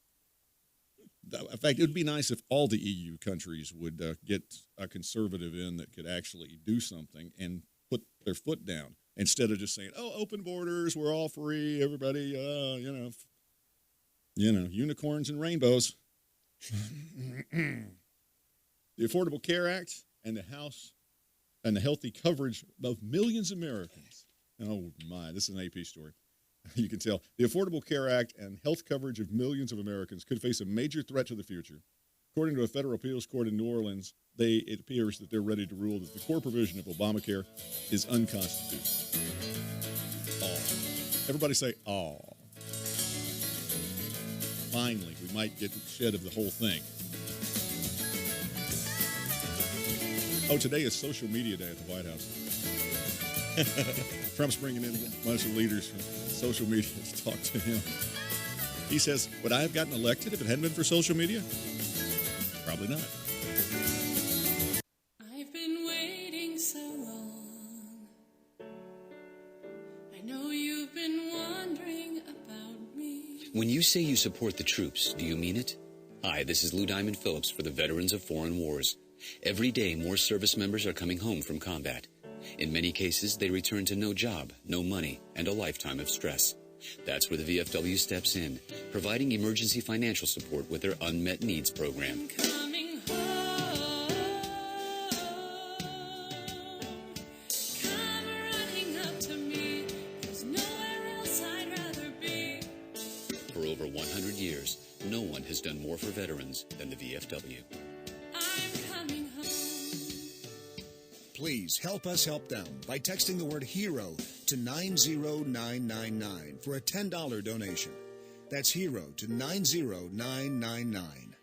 S1: In fact, it would be nice if all the EU countries would get a conservative in that could actually do something and put their foot down instead of just saying, "Oh, open borders, we're all free, everybody, unicorns and rainbows." The Affordable Care Act and the House and the healthy coverage of millions of Americans. Oh my, this is an AP story. You can tell. The Affordable Care Act and health coverage of millions of Americans could face a major threat to the future. According to a federal appeals court in New Orleans, it appears that they're ready to rule that the core provision of Obamacare is unconstitutional. Everybody say, "Aw." Finally, we might get shed of the whole thing. Oh, today is social media day at the White House. Trump's bringing in a bunch of leaders from social media to talk to him. He says, would I have gotten elected if it hadn't been for social media? Probably not.
S4: I've been waiting so long. I know you've been wondering about me.
S5: When you say you support the troops, do you mean it? Hi, this is Lou Diamond Phillips for the Veterans of Foreign Wars. Every day, more service members are coming home from combat. In many cases, they return to no job, no money, and a lifetime of stress. That's where the VFW steps in, providing emergency financial support with their Unmet Needs program.
S4: Coming home. Come running up to me. There's nowhere else I'd rather be.
S5: For over 100 years, no one has done more for veterans than the VFW.
S18: Please help us help them by texting the word HERO to 90999 for a $10 donation. That's HERO to 90999.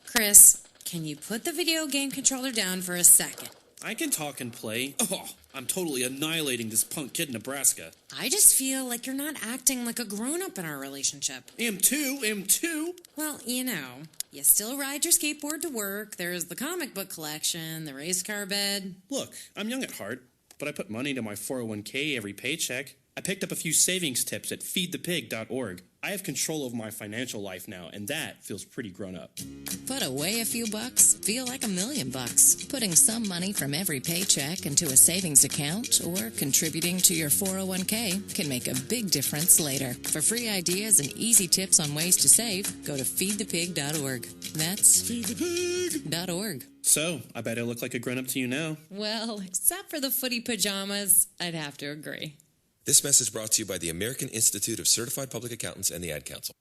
S21: Chris, can you put the video game controller down for a second?
S22: I can talk and play. Oh, I'm totally annihilating this punk kid in Nebraska.
S21: I just feel like you're not acting like a grown-up in our relationship.
S22: Am too.
S21: Well, you still ride your skateboard to work, there's the comic book collection, the race car bed.
S22: Look, I'm young at heart, but I put money into my 401k every paycheck. I picked up a few savings tips at feedthepig.org. I have control over my financial life now, and that feels pretty grown up.
S23: Put away a few bucks, feel like $1 million. Putting some money from every paycheck into a savings account or contributing to your 401k can make a big difference later. For free ideas and easy tips on ways to save, go to feedthepig.org. That's feedthepig.org.
S22: So, I bet I look like a grown-up to you now.
S21: Well, except for the footy pajamas, I'd have to agree.
S24: This message brought to you by the American Institute of Certified Public Accountants and the Ad Council.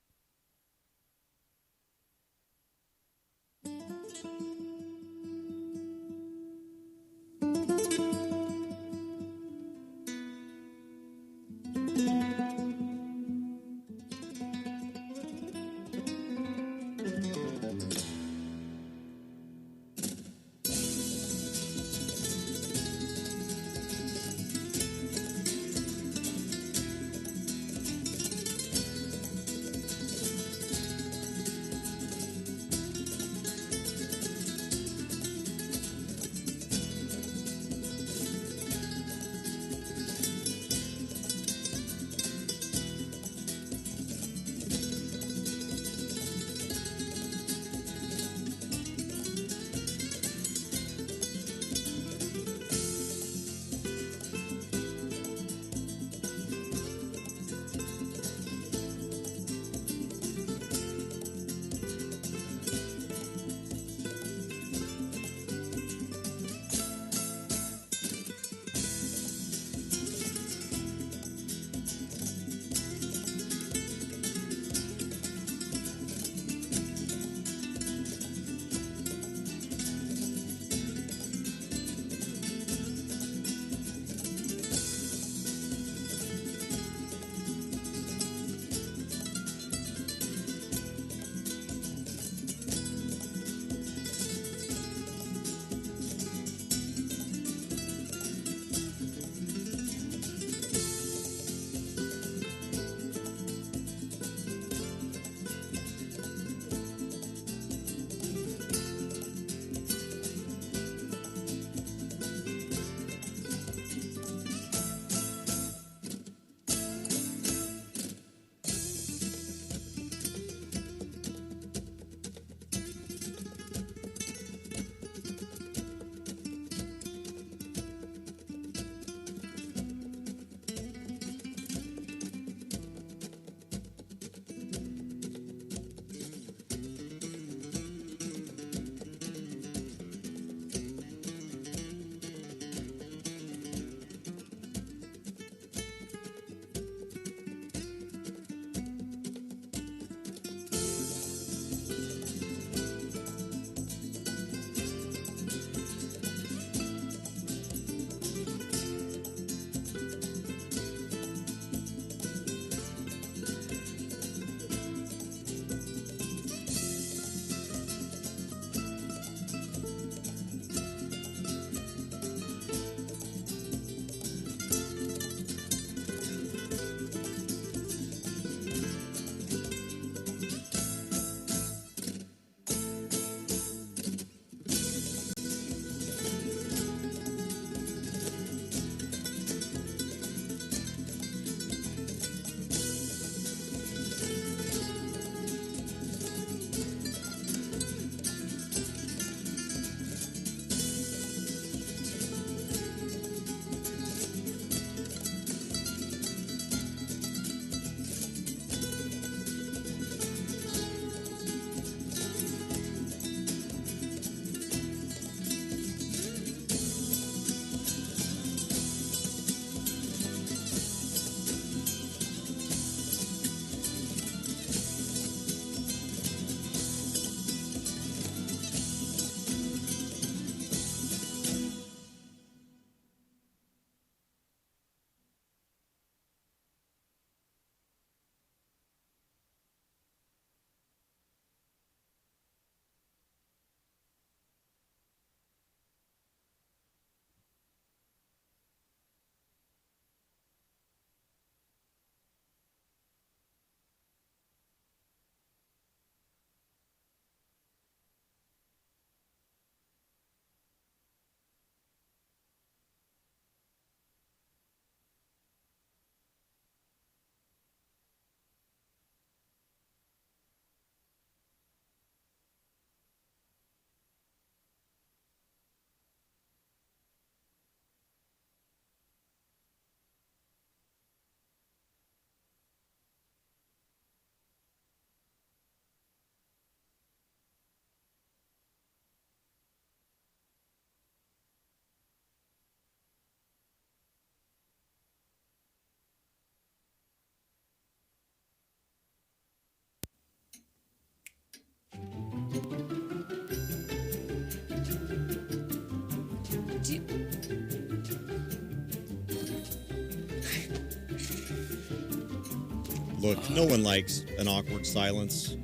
S3: Look, no one likes an awkward silence,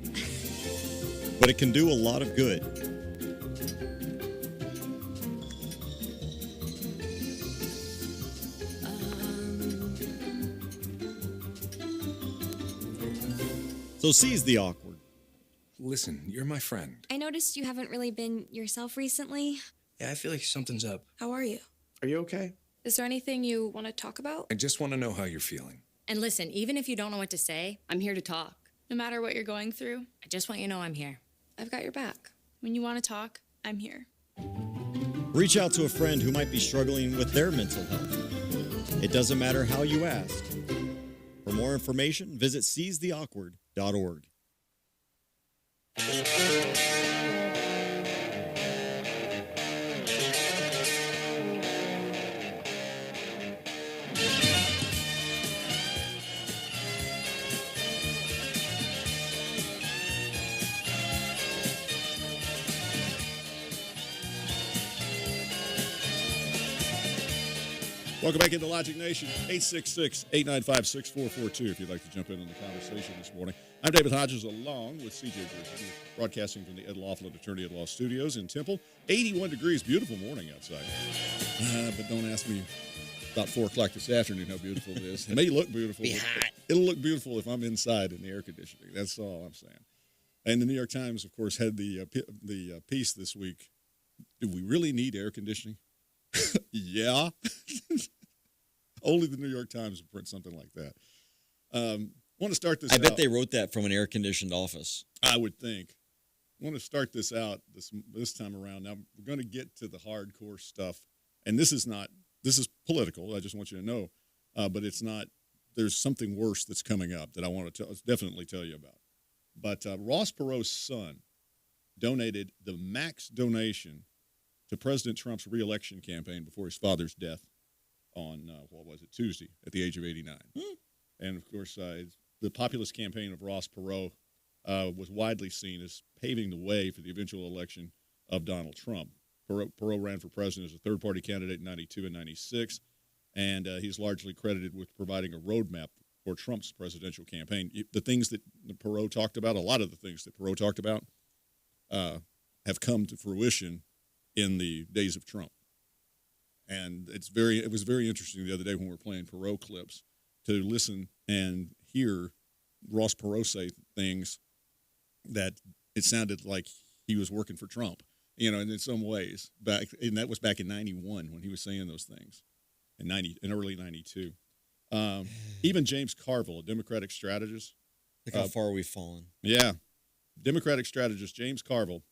S3: but it can do a lot of good. So seize the awkward.
S6: Listen, you're my friend.
S7: I noticed you haven't really been yourself recently.
S6: Yeah, I feel like something's up.
S7: How are you?
S6: Are you okay?
S7: Is there anything you want to talk about?
S6: I just want to know how you're feeling.
S8: And listen, even if you don't know what to say, I'm here to talk.
S7: No matter what you're going through,
S8: I just want you to know I'm here.
S7: I've got your back. When you want to talk, I'm here.
S3: Reach out to a friend who might be struggling with their mental health. It doesn't matter how you ask. For more information, visit seizetheawkward.org.
S1: Welcome back into Logic Nation, 866-895-6442 if you'd like to jump in on the conversation this morning. I'm David Hodges along with C.J. Griffin, broadcasting from the Ed Laughlin Attorney at Law Studios in Temple. 81 degrees, beautiful morning outside. But don't ask me about 4 o'clock this afternoon how beautiful it is. It may look beautiful.
S3: Be hot.
S1: It'll look beautiful if I'm inside in the air conditioning. That's all I'm saying. And the New York Times, of course, had the piece this week. Do we really need air conditioning? Yeah. Only the New York Times would print something like that. Want to start this
S3: I
S1: out.
S3: bet they wrote that from an air-conditioned office.
S1: I would think. Want to start this out this time around. Now, we're going to get to the hardcore stuff. And this is political. I just want you to know. But it's not, there's something worse that's coming up that I want to definitely tell you about. But Ross Perot's son donated the max donation to President Trump's reelection campaign before his father's death on, Tuesday, at the age of 89. And, of course, the populist campaign of Ross Perot was widely seen as paving the way for the eventual election of Donald Trump. Perot ran for president as a third-party candidate in 92 and 96, and he's largely credited with providing a roadmap for Trump's presidential campaign. The things that Perot talked about, a lot of the things that Perot talked about, have come to fruition in the days of Trump. And it was very interesting the other day when we were playing Perot clips to listen and hear Ross Perot say things that it sounded like he was working for Trump, and in some ways. And that was back in 91 when he was saying those things, in early 92. Even James Carville, a Democratic strategist.
S3: Look how far we've fallen.
S1: Yeah. Democratic strategist James Carville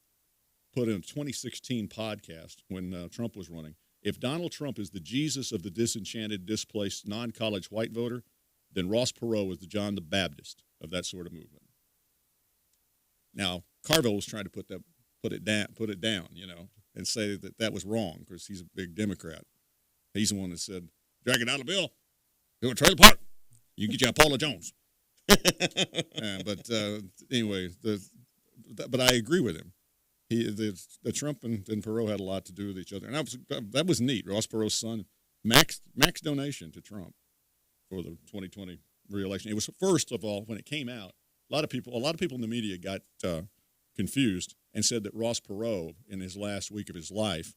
S1: put in a 2016 podcast when Trump was running. If Donald Trump is the Jesus of the disenchanted, displaced, non-college white voter, then Ross Perot is the John the Baptist of that sort of movement. Now, Carville was trying to put it down, and say that was wrong because he's a big Democrat. He's the one that said, "Drag it out of the bill, do a trailer park, you can get you a Paula Jones." Anyway, but I agree with him. The Trump and Perot had a lot to do with each other, and that was neat. Ross Perot's son, max donation to Trump for the 2020 reelection. It was, first of all, when it came out, a lot of people in the media got confused and said that Ross Perot, in his last week of his life,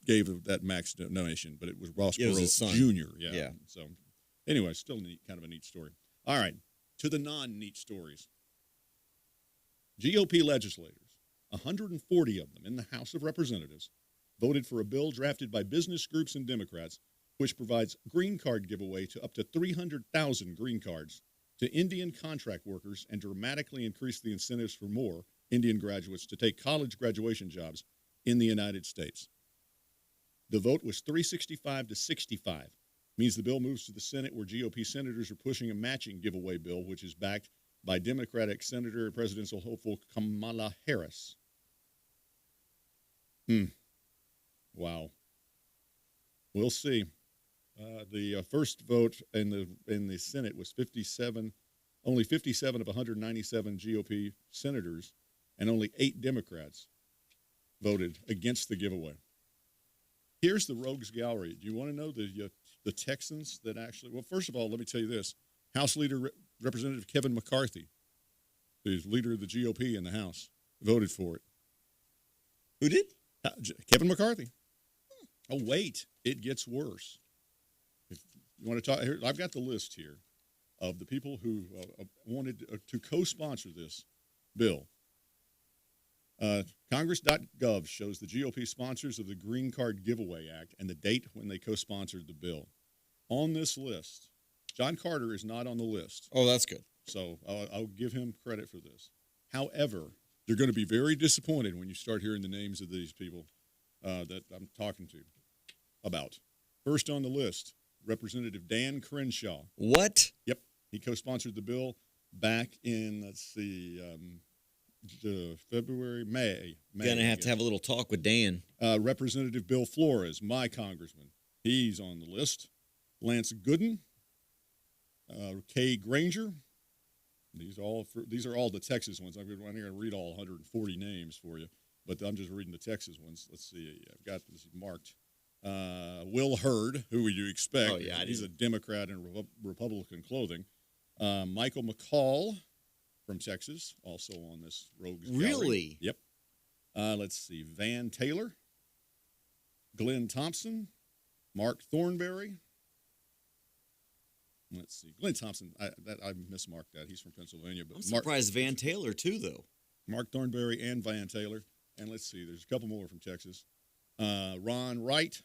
S1: gave that max donation, but it was Ross Perot Jr. Yeah. So, anyway, still kind of a neat story. All right, to the non-neat stories. GOP legislators, 140 of them in the House of Representatives, voted for a bill drafted by business groups and Democrats, which provides green card giveaway to up to 300,000 green cards to Indian contract workers and dramatically increase the incentives for more Indian graduates to take college graduation jobs in the United States. The vote was 365 to 65. Means the bill moves to the Senate, where GOP senators are pushing a matching giveaway bill, which is backed by Democratic Senator and presidential hopeful Kamala Harris. Wow. We'll see. The first vote in the Senate was 57. Only 57 of 197 GOP senators and only 8 Democrats voted against the giveaway. Here's the rogues gallery. Do you want to know the Texans that actually? Well, first of all, let me tell you this: House Leader Representative Kevin McCarthy, the leader of the GOP in the House, voted for it.
S3: Who did?
S1: Kevin McCarthy. Oh, wait, it gets worse. If you want to talk? Here, I've got the list here of the people who wanted to co-sponsor this bill. Congress.gov shows the GOP sponsors of the Green Card Giveaway Act and the date when they co-sponsored the bill. On this list, John Carter is not on the list.
S3: Oh, that's good.
S1: So I'll give him credit for this. However, you're going to be very disappointed when you start hearing the names of these people that I'm talking to about. First on the list, Representative Dan Crenshaw.
S3: What?
S1: Yep. He co-sponsored the bill back in, May.
S3: Gonna have to have a little talk with Dan.
S1: Representative Bill Flores, my congressman. He's on the list. Lance Gooden. Kay Granger. These are all the Texas ones. I'm going to read all 140 names for you, but I'm just reading the Texas ones. Let's see. I've got this marked. Will Hurd, who would you expect?
S3: Oh, yeah,
S1: he's a Democrat in Republican clothing. Michael McCall from Texas, also on this rogues gallery.
S3: Really?
S1: Yep. Let's see. Van Taylor, Glenn Thompson, Mark Thornberry. Let's see. Glenn Thompson, I mismarked that. He's from Pennsylvania. But
S3: I'm surprised Van Taylor, too, though.
S1: Mark Thornberry and Van Taylor. And let's see. There's a couple more from Texas. Ron Wright.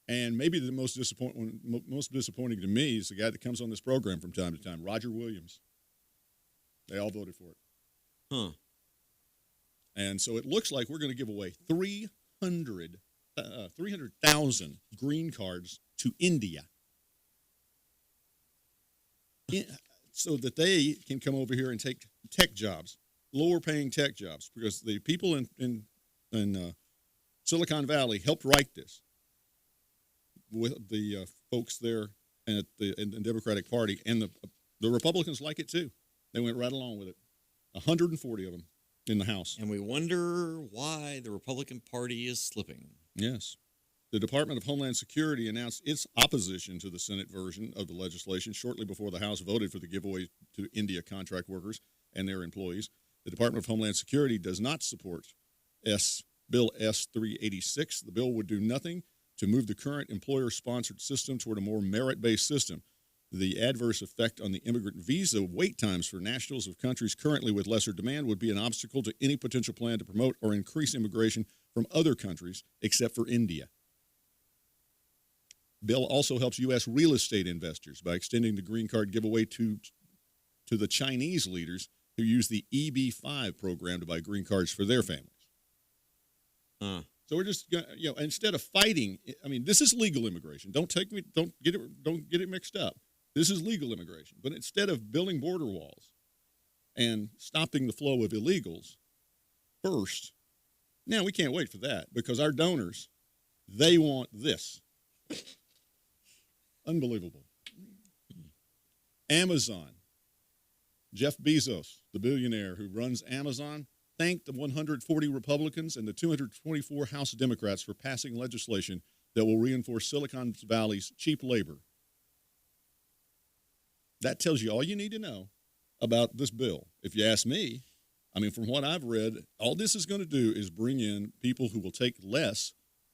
S1: And maybe the most disappointing to me is the guy that comes on this program from time to time, Roger Williams. They all voted for it.
S3: Huh.
S1: And so it looks like we're going to give away 300,000 green cards to India so that they can come over here and take tech jobs, lower-paying tech jobs, because the people in Silicon Valley helped write this with the folks there in the Democratic Party, and the Republicans like it too. They went right along with it. 140 of them in the House.
S3: And we wonder why the Republican Party is slipping.
S1: Yes. The Department of Homeland Security announced its opposition to the Senate version of the legislation shortly before the House voted for the giveaway to India contract workers and their employees. The Department of Homeland Security does not support Bill S-386. The bill would do nothing to move the current employer-sponsored system toward a more merit-based system. The adverse effect on the immigrant visa wait times for nationals of countries currently with lesser demand would be an obstacle to any potential plan to promote or increase immigration from other countries except for India. Bill also helps U.S. real estate investors by extending the green card giveaway to the Chinese leaders who use the EB-5 program to buy green cards for their families. So we're just, instead of fighting, I mean, this is legal immigration. Don't get it mixed up. This is legal immigration. But instead of building border walls and stopping the flow of illegals first, now we can't wait for that because our donors, they want this. Unbelievable. Amazon. Jeff Bezos, the billionaire who runs Amazon, thanked the 140 Republicans and the 224 House Democrats for passing legislation that will reinforce Silicon Valley's cheap labor. That tells you all you need to know about this bill. If you ask me, I mean, from what I've read, all this is going to do is bring in people who will take less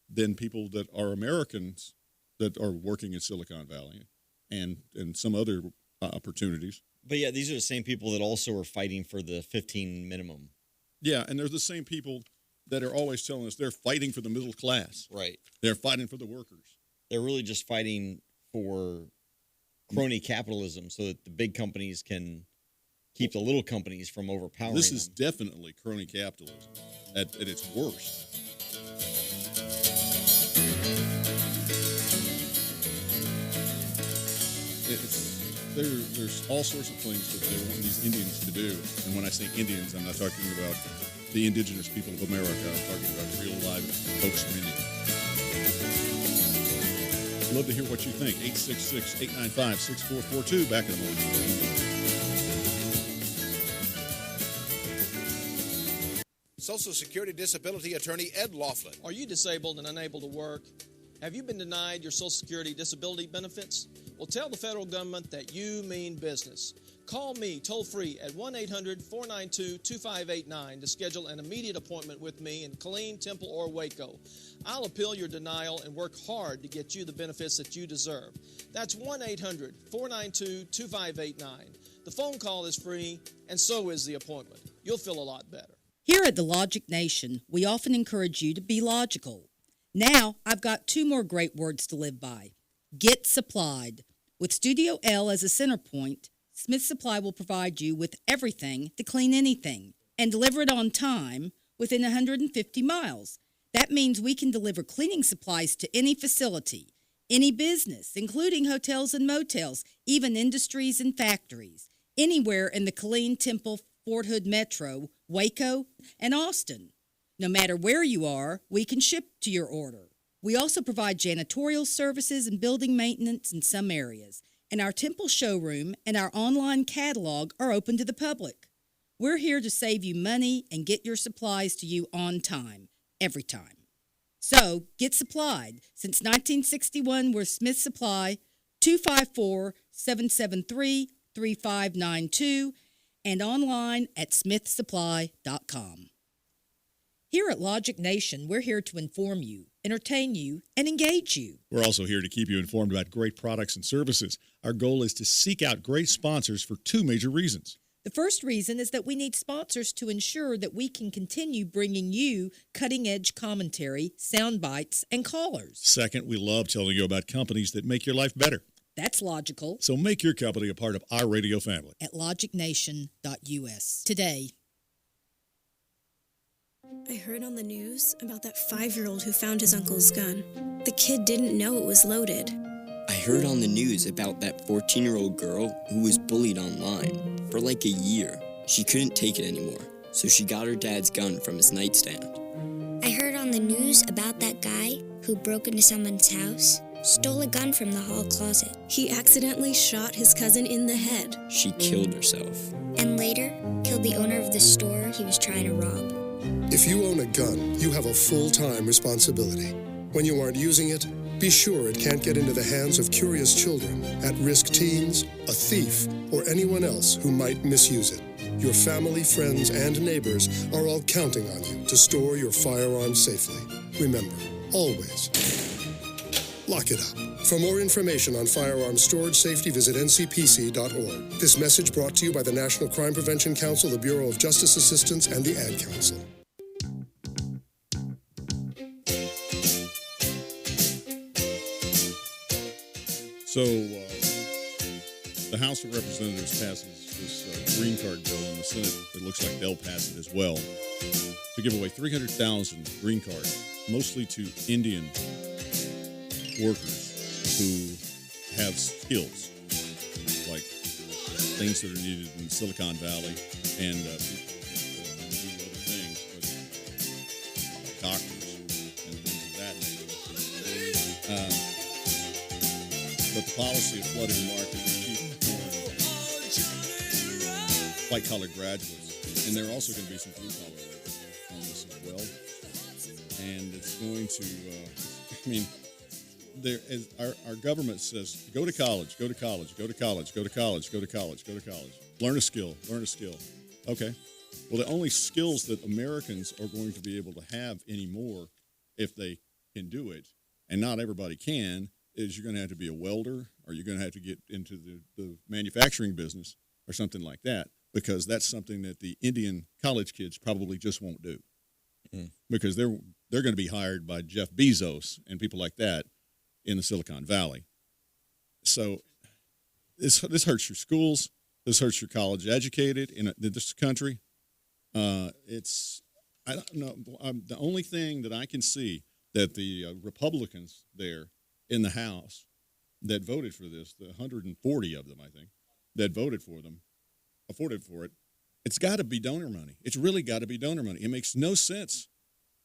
S1: than people that are Americans that are working in Silicon Valley and some other opportunities.
S3: But, yeah, these are the same people that also are fighting for the 15 minimum.
S1: Yeah, and they're the same people that are always telling us they're fighting for the middle class.
S3: Right.
S1: They're fighting for the workers.
S3: They're really just fighting for crony capitalism so that the big companies can keep the little companies from overpowering
S1: This is
S3: them.
S1: definitely crony capitalism at its worst. There's all sorts of things that they want these Indians to do. And when I say Indians, I'm not talking about the indigenous people of America. I'm talking about real live folks from India. I'd love to hear what you think. 866-895-6442. Back in a moment.
S9: Social Security Disability Attorney Ed Laughlin.
S11: Are you disabled and unable to work?
S9: Have you been denied your Social Security disability benefits? Well, tell the federal government that you mean business. Call me toll-free at 1-800-492-2589 to schedule an immediate appointment with me in Killeen, Temple, or Waco. I'll appeal your denial and work hard to get you the benefits that you deserve. That's 1-800-492-2589. The phone call is free, and so is the appointment. You'll feel a lot better.
S11: Here at the Logic Nation, we often encourage you to be logical. Now, I've got two more great words to live by. Get supplied. With Studio L as a center point, Smith Supply will provide you with everything to clean anything and deliver it on time within 150 miles. That means we can deliver cleaning supplies to any facility, any business, including hotels and motels, even industries and factories, anywhere in the Killeen, Temple, Fort Hood Metro, Waco, and Austin. No matter where you are, we can ship to your order. We also provide janitorial services and building maintenance in some areas. And our Temple showroom and our online catalog are open to the public. We're here to save you money and get your supplies to you on time, every time. So, get supplied. Since 1961, we're Smith Supply, 254-773-3592, and online at smithsupply.com. Here at Logic Nation, we're here to inform you, entertain you, and engage you.
S1: We're also here to keep you informed about great products and services. Our goal is to seek out great sponsors for two major reasons.
S11: The first reason is that we need sponsors to ensure that we can continue bringing you cutting-edge commentary, sound bites, and callers.
S1: Second, we love telling you about companies that make your life better.
S11: That's logical.
S1: So make your company a part of our radio family.
S11: At logicnation.us. Today.
S26: I heard on the news about that 5-year-old who found his uncle's gun. The kid didn't know it was loaded.
S12: I heard on the news about that 14-year-old girl who was bullied online for like a year. She couldn't take it anymore, so she got her dad's gun from his nightstand.
S13: I heard on the news about that guy who broke into someone's house, stole a gun from the hall closet.
S26: He accidentally shot his cousin in the head.
S12: She killed herself.
S13: And later, killed the owner of the store he was trying to rob.
S19: If you own a gun, you have a full-time responsibility. When you aren't using it, be sure it can't get into the hands of curious children, at-risk teens, a thief, or anyone else who might misuse it. Your family, friends, and neighbors are all counting on you to store your firearm safely. Remember, always, lock it up. For more information on firearm storage safety, visit ncpc.org. This message brought to you by the National Crime Prevention Council, the Bureau of Justice Assistance, and the Ad Council.
S1: So, the House of Representatives passes this green card bill, and the Senate, it looks like they'll pass it as well, to give away 300,000 green cards, mostly to Indian workers who have skills, like things that are needed in Silicon Valley, and people that do other things, but doctors and things of that nature. But the policy of flooding the market will keep white-collar graduates, and there are also going to be some blue-collar workers on this as well. And it's going to, there is, our government says, go to college, go to college, go to college, go to college, go to college, go to college. Learn a skill, learn a skill. Okay. Well, the only skills that Americans are going to be able to have anymore, if they can do it, and not everybody can, is you're going to have to be a welder, or you're going to have to get into the manufacturing business or something like that, because that's something that the Indian college kids probably just won't do. Because they're going to be hired by Jeff Bezos and people like that in the Silicon Valley. So this hurts your schools. This hurts your college educated in this country. I don't know. The only thing that I can see that the Republicans there in the House that voted for this, the 140 of them, I think, that voted for it, it's got to be donor money. It's really got to be donor money. It makes no sense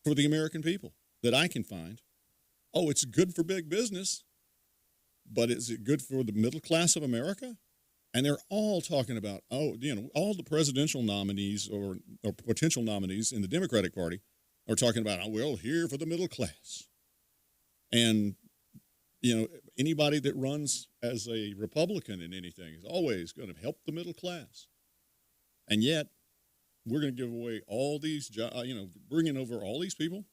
S1: for the American people that I can find. Oh, it's good for big business, but is it good for the middle class of America? And they're all talking about, all the presidential nominees or potential nominees in the Democratic Party are talking about, we're here for the middle class. And anybody that runs as a Republican in anything is always going to help the middle class. And yet, we're going to give away all these jobs, bringing over all these people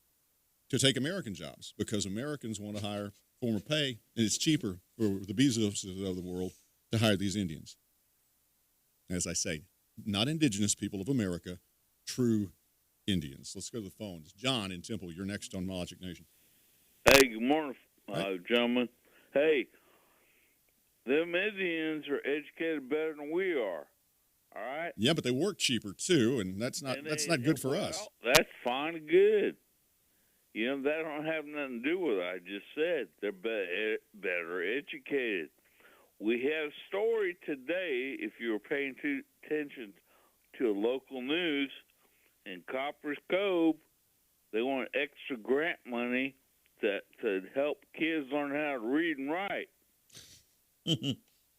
S1: to take American jobs because Americans want to hire former pay, and it's cheaper for the Bezoses of the world to hire these Indians. As I say, not indigenous people of America, true Indians. Let's go to the phones. John in Temple, you're next on Logic Nation.
S2: Hey, good morning, gentlemen. Hey, them Indians are educated better than we are. All right.
S1: Yeah, but they work cheaper too, and that's not good for us.
S2: That's fine and good. That don't have nothing to do with what I just said. They're better educated. We have a story today, if you were paying attention to local news, in Copper's Cove, they want extra grant money to help kids learn how to read and write.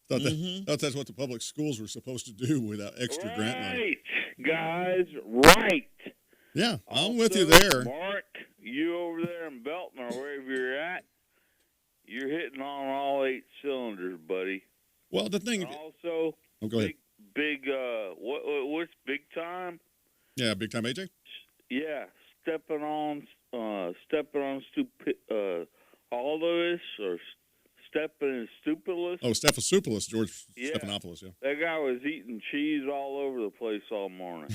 S1: Thought that's what the public schools were supposed to do without extra grant money.
S2: Right, guys, right.
S1: Yeah, I'm with you there.
S2: Mark, you over there in Belton or wherever you're at, you're hitting on all 8 cylinders, buddy.
S1: Well, the thing...
S2: And also,
S1: go ahead.
S2: What's big time?
S1: Yeah, big time AJ?
S2: Yeah, stepping on stupid, all of this, or stepping in stupidless.
S1: Oh, Stephanopoulos, George Stephanopoulos, yeah.
S2: That guy was eating cheese all over the place all morning.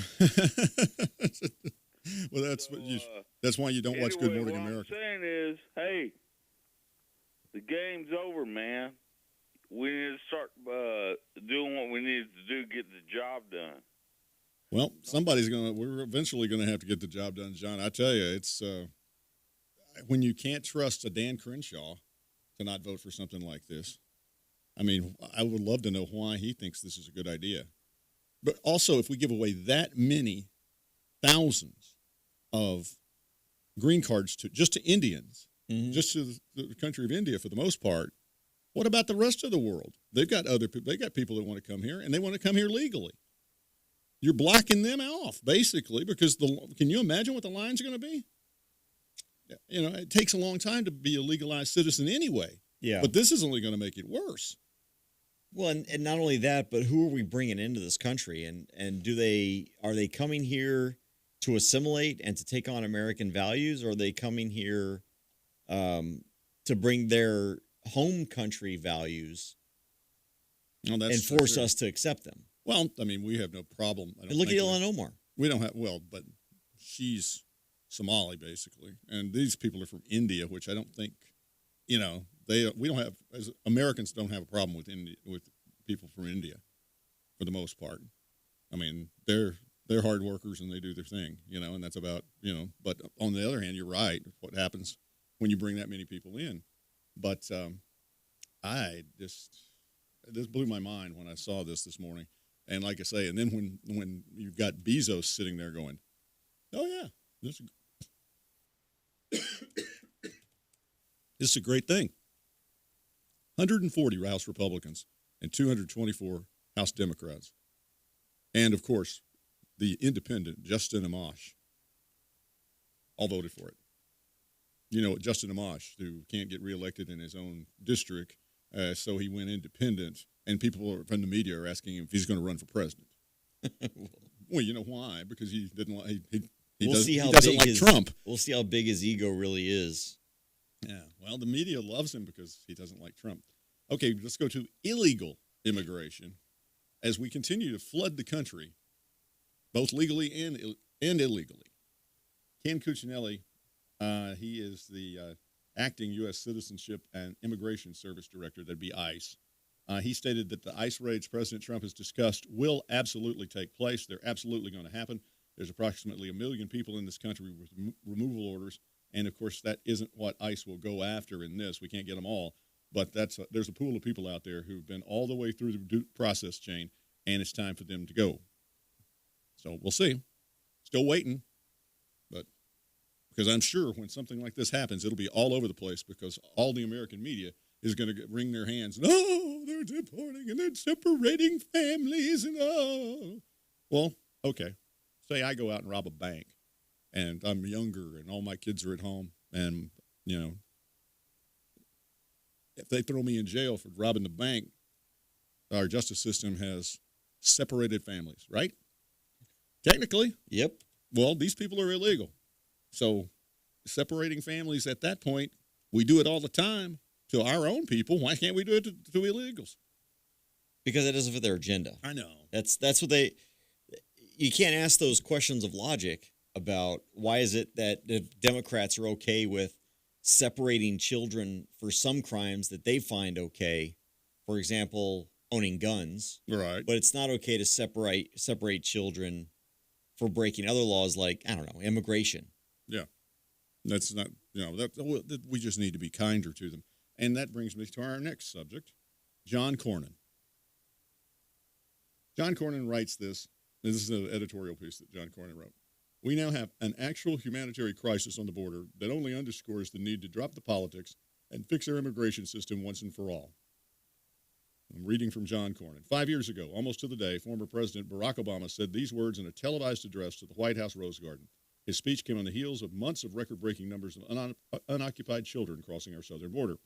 S1: Well, that's why you don't watch Good Morning America.
S2: What I'm saying is, hey, the game's over, man. We need to start doing what we need to do to get the job done.
S1: Well, we're eventually going to have to get the job done, John. I tell you, it's when you can't trust a Dan Crenshaw to not vote for something like this. I mean, I would love to know why he thinks this is a good idea. But also, if we give away that many thousands of green cards just to Indians, just to the country of India for the most part, what about the rest of the world? They've got people that want to come here, and they want to come here legally. You're blocking them off, basically, because can you imagine what the lines are going to be? It takes a long time to be a legalized citizen anyway.
S3: Yeah.
S1: But this is only going to make it worse.
S3: Well, and not only that, but who are we bringing into this country? And are they coming here to assimilate and to take on American values, or are they coming here to bring their home country values and force us to accept them?
S1: Well, I mean, we have no problem.
S3: Look at Ilhan Omar.
S1: We don't have, but she's Somali, basically. And these people are from India, which I don't think, we don't have, as Americans don't have a problem with people from India for the most part. I mean, they're hard workers and they do their thing, and that's about, but on the other hand, you're right. What happens when you bring that many people in? But this blew my mind when I saw this morning. And like I say, and then when you've got Bezos sitting there going, oh, yeah, this is a great thing. 140 House Republicans and 224 House Democrats. And, of course, the independent Justin Amash all voted for it. Justin Amash, who can't get reelected in his own district, so he went independent. And people from the media are asking him if he's going to run for president. Well, you know why? Because he didn't like he doesn't like Trump.
S3: We'll see how big his ego really is.
S1: Yeah. Well, the media loves him because he doesn't like Trump. Okay, let's go to illegal immigration. As we continue to flood the country, both legally and illegally. Ken Cuccinelli, he is the acting U.S. Citizenship and Immigration Service Director. That'd be ICE. He stated that the ICE raids President Trump has discussed will absolutely take place. They're absolutely going to happen. There's approximately 1 million people in this country with removal orders, and, of course, that isn't what ICE will go after in this. We can't get them all, but there's a pool of people out there who've been all the way through the process chain, and it's time for them to go. So we'll see. Still waiting, but because I'm sure when something like this happens, it'll be all over the place because all the American media is going to wring their hands. No, they're deporting and they're separating families and oh. Well, okay. Say I go out and rob a bank and I'm younger and all my kids are at home and, if they throw me in jail for robbing the bank, our justice system has separated families, right? Technically.
S3: Yep.
S1: Well, these people are illegal. So separating families at that point, we do it all the time to our own people. Why can't we do it to illegals?
S3: Because it doesn't fit their agenda.
S1: I know.
S3: That's what they. You can't ask those questions of logic about why is it that the Democrats are okay with separating children for some crimes that they find okay. For example, owning guns.
S1: Right.
S3: But it's not okay to separate children for breaking other laws like, I don't know, immigration.
S1: Yeah. That's not, we just need to be kinder to them. And that brings me to our next subject, John Cornyn. John Cornyn writes this. This is an editorial piece that John Cornyn wrote. We now have an actual humanitarian crisis on the border that only underscores the need to drop the politics and fix our immigration system once and for all. I'm reading from John Cornyn. 5 years ago, almost to the day, former President Barack Obama said these words in a televised address to the White House Rose Garden. His speech came on the heels of months of record-breaking numbers of unoccupied children crossing our southern border.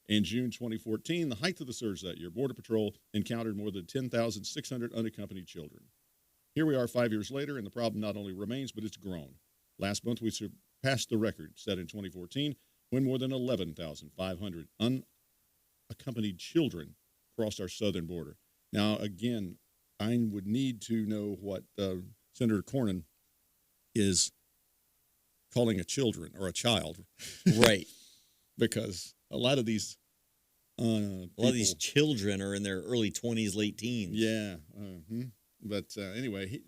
S1: In June 2014, the height of the surge that year, Border Patrol encountered more than 10,600 unaccompanied children. Here we are 5 years later, and the problem not only remains, but it's grown. Last month, we surpassed the record set in 2014 when more than 11,500 unaccompanied children crossed our southern border. Now, again, I would need to know what Senator Cornyn is calling a children or a child.
S3: Right.
S1: Because a lot of these
S3: a lot of these children are in their early 20s, late teens.
S1: Yeah. But anyway,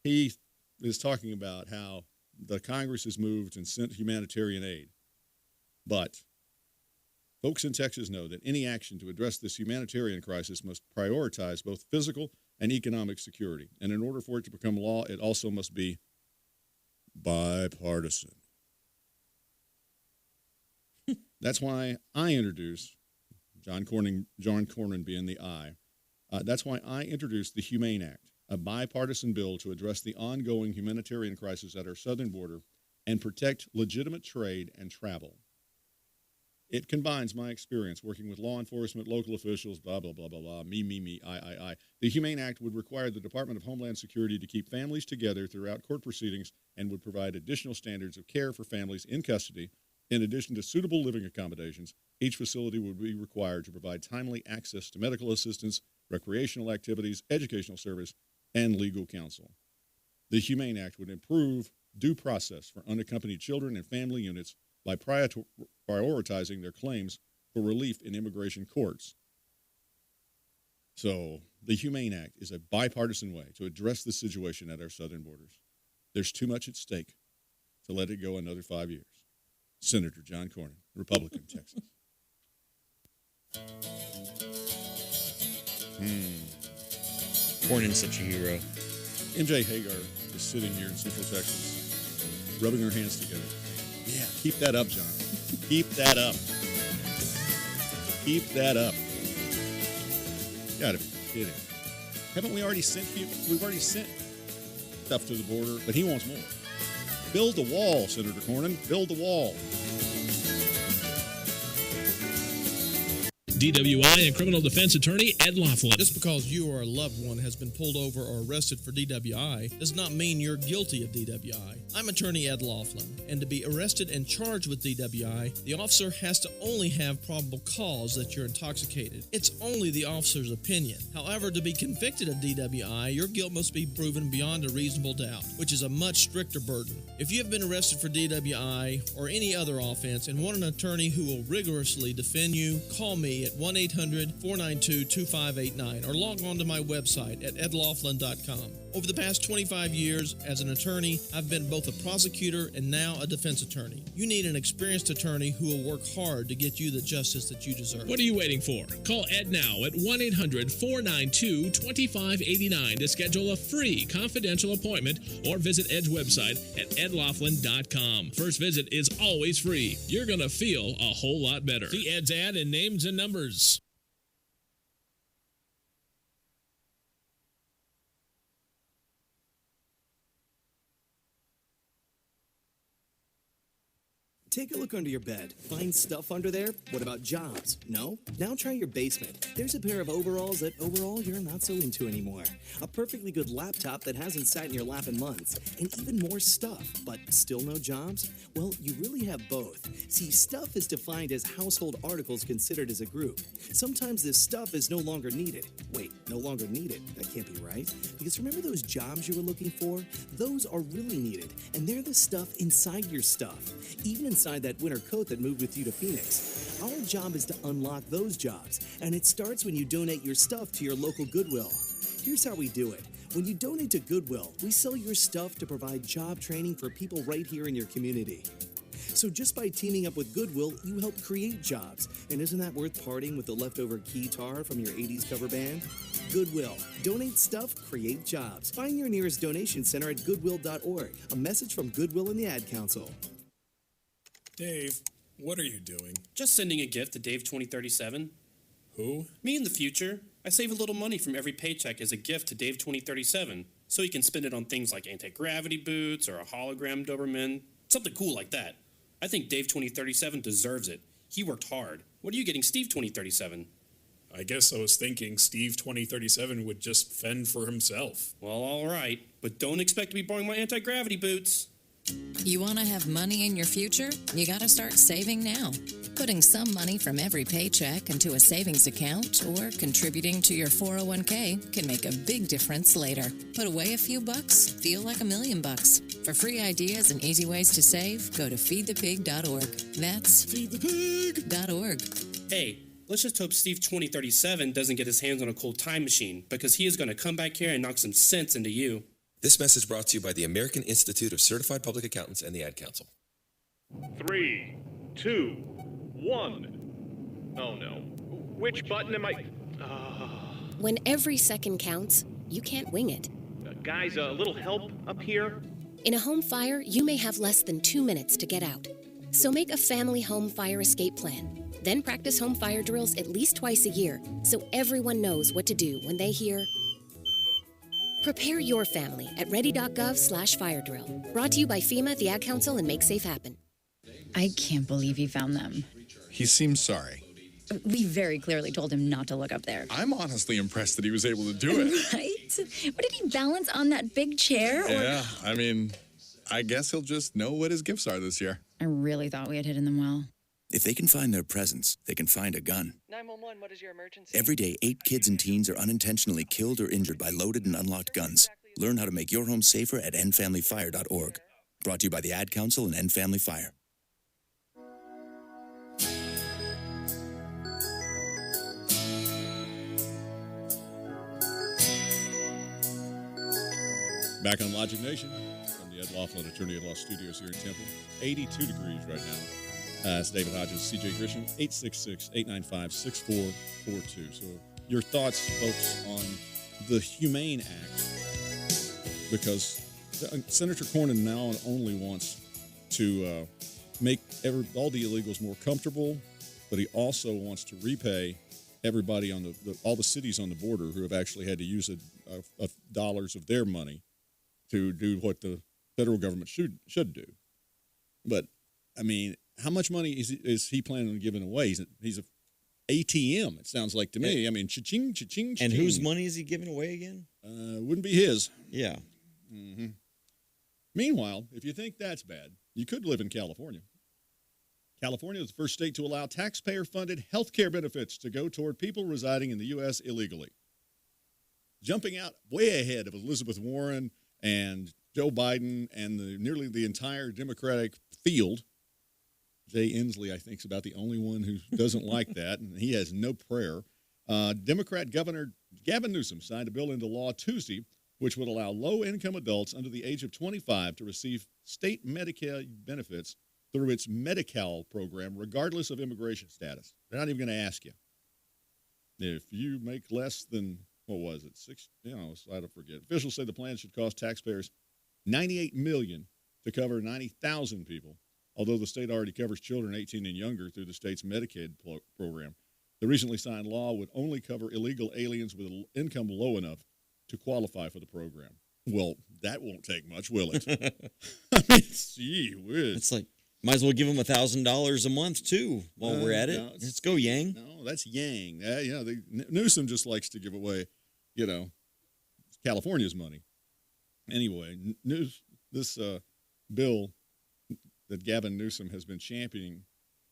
S1: he is talking about how the Congress has moved and sent humanitarian aid. But folks in Texas know that any action to address this humanitarian crisis must prioritize both physical and economic security. And in order for it to become law, it also must be bipartisan. That's why I introduced, John Cornyn being the I, that's why I introduced the Humane Act, a bipartisan bill to address the ongoing humanitarian crisis at our southern border and protect legitimate trade and travel. It combines my experience working with law enforcement, local officials, blah, blah, blah, blah, blah, me, I. The Humane Act would require the Department of Homeland Security to keep families together throughout court proceedings and would provide additional standards of care for families in custody. In addition to suitable living accommodations, each facility would be required to provide timely access to medical assistance, recreational activities, educational service, and legal counsel. The Humane Act would improve due process for unaccompanied children and family units by prioritizing their claims for relief in immigration courts. So, the Humane Act is a bipartisan way to address the situation at our southern borders. There's too much at stake to let it go another 5 years. Senator John Cornyn, Republican, Texas.
S3: Cornyn's such a hero.
S1: MJ Hagar is sitting here in Central Texas, rubbing her hands together. Yeah, keep that up, John. Keep that up. Keep that up. Gotta be kidding. Haven't we already sent people? We've already sent stuff to the border, but he wants more. Build the wall, Senator Cornyn. Build the wall.
S10: DWI and criminal defense attorney Ed Laughlin.
S9: Just because you or a loved one has been pulled over or arrested for DWI does not mean you're guilty of DWI. I'm attorney Ed Laughlin, and to be arrested and charged with DWI, the officer has to only have probable cause that you're intoxicated. It's only the officer's opinion. However, to be convicted of DWI, your guilt must be proven beyond a reasonable doubt, which is a much stricter burden. If you have been arrested for DWI or any other offense and want an attorney who will rigorously defend you, call me at 1-800-492-2589 or log on to my website at edlaughlin.com. Over the past 25 years as an attorney, I've been both a prosecutor and now a defense attorney. You need an experienced attorney who will work hard to get you the justice that you deserve.
S10: What are you waiting for? Call Ed now at 1-800-492-2589 to schedule a free confidential appointment or visit Ed's website at edlaughlin.com. First visit is always free. You're going to feel a whole lot better. See Ed's ad in names and numbers.
S14: Take a look under your bed. Find stuff under there? What about jobs? No? Now try your basement. There's a pair of overalls that overall you're not so into anymore. A perfectly good laptop that hasn't sat in your lap in months. And even more stuff, but still no jobs? Well, you really have both. See, stuff is defined as household articles considered as a group. Sometimes this stuff is no longer needed. Wait, no longer needed? That can't be right. Because remember those jobs you were looking for? Those are really needed, and they're the stuff inside your stuff. Even inside that winter coat that moved with you to Phoenix. Our job is to unlock those jobs, and it starts when you donate your stuff to your local Goodwill. Here's how we do it. When you donate to Goodwill, we sell your stuff to provide job training for people right here in your community. So just by teaming up with Goodwill, you help create jobs. And isn't that worth parting with the leftover guitar from your 80s cover band? Goodwill. Donate stuff, create jobs. Find your nearest donation center at goodwill.org. A message from Goodwill and the Ad Council.
S6: Dave, what are you doing?
S22: Just sending a gift to Dave 2037.
S6: Who?
S22: Me in the future. I save a little money from every paycheck as a gift to Dave 2037, so he can spend it on things like anti-gravity boots or a hologram Doberman, something cool like that. I think Dave 2037 deserves it. He worked hard. What are you getting Steve 2037?
S6: I guess I was thinking Steve 2037 would just fend for himself.
S22: Well, all right, but don't expect to be borrowing my anti-gravity boots.
S23: You want to have money in your future? You got to start saving now. Putting some money from every paycheck into a savings account or contributing to your 401k can make a big difference later. Put away a few bucks, feel like $1 million. For free ideas and easy ways to save, go to feedthepig.org. That's feedthepig.org.
S22: Hey, let's just hope Steve 2037 doesn't get his hands on a cold time machine, because he is going to come back here and knock some sense into you.
S15: This message brought to you by the American Institute of Certified Public Accountants and the Ad Council.
S16: 3, 2, 1. Oh no. Which button am I?
S17: When every second counts, you can't wing it.
S16: Guys, a little help up here?
S17: In a home fire, you may have less than 2 minutes to get out. So make a family home fire escape plan. Then practice home fire drills at least twice a year so everyone knows what to do when they hear. Prepare your family at ready.gov/fire drill. Brought to you by FEMA, the Ad Council, and Make Safe Happen.
S20: I can't believe he found them.
S24: He seems sorry.
S20: We very clearly told him not to look up there.
S24: I'm honestly impressed that he was able to do it.
S20: Right? What did he balance on that big chair?
S24: Yeah, I mean, I guess he'll just know what his gifts are this year.
S20: I really thought we had hidden them well.
S25: If they can find their presents, they can find a gun.
S28: 911, what is your emergency?
S25: Every day, 8 kids and teens are unintentionally killed or injured by loaded and unlocked guns. Learn how to make your home safer at endfamilyfire.org. Brought to you by the Ad Council and End Family Fire.
S1: Back on Logic Nation from the Ed Laughlin Attorney at Law Studios here in Temple. 82 degrees right now. It's David Hodges, CJ Grisham, 866-895-6442. So your thoughts, folks, on the Humane Act, because Senator Cornyn now only wants to make all the illegals more comfortable, but he also wants to repay everybody on all the cities on the border who have actually had to use dollars of their money to do what the federal government should do. But, I mean, how much money is he planning on giving away? He's a ATM, it sounds like to me. I mean, cha-ching, cha-ching, cha-ching.
S3: And whose money is he giving away again?
S1: Wouldn't be his.
S3: Yeah.
S1: Mm-hmm. Meanwhile, if you think that's bad, you could live in California. California is the first state to allow taxpayer-funded health care benefits to go toward people residing in the U.S. illegally. Jumping out way ahead of Elizabeth Warren and Joe Biden and nearly the entire Democratic field. Jay Inslee, I think, is about the only one who doesn't like that, and he has no prayer. Democrat Governor Gavin Newsom signed a bill into law Tuesday, which would allow low-income adults under the age of 25 to receive state Medicare benefits through its Medi-Cal program, regardless of immigration status. They're not even going to ask you. If you make less than, what was it, I don't forget. Officials say the plan should cost taxpayers $98 million to cover 90,000 people, although the state already covers children 18 and younger through the state's Medicaid program. The recently signed law would only cover illegal aliens with an income low enough to qualify for the program. Well, that won't take much, will it? I mean, gee whiz.
S3: It's like, Might as well give them $1,000 a month too while we're at it.
S1: No,
S3: Let's go, Yang.
S1: No, that's Yang. Newsom just likes to give away, California's money. Anyway, this bill that Gavin Newsom has been championing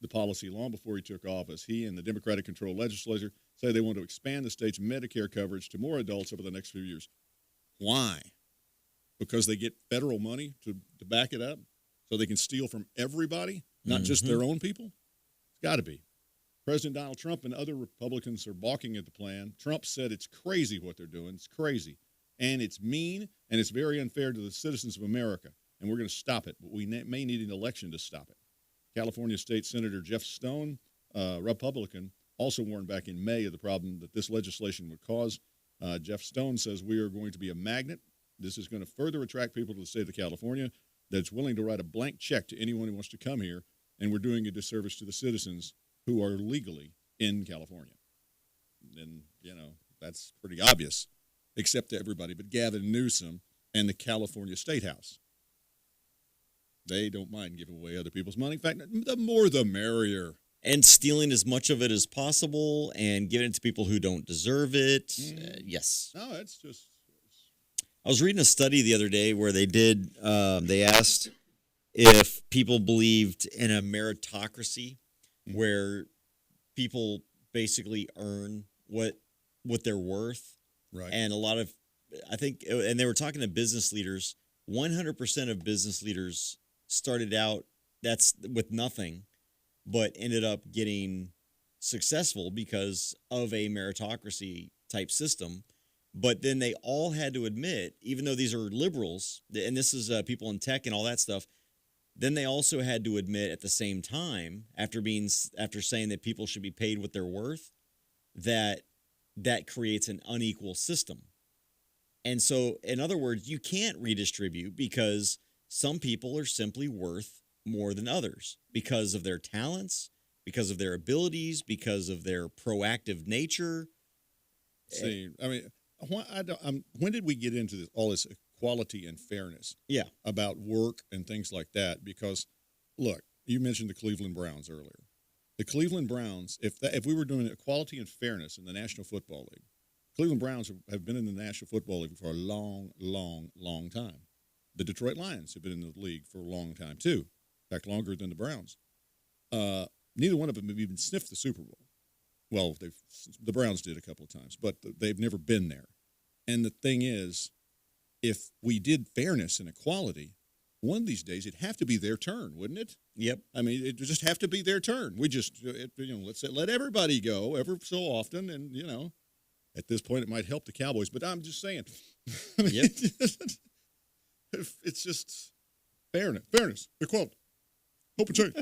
S1: the policy long before he took office. He and the Democratic-controlled legislature say they want to expand the state's Medicare coverage to more adults over the next few years. Why? Because they get federal money to back it up so they can steal from everybody, not just their own people? It's got to be. President Donald Trump and other Republicans are balking at the plan. Trump said it's crazy what they're doing. It's crazy. And it's mean, and it's very unfair to the citizens of America. And we're going to stop it, but we may need an election to stop it. California State Senator Jeff Stone, Republican, also warned back in May of the problem that this legislation would cause. Jeff Stone says we are going to be a magnet. This is going to further attract people to the state of California that's willing to write a blank check to anyone who wants to come here, and we're doing a disservice to the citizens who are legally in California. And, that's pretty obvious, except to everybody but Gavin Newsom and the California State House. They don't mind giving away other people's money. In fact, the more the merrier.
S3: And stealing as much of it as possible and giving it to people who don't deserve it. Yes.
S1: No, it's just.
S3: I was reading a study the other day where they asked if people believed in a meritocracy where people basically earn what they're worth.
S1: Right.
S3: And and they were talking to business leaders. 100% of business leaders started out with nothing, but ended up getting successful because of a meritocracy type system. But then they all had to admit, even though these are liberals, and this is people in tech and all that stuff, then they also had to admit at the same time, after saying that people should be paid what they're worth, that creates an unequal system. And so, in other words, you can't redistribute because some people are simply worth more than others because of their talents, because of their abilities, because of their proactive nature.
S1: See, I mean, when did we get into all this equality and fairness?
S3: Yeah.
S1: About work and things like that? Because, look, you mentioned the Cleveland Browns earlier. The Cleveland Browns, if we were doing equality and fairness in the National Football League, Cleveland Browns have been in the National Football League for a long, long, long time. The Detroit Lions have been in the league for a long time, too. In fact, longer than the Browns. Neither one of them have even sniffed the Super Bowl. Well, the Browns did a couple of times, but they've never been there. And the thing is, if we did fairness and equality, one of these days it'd have to be their turn, wouldn't it?
S3: Yep.
S1: I mean, it'd just have to be their turn. We just, let's let everybody go ever so often, and at this point it might help the Cowboys. But I'm just saying,
S3: yep.
S1: It's just fairness, equality, hope and change.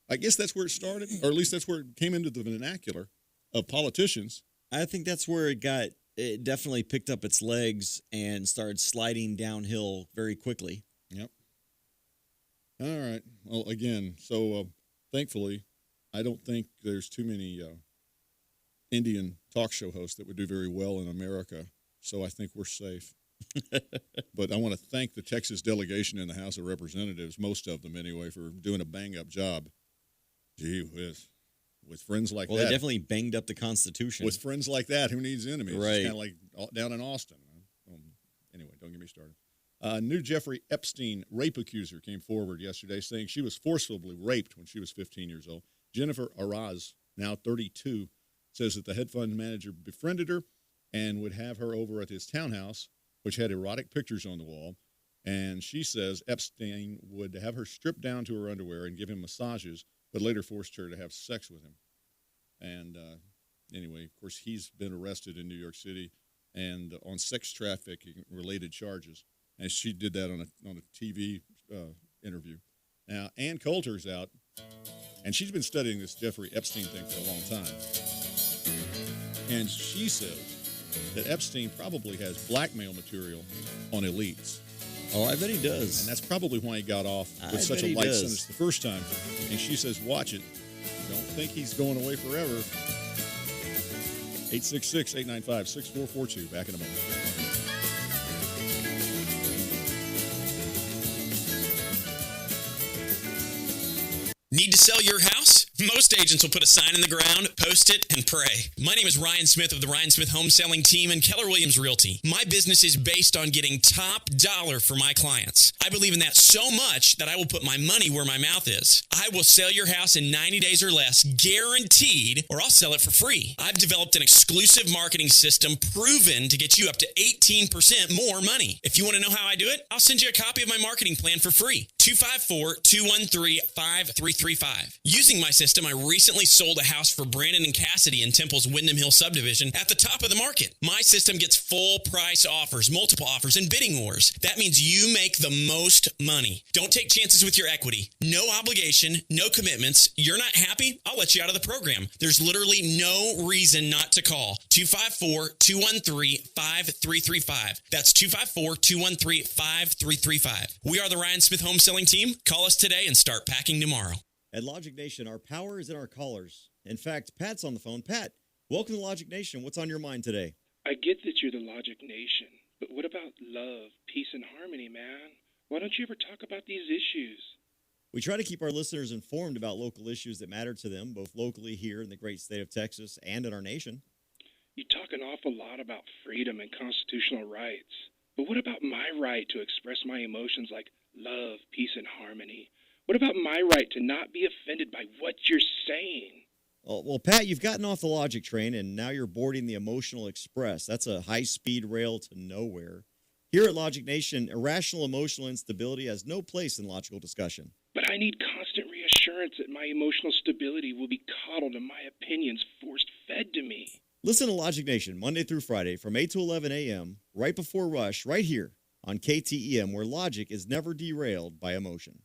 S1: I guess that's where it started, or at least that's where it came into the vernacular of politicians.
S3: I think that's where it definitely picked up its legs and started sliding downhill very quickly.
S1: Yep. All right. Well, again, so thankfully, I don't think there's too many Indian talk show hosts that would do very well in America, so I think we're safe. But I want to thank the Texas delegation in the House of Representatives, most of them anyway, for doing a bang-up job. Gee whiz. With friends like that.
S3: Well, they definitely banged up the Constitution.
S1: With friends like that, who needs enemies?
S3: Right.
S1: It's kind of like down in Austin. Anyway, don't get me started. New Jeffrey Epstein rape accuser came forward yesterday saying she was forcibly raped when she was 15 years old. Jennifer Araz, now 32, says that the hedge fund manager befriended her and would have her over at his townhouse, which had erotic pictures on the wall. And she says Epstein would have her stripped down to her underwear and give him massages, but later forced her to have sex with him. And anyway, of course, he's been arrested in New York City and on sex trafficking-related charges. And she did that on a TV interview. Now, Ann Coulter's out, and she's been studying this Jeffrey Epstein thing for a long time. And she says that Epstein probably has blackmail material on elites.
S3: Oh, I bet he does.
S1: And that's probably why he got off with such a light sentence the first time. And she says, watch it. Don't think he's going away forever. 866-895-6442. Back in a moment.
S4: Need to sell your house? Most agents will put a sign in the ground, post it, and pray. My name is Ryan Smith of the Ryan Smith Home Selling Team and Keller Williams Realty. My business is based on getting top dollar for my clients. I believe in that so much that I will put my money where my mouth is. I will sell your house in 90 days or less, guaranteed, or I'll sell it for free. I've developed an exclusive marketing system proven to get you up to 18% more money. If you want to know how I do it, I'll send you a copy of my marketing plan for free. 254-213-5335. Using my system, I recently sold a house for Brandon and Cassidy in Temple's Windham Hill subdivision at the top of the market. My system gets full price offers, multiple offers, and bidding wars. That means you make the most money. Don't take chances with your equity. No obligation, no commitments. You're not happy? I'll let you out of the program. There's literally no reason not to call. 254-213-5335. That's 254-213-5335. We are the Ryan Smith Home Selling Team. Call us today and start packing tomorrow.
S3: At Logic Nation, our power is in our callers. In fact, Pat's on the phone. Pat, welcome to Logic Nation. What's on your mind today?
S5: I get that you're the Logic Nation, but what about love, peace, and harmony, man? Why don't you ever talk about these issues?
S3: We try to keep our listeners informed about local issues that matter to them, both locally here in the great state of Texas and in our nation.
S5: You talk an awful lot about freedom and constitutional rights, but what about my right to express my emotions like love, peace, and harmony? What about my right to not be offended by what you're saying?
S3: Well, Pat, you've gotten off the logic train, and now you're boarding the emotional express. That's a high-speed rail to nowhere. Here at Logic Nation, irrational emotional instability has no place in logical discussion.
S5: But I need constant reassurance that my emotional stability will be coddled and my opinions force-fed to me.
S3: Listen to Logic Nation Monday through Friday from 8 to 11 a.m., right before Rush, right here on KTEM, where logic is never derailed by emotion.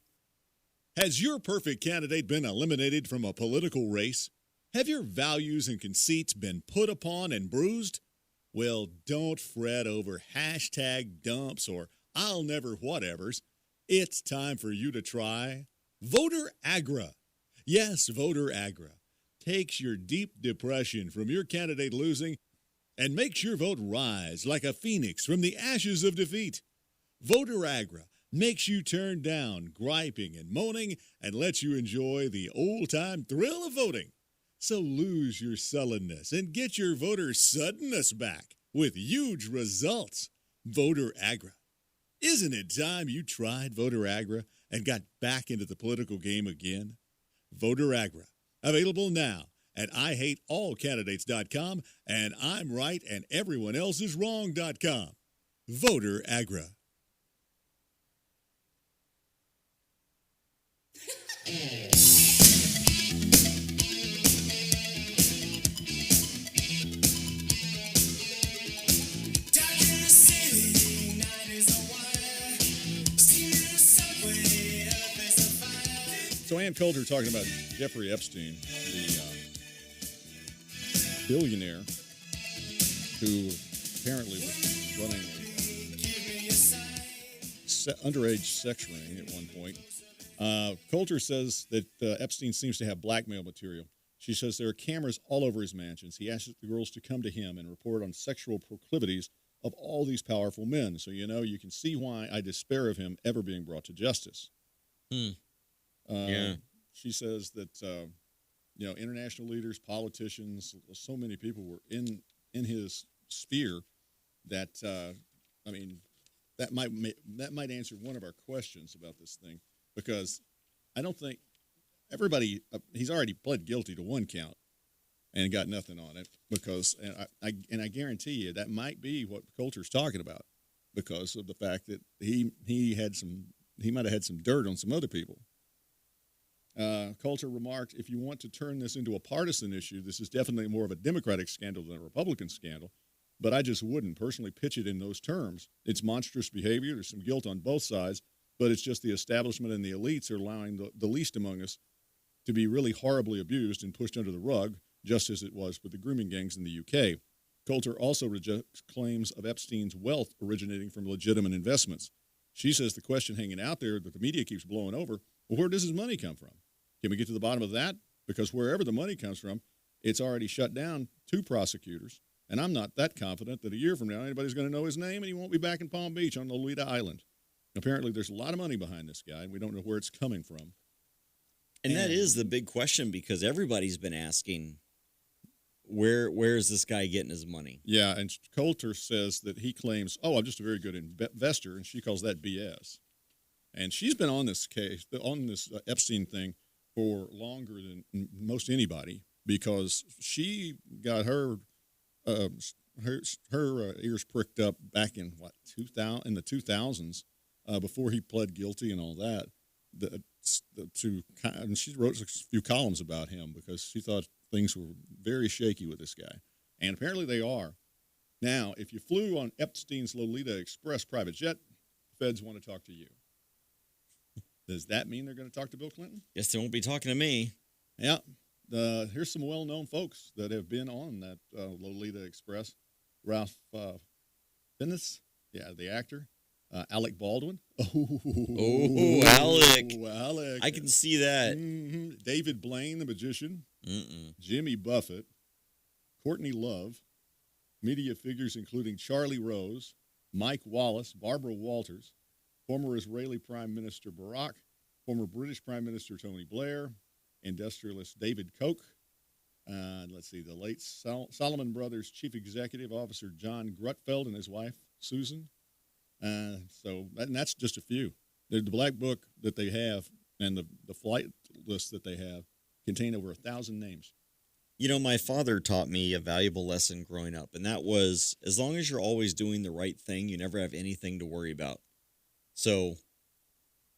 S1: Has your perfect candidate been eliminated from a political race? Have your values and conceits been put upon and bruised? Well, don't fret over hashtag dumps or I'll never whatevers. It's time for you to try Voter Agra. Yes, Voter Agra takes your deep depression from your candidate losing and makes your vote rise like a phoenix from the ashes of defeat. Voter Agra makes you turn down griping and moaning and lets you enjoy the old-time thrill of voting. So lose your sullenness and get your voter suddenness back with huge results. Voter Agra. Isn't it time you tried Voter Agra and got back into the political game again? Voter Agra. Available now at IHateAllCandidates.com and I'm right and everyone else is wrong.com. Voter Agra. So Ann Coulter talking about Jeffrey Epstein, the billionaire who apparently was running an underage sex ring at one point. Coulter says that Epstein seems to have blackmail material. She says there are cameras all over his mansions. He asks the girls to come to him and report on sexual proclivities of all these powerful men. So, you can see why I despair of him ever being brought to justice.
S3: Yeah.
S1: She says that, international leaders, politicians, so many people were in his sphere that, that might answer one of our questions about this thing, because I don't think everybody, he's already pled guilty to one count and got nothing on it because, and I guarantee you that might be what Coulter's talking about because of the fact that he might have had some dirt on some other people. Coulter remarked, if you want to turn this into a partisan issue, this is definitely more of a Democratic scandal than a Republican scandal, but I just wouldn't personally pitch it in those terms. It's monstrous behavior. There's some guilt on both sides, but it's just the establishment and the elites are allowing the least among us to be really horribly abused and pushed under the rug, just as it was with the grooming gangs in the UK. Coulter also rejects claims of Epstein's wealth originating from legitimate investments. She says the question hanging out there that the media keeps blowing over, well, where does his money come from? Can we get to the bottom of that? Because wherever the money comes from, it's already shut down 2 prosecutors, and I'm not that confident that a year from now anybody's going to know his name and he won't be back in Palm Beach on Lolita Island. Apparently there's a lot of money behind this guy, and we don't know where it's coming from.
S3: And that is the big question, because everybody's been asking, where is this guy getting his money?
S1: Yeah, and Coulter says that he claims, I'm just a very good investor, and she calls that BS. And she's been on this case, on this Epstein thing, for longer than most anybody, because she got her ears pricked up back in 2000, in the 2000s, before he pled guilty and all that. And she wrote a few columns about him because she thought things were very shaky with this guy, and apparently they are. Now, if you flew on Epstein's Lolita Express private jet, feds want to talk to you. Does that mean they're going to talk to Bill Clinton?
S3: Yes, they won't be talking to me.
S1: Yeah. Here's some well-known folks that have been on that Lolita Express. Ralph Fiennes, the actor. Alec Baldwin.
S3: Oh, Alec.
S1: Alec.
S3: I can see that.
S1: Mm-hmm. David Blaine, the magician.
S3: Mm-mm.
S1: Jimmy Buffett. Courtney Love. Media figures including Charlie Rose, Mike Wallace, Barbara Walters, former Israeli Prime Minister Barak, former British Prime Minister Tony Blair, industrialist David Koch. Let's see, the late Solomon Brothers Chief Executive Officer John Grutfeld and his wife, Susan. And that's just a few. The black book that they have and the flight list that they have contain over 1,000 names.
S3: You know, my father taught me a valuable lesson growing up, and that was, as long as you're always doing the right thing, you never have anything to worry about. So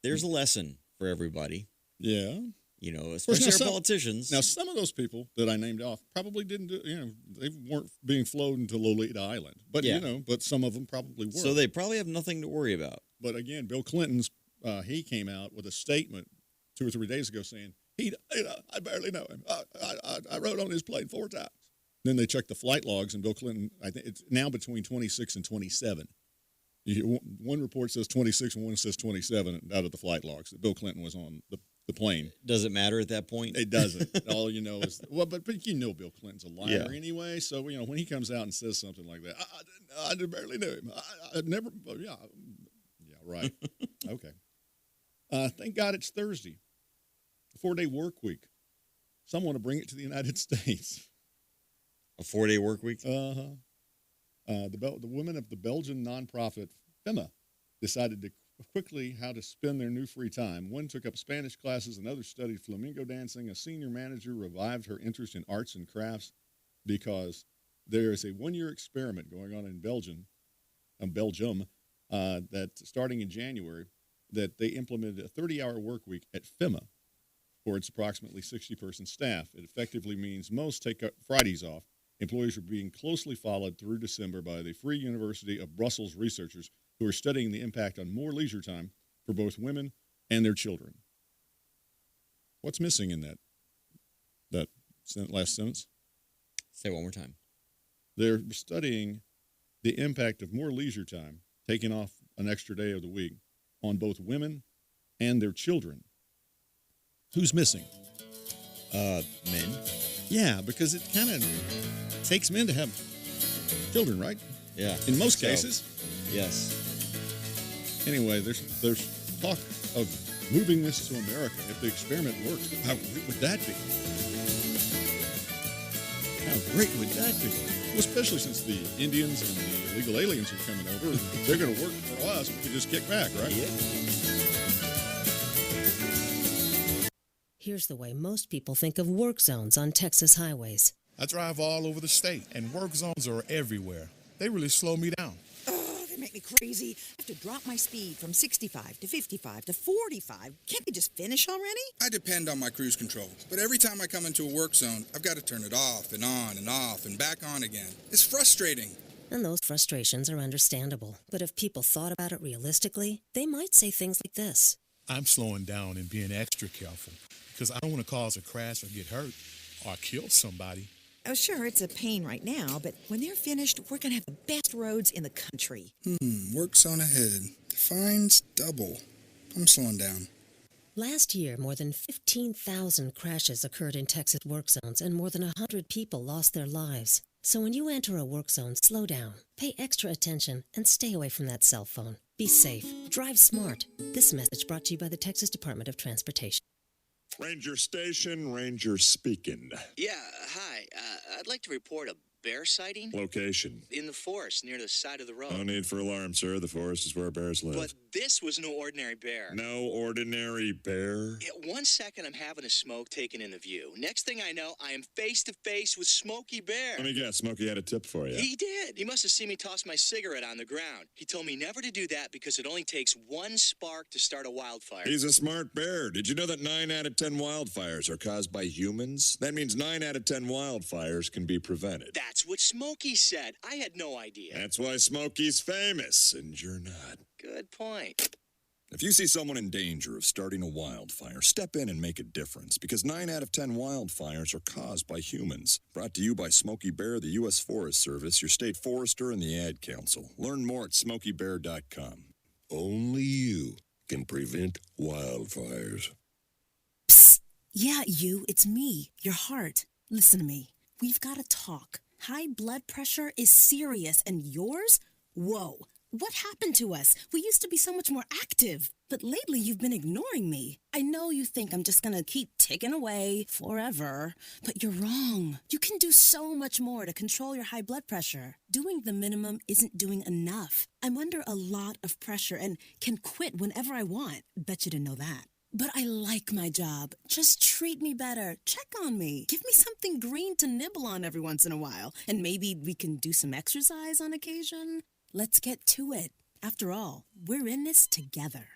S3: there's a lesson for everybody.
S1: Yeah.
S3: You know, especially our politicians.
S1: Now, some of those people that I named off probably didn't do, they weren't being flown to Lolita Island. But, but some of them probably were.
S3: So they probably have nothing to worry about.
S1: But again, Bill Clinton's, he came out with a statement 2 or 3 days ago saying, I barely know him. I rode on his plane 4 times. Then they checked the flight logs, and Bill Clinton, I think it's now between 26 and 27. One report says 26 and one says 27 out of the flight logs that Bill Clinton was on the plane.
S3: Does it matter at that point?
S1: It doesn't. All you know is, but you know Bill Clinton's a liar anyway. So, when he comes out and says something like that, I barely knew him. I never, right. Okay. Thank God it's Thursday. 4-day work week. Some want to bring it to the United States.
S3: A 4-day work week?
S1: Uh-huh. The women of the Belgian nonprofit FEMA decided quickly how to spend their new free time. One took up Spanish classes, another studied flamenco dancing. A senior manager revived her interest in arts and crafts because there is a 1-year experiment going on in Belgium, that starting in January, that they implemented a 30-hour work week at FEMA for its approximately 60-person staff. It effectively means most take Fridays off. Employees are being closely followed through December by the Free University of Brussels researchers who are studying the impact on more leisure time for both women and their children. What's missing in that last sentence?
S3: Say it one more time.
S1: They're studying the impact of more leisure time, taking off an extra day of the week, on both women and their children. Who's missing?
S3: Men.
S1: Yeah, because it kind of takes men to have children, right?
S3: Yeah.
S1: In most cases.
S3: Yes.
S1: Anyway, there's talk of moving this to America. If the experiment works, how great would that be? How great would that be? Well, especially since the Indians and the illegal aliens are coming over. They're going to work for us. We can just kick back, right?
S3: Yeah.
S7: Here's the way most people think of work zones on Texas highways.
S8: I drive all over the state, and work zones are everywhere. They really slow me down.
S11: Oh, they make me crazy. I have to drop my speed from 65 to 55 to 45. Can't they just finish already?
S18: I depend on my cruise control, but every time I come into a work zone, I've got to turn it off and on and off and back on again. It's frustrating.
S7: And those frustrations are understandable. But if people thought about it realistically, they might say things like this.
S8: I'm slowing down and being extra careful because I don't want to cause a crash or get hurt or kill somebody.
S11: Oh, sure, it's a pain right now, but when they're finished, we're going to have the best roads in the country.
S18: Work zone ahead. Fines double. I'm slowing down.
S7: Last year, more than 15,000 crashes occurred in Texas work zones, and more than 100 people lost their lives. So when you enter a work zone, slow down, pay extra attention, and stay away from that cell phone. Be safe. Drive smart. This message brought to you by the Texas Department of Transportation.
S2: Ranger Station, Ranger speaking.
S12: Yeah, hi. I'd like to report a bear sighting.
S2: Location.
S12: In the forest near the side of the road.
S2: No need for alarm, sir. The forest is where bears live.
S12: But this was no ordinary bear.
S2: No ordinary bear?
S12: Yeah, 1 second I'm having a smoke taken in the view. Next thing I know, I am face to face with Smokey Bear.
S2: Let me guess, Smokey had a tip for you.
S12: He did. He must have seen me toss my cigarette on the ground. He told me never to do that because it only takes one spark to start a wildfire.
S2: He's a smart bear. Did you know that 9 out of 10 wildfires are caused by humans? That means 9 out of 10 wildfires can be prevented.
S12: That's what Smokey said. I had no idea.
S2: That's why Smokey's famous, and you're not.
S12: Good point.
S2: If you see someone in danger of starting a wildfire, step in and make a difference, because 9 out of 10 wildfires are caused by humans. Brought to you by Smokey Bear, the U.S. Forest Service, your state forester, and the Ad Council. Learn more at smokeybear.com. Only you can prevent wildfires.
S13: Psst. Yeah, you. It's me, your heart. Listen to me. We've got to talk. High blood pressure is serious, and yours? Whoa. What happened to us? We used to be so much more active, but lately you've been ignoring me. I know you think I'm just gonna keep ticking away forever, but you're wrong. You can do so much more to control your high blood pressure. Doing the minimum isn't doing enough. I'm under a lot of pressure and can quit whenever I want. Bet you didn't know that. But I like my job. Just treat me better. Check on me. Give me something green to nibble on every once in a while. And maybe we can do some exercise on occasion. Let's get to it. After all, we're in this together.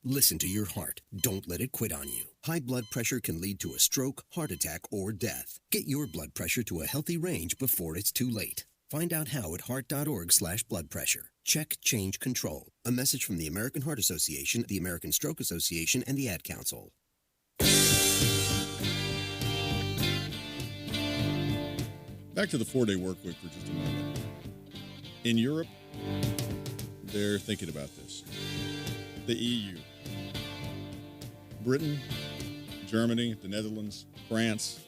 S19: Listen to your heart. Don't let it quit on you. High blood pressure can lead to a stroke, heart attack, or death. Get your blood pressure to a healthy range before it's too late. Find out how at heart.org/blood pressure. Check, change, control. A message from the American Heart Association, the American Stroke Association, and the Ad Council.
S1: Back to the 4-day work week for just a moment. In Europe, they're thinking about this. The EU, Britain, Germany, the Netherlands, France,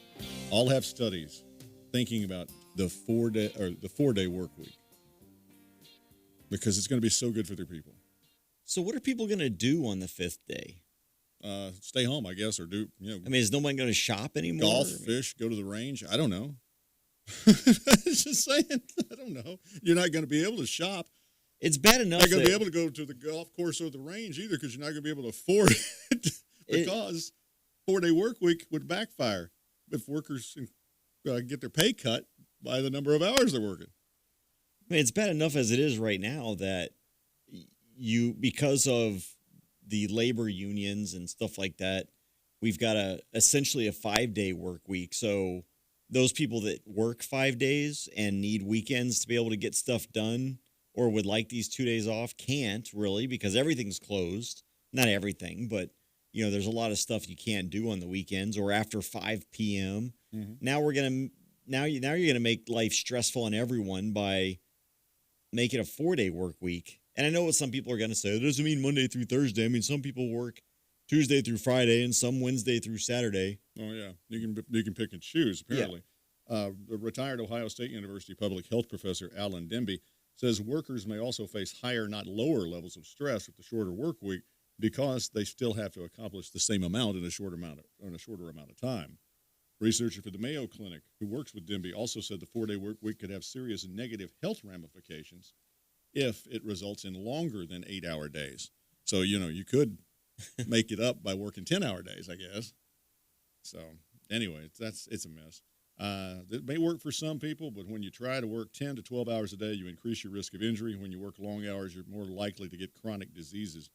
S1: all have studies thinking about the 4-day work week because it's going to be so good for their people.
S3: So what are people going to do on the 5th day?
S1: Stay home, I guess, or do,
S3: I mean, is no one going to shop anymore?
S1: Golf, fish, go to the range. I don't know. Just saying. I don't know. You're not going to be able to shop.
S3: It's bad enough.
S1: You're not going to be able to go to the golf course or the range either because you're not going to be able to afford it because 4-day work week would backfire if workers get their pay cut by the number of hours they're working.
S3: I mean, it's bad enough as it is right now that because of the labor unions and stuff like that, we've got essentially a 5-day work week. So those people that work 5 days and need weekends to be able to get stuff done or would like these 2 days off can't really because everything's closed. Not everything, but there's a lot of stuff you can't do on the weekends or after 5 p.m. Mm-hmm. Now you're gonna make life stressful on everyone by making a 4-day work week. And I know what some people are gonna say. It doesn't mean Monday through Thursday. I mean, some people work Tuesday through Friday and some Wednesday through Saturday.
S1: Oh yeah, you can pick and choose. Apparently, the retired Ohio State University public health professor Alan Demby says workers may also face higher, not lower, levels of stress with the shorter work week because they still have to accomplish the same amount in a shorter amount of time. Researcher for the Mayo Clinic, who works with Demby, also said the 4-day work week could have serious negative health ramifications if it results in longer than 8-hour days. So you could make it up by working 10-hour days, I guess. So anyway, it's a mess. It may work for some people, but when you try to work 10 to 12 hours a day, you increase your risk of injury. When you work long hours, you're more likely to get chronic diseases.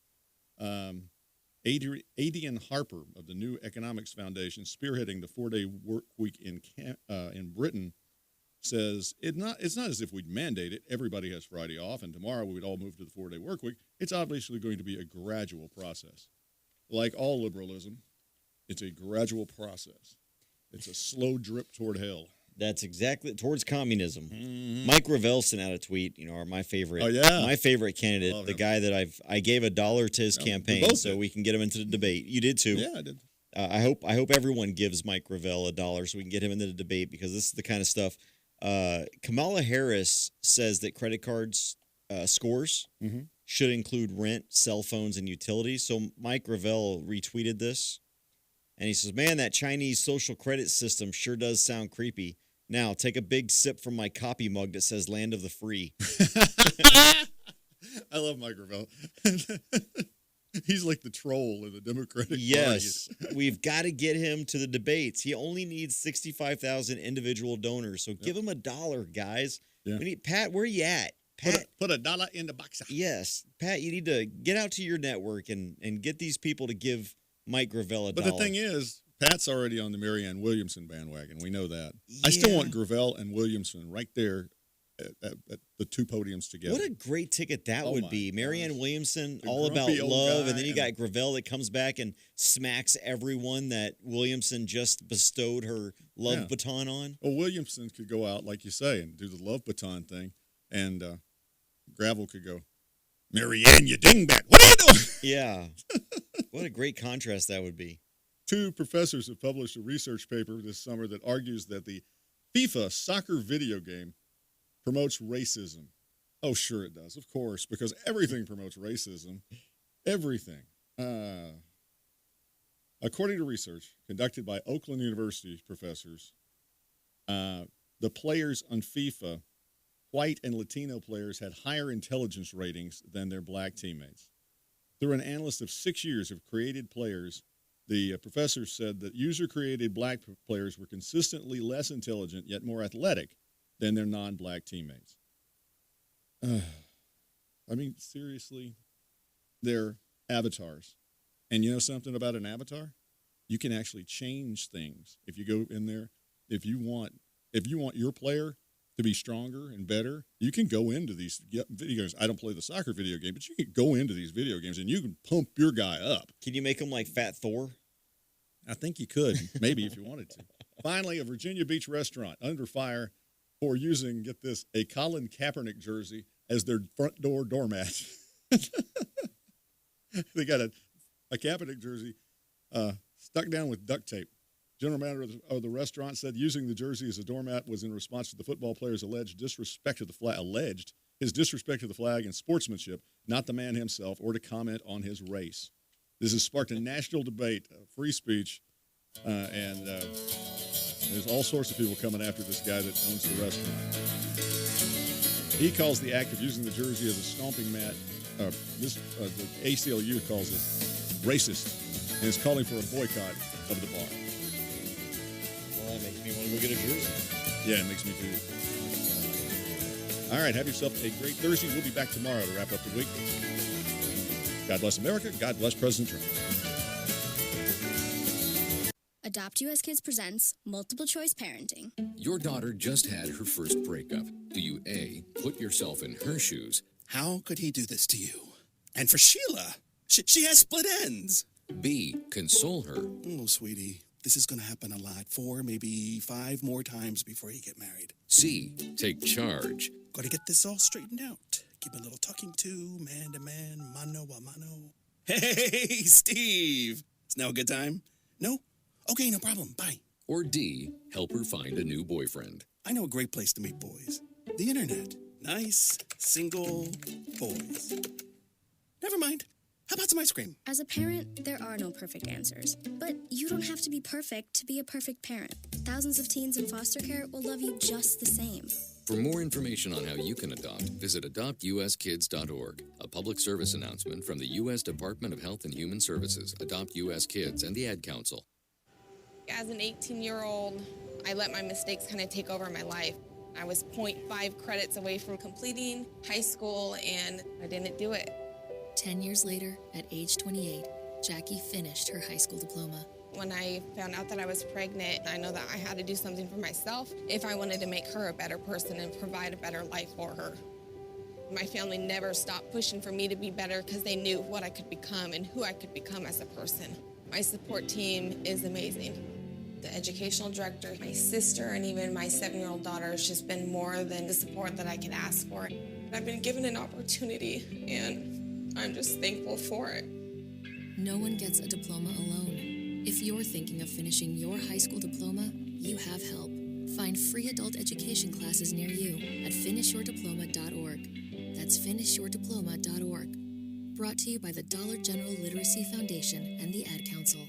S1: Adrian Harper of the New Economics Foundation, spearheading the 4-day work week in Britain, says it's not as if we'd mandate it. Everybody has Friday off, and tomorrow we would all move to the 4-day work week. It's obviously going to be a gradual process. Like all liberalism, it's a gradual process. It's a slow drip toward hell.
S3: That's exactly towards communism.
S1: Mm-hmm.
S3: Mike Gravel sent out a tweet. My favorite.
S1: Oh yeah,
S3: my favorite candidate, the guy that I gave $1 to his campaign so we can get him into the debate. You did too.
S1: Yeah, I did.
S3: I hope everyone gives Mike Gravel $1 so we can get him into the debate because this is the kind of stuff. Kamala Harris says that credit cards scores should include rent, cell phones, and utilities. So Mike Gravel retweeted this. And he says, man, that Chinese social credit system sure does sound creepy. Now, take a big sip from my coffee mug that says Land of the Free.
S1: I love Mike Gravel. He's like the troll in the Democratic Party.
S3: Yes, we've got to get him to the debates. He only needs 65,000 individual donors, so give him $1, guys.
S1: Yeah.
S3: We need Pat. Where are you at? Pat,
S1: put $1 in the box.
S3: Yes, Pat. You need to get out to your network and get these people to give Mike Gravel $1.
S1: But the thing is, Pat's already on the Marianne Williamson bandwagon. We know that. Yeah. I still want Gravel and Williamson right there at the two podiums together.
S3: What a great ticket that would be. Marianne Williamson,
S1: The
S3: all about
S1: grumpy old
S3: love,
S1: guy,
S3: and then you got Gravel that comes back and smacks everyone that Williamson just bestowed her love baton on.
S1: Well, Williamson could go out, like you say, and do the love baton thing, and Gravel could go, Marianne, you dingbat, what are you doing?
S3: Yeah. What a great contrast that would be.
S1: 2 professors have published a research paper this summer that argues that the FIFA soccer video game promotes racism. Oh, sure it does, of course, because everything promotes racism. Everything. According to research conducted by Oakland University professors, the players on FIFA, white and Latino players, had higher intelligence ratings than their black teammates. Through an analysis of 6 years of created players, the professor said that user-created black players were consistently less intelligent yet more athletic than their non-black teammates. I mean, seriously, they're avatars. And you know something about an avatar? You can actually change things. If you go in there, if you want your player to be stronger and better, you can go into these video games. I don't play the soccer video game, but you can go into these video games and you can pump your guy up.
S3: Can you make him like Fat Thor?
S1: I think you could, maybe if you wanted to. Finally, a Virginia Beach restaurant under fire for using, get this, a Colin Kaepernick jersey as their front door doormat. They got a Kaepernick jersey stuck down with duct tape. General manager of the restaurant said using the jersey as a doormat was in response to the football player's alleged disrespect to the flag, and sportsmanship, not the man himself, or to comment on his race. This has sparked a national debate, free speech, and there's all sorts of people coming after this guy that owns the restaurant. He calls the act of using the jersey as a stomping mat, the ACLU calls it racist, and is calling for a boycott of the bar.
S3: Well, that makes me want to go get a jersey.
S1: Yeah, it makes me too. All right, have yourself a great Thursday. We'll be back tomorrow to wrap up the week. God bless America. God bless President Trump.
S6: Adopt US Kids presents Multiple Choice Parenting.
S9: Your daughter just had her first breakup. Do you A, put yourself in her shoes?
S10: How could he do this to you? And for Sheila, she has split ends.
S9: B, console her.
S10: Oh, sweetie, this is going to happen a lot. 4, maybe 5 more times before you get married.
S9: C, take charge.
S10: Got to get this all straightened out. Give a little talking to, man to man, mano a mano. Hey, Steve! Is now a good time? No? Okay, no problem. Bye.
S9: Or D, help her find a new boyfriend.
S10: I know a great place to meet boys. The internet. Nice, single boys. Never mind. How about some ice cream?
S6: As a parent, there are no perfect answers. But you don't have to be perfect to be a perfect parent. Thousands of teens in foster care will love you just the same.
S9: For more information on how you can adopt, visit adoptuskids.org. A public service announcement from the U.S. Department of Health and Human Services, Adopt U.S. Kids, and the Ad Council.
S14: As an 18-year-old, I let my mistakes kind of take over my life. I was 0.5 credits away from completing high school, and I didn't do it.
S21: 10 years later, at age 28, Jackie finished her high school diploma.
S14: When I found out that I was pregnant, I know that I had to do something for myself if I wanted to make her a better person and provide a better life for her. My family never stopped pushing for me to be better because they knew what I could become and who I could become as a person. My support team is amazing. The educational director, my sister, and even my 7-year-old daughter has just been more than the support that I could ask for. I've been given an opportunity, and I'm just thankful for it.
S21: No one gets a diploma alone. If you're thinking of finishing your high school diploma, you have help. Find free adult education classes near you at finishyourdiploma.org. That's finishyourdiploma.org. Brought to you by the Dollar General Literacy Foundation and the Ad Council.